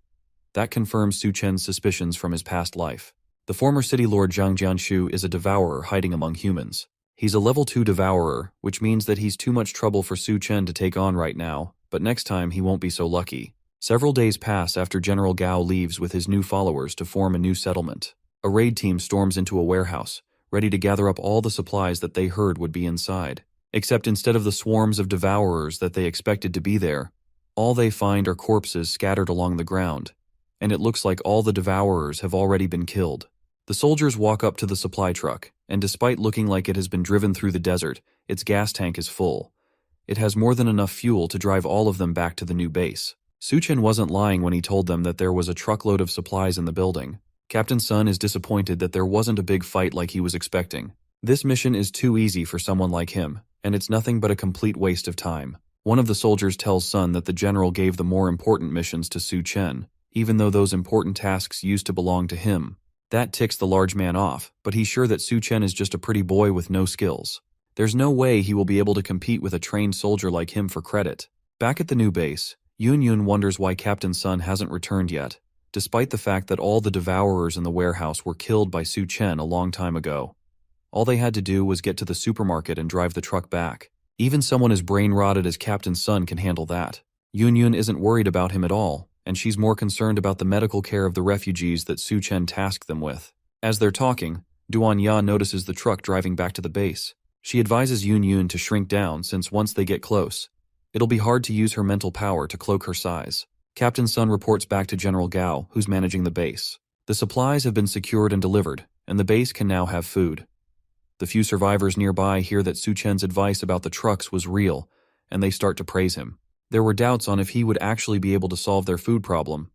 A: That confirms Su Chen's suspicions from his past life. The former city lord Zhang Jianshu is a devourer hiding among humans. He's a level 2 devourer, which means that he's too much trouble for Su Chen to take on right now, but next time he won't be so lucky. Several days pass after General Gao leaves with his new followers to form a new settlement. A raid team storms into a warehouse, ready to gather up all the supplies that they heard would be inside. Except instead of the swarms of devourers that they expected to be there, all they find are corpses scattered along the ground, and it looks like all the devourers have already been killed. The soldiers walk up to the supply truck, and despite looking like it has been driven through the desert, its gas tank is full. It has more than enough fuel to drive all of them back to the new base. Su Chen wasn't lying when he told them that there was a truckload of supplies in the building. Captain Sun is disappointed that there wasn't a big fight like he was expecting. This mission is too easy for someone like him, and it's nothing but a complete waste of time. One of the soldiers tells Sun that the general gave the more important missions to Su Chen, even though those important tasks used to belong to him. That ticks the large man off, but he's sure that Su Chen is just a pretty boy with no skills. There's no way he will be able to compete with a trained soldier like him for credit. Back at the new base, Yun wonders why Captain Sun hasn't returned yet, despite the fact that all the devourers in the warehouse were killed by Su Chen a long time ago. All they had to do was get to the supermarket and drive the truck back. Even someone as brain-rotted as Captain Sun can handle that. Yun isn't worried about him at all, and she's more concerned about the medical care of the refugees that Su Chen tasked them with. As they're talking, Duan Ya notices the truck driving back to the base. She advises Yun to shrink down since once they get close, it'll be hard to use her mental power to cloak her size. Captain Sun reports back to General Gao, who's managing the base. The supplies have been secured and delivered, and the base can now have food. The few survivors nearby hear that Su Chen's advice about the trucks was real, and they start to praise him. There were doubts on if he would actually be able to solve their food problem,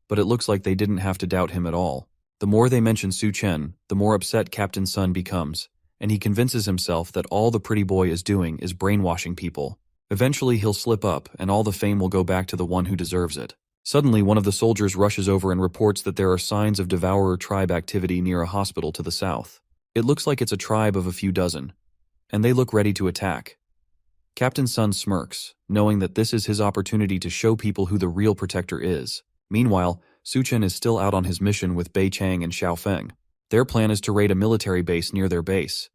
A: but it looks like they didn't have to doubt him at all. The more they mention Su Chen, the more upset Captain Sun becomes, and he convinces himself that all the pretty boy is doing is brainwashing people. Eventually he'll slip up, and all the fame will go back to the one who deserves it. Suddenly, one of the soldiers rushes over and reports that there are signs of Devourer tribe activity near a hospital to the south. It looks like it's a tribe of a few dozen, and they look ready to attack. Captain Sun smirks, knowing that this is his opportunity to show people who the real protector is. Meanwhile, Su Chen is still out on his mission with Bei Chang and Xiao Feng. Their plan is to raid a military base near their base.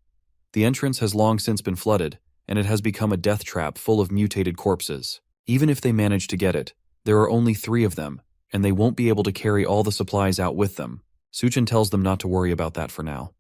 A: The entrance has long since been flooded, and it has become a death trap full of mutated corpses. Even if they manage to get it, there are only 3 of them, and they won't be able to carry all the supplies out with them. Su Chen tells them not to worry about that for now.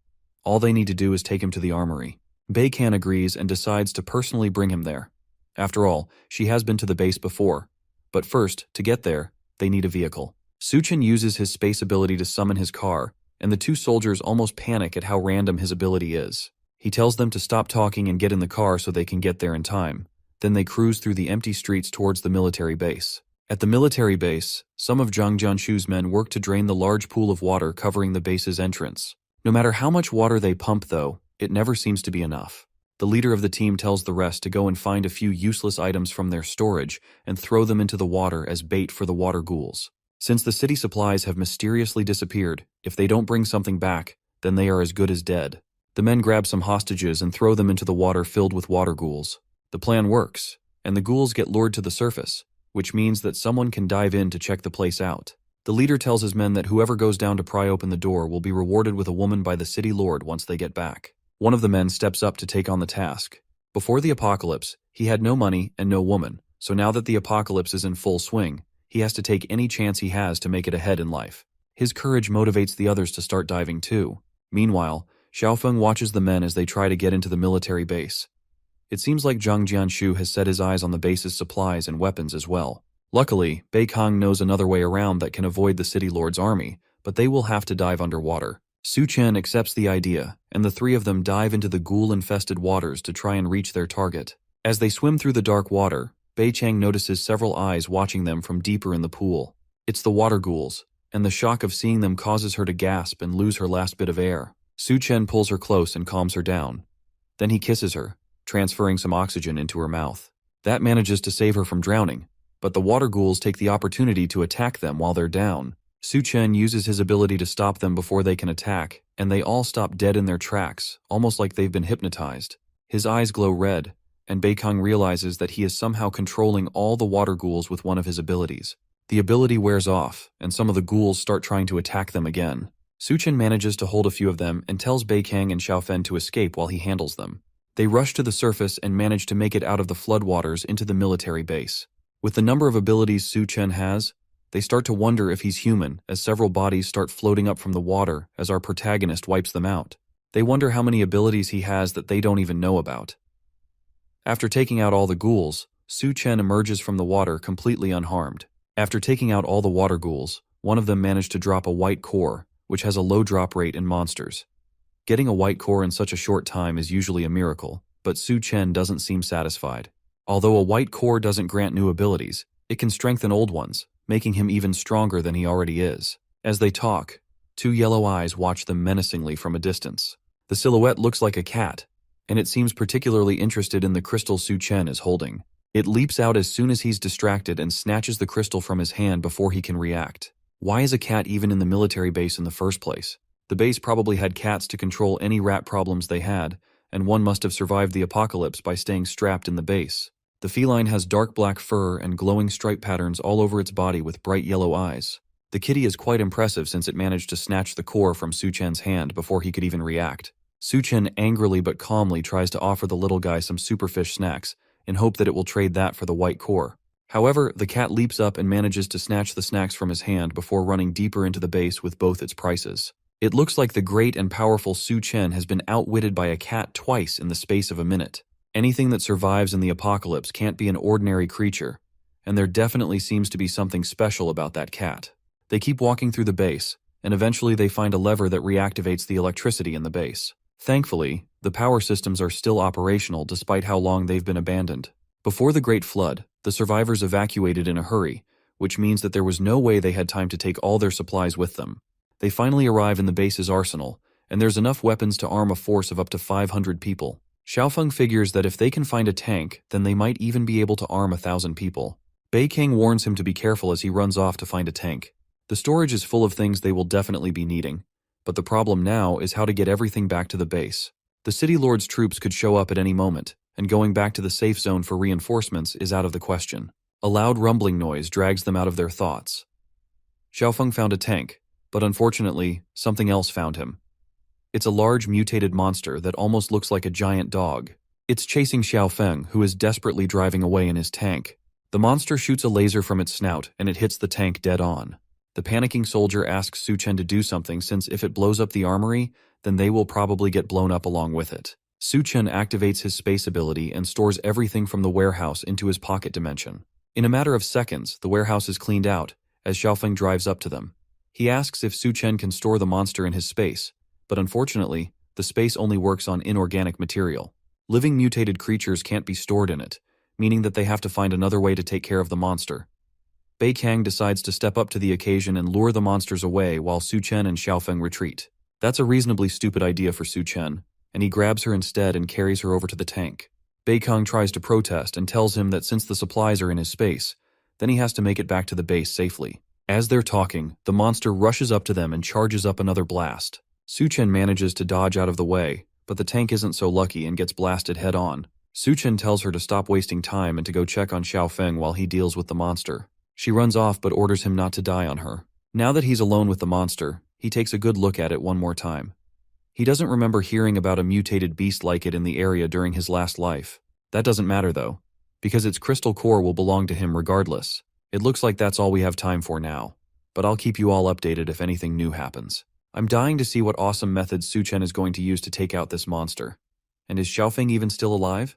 A: All they need to do is take him to the armory. Bei Kan agrees and decides to personally bring him there. After all, she has been to the base before. But first, to get there, they need a vehicle. Su Chen uses his space ability to summon his car, and the 2 soldiers almost panic at how random his ability is. He tells them to stop talking and get in the car so they can get there in time. Then they cruise through the empty streets towards the military base. At the military base, some of Zhang Jianshu's men work to drain the large pool of water covering the base's entrance. No matter how much water they pump, though, it never seems to be enough. The leader of the team tells the rest to go and find a few useless items from their storage and throw them into the water as bait for the water ghouls. Since the city supplies have mysteriously disappeared, if they don't bring something back, then they are as good as dead. The men grab some hostages and throw them into the water filled with water ghouls. The plan works, and the ghouls get lured to the surface, which means that someone can dive in to check the place out. The leader tells his men that whoever goes down to pry open the door will be rewarded with a woman by the city lord once they get back. One of the men steps up to take on the task. Before the apocalypse, he had no money and no woman, so now that the apocalypse is in full swing, he has to take any chance he has to make it ahead in life. His courage motivates the others to start diving too. Meanwhile, Xiaofeng watches the men as they try to get into the military base. It seems like Zhang Jianshu has set his eyes on the base's supplies and weapons as well. Luckily, Bei Kang knows another way around that can avoid the city lord's army, but they will have to dive underwater. Su Chen accepts the idea, and the three of them dive into the ghoul-infested waters to try and reach their target. As they swim through the dark water, Bei Chang notices several eyes watching them from deeper in the pool. It's the water ghouls, and the shock of seeing them causes her to gasp and lose her last bit of air. Su Chen pulls her close and calms her down. Then he kisses her, transferring some oxygen into her mouth. That manages to save her from drowning, but the water ghouls take the opportunity to attack them while they're down. Su Chen uses his ability to stop them before they can attack, and they all stop dead in their tracks, almost like they've been hypnotized. His eyes glow red, and Bei Kang realizes that he is somehow controlling all the water ghouls with one of his abilities. The ability wears off, and some of the ghouls start trying to attack them again. Su Chen manages to hold a few of them and tells Bei Kang and Xiaofen to escape while he handles them. They rush to the surface and manage to make it out of the floodwaters into the military base. With the number of abilities Su Chen has, they start to wonder if he's human, as several bodies start floating up from the water as our protagonist wipes them out. They wonder how many abilities he has that they don't even know about. After taking out all the ghouls, Su Chen emerges from the water completely unharmed. After taking out all the water ghouls, one of them managed to drop a white core, which has a low drop rate in monsters. Getting a white core in such a short time is usually a miracle, but Su Chen doesn't seem satisfied. Although a white core doesn't grant new abilities, it can strengthen old ones, making him even stronger than he already is. As they talk, two yellow eyes watch them menacingly from a distance. The silhouette looks like a cat, and it seems particularly interested in the crystal Su Chen is holding. It leaps out as soon as he's distracted and snatches the crystal from his hand before he can react. Why is a cat even in the military base in the first place? The base probably had cats to control any rat problems they had, and one must have survived the apocalypse by staying strapped in the base. The feline has dark black fur and glowing stripe patterns all over its body with bright yellow eyes. The kitty is quite impressive since it managed to snatch the core from Su Chen's hand before he could even react. Su Chen angrily but calmly tries to offer the little guy some superfish snacks in hope that it will trade that for the white core. However, the cat leaps up and manages to snatch the snacks from his hand before running deeper into the base with both its prices. It looks like the great and powerful Su Chen has been outwitted by a cat twice in the space of a minute. Anything that survives in the apocalypse can't be an ordinary creature, and there definitely seems to be something special about that cat. They keep walking through the base, and eventually they find a lever that reactivates the electricity in the base. Thankfully, the power systems are still operational despite how long they've been abandoned. Before the Great Flood, the survivors evacuated in a hurry, which means that there was no way they had time to take all their supplies with them. They finally arrive in the base's arsenal, and there's enough weapons to arm a force of up to 500 people. Xiaofeng figures that if they can find a tank, then they might even be able to arm 1,000 people. Bei King warns him to be careful as he runs off to find a tank. The storage is full of things they will definitely be needing, but the problem now is how to get everything back to the base. The city lord's troops could show up at any moment, and going back to the safe zone for reinforcements is out of the question. A loud rumbling noise drags them out of their thoughts. Xiaofeng found a tank, but unfortunately, something else found him. It's a large mutated monster that almost looks like a giant dog. It's chasing Xiaofeng, who is desperately driving away in his tank. The monster shoots a laser from its snout, and it hits the tank dead on. The panicking soldier asks Su Chen to do something since if it blows up the armory, then they will probably get blown up along with it. Su Chen activates his space ability and stores everything from the warehouse into his pocket dimension. In a matter of seconds, the warehouse is cleaned out, as Xiaofeng drives up to them. He asks if Su Chen can store the monster in his space, but unfortunately, the space only works on inorganic material. Living mutated creatures can't be stored in it, meaning that they have to find another way to take care of the monster. Bei Kang decides to step up to the occasion and lure the monsters away while Su Chen and Xiaofeng retreat. That's a reasonably stupid idea for Su Chen, and he grabs her instead and carries her over to the tank. Bei Kang tries to protest and tells him that since the supplies are in his space, then he has to make it back to the base safely. As they're talking, the monster rushes up to them and charges up another blast. Suchen manages to dodge out of the way, but the tank isn't so lucky and gets blasted head-on. Suchen tells her to stop wasting time and to go check on Xiaofeng while he deals with the monster. She runs off but orders him not to die on her. Now that he's alone with the monster, he takes a good look at it one more time. He doesn't remember hearing about a mutated beast like it in the area during his last life. That doesn't matter though, because its crystal core will belong to him regardless. It looks like that's all we have time for now, but I'll keep you all updated if anything new happens. I'm dying to see what awesome methods Suchen is going to use to take out this monster. And is Xiaofeng even still alive?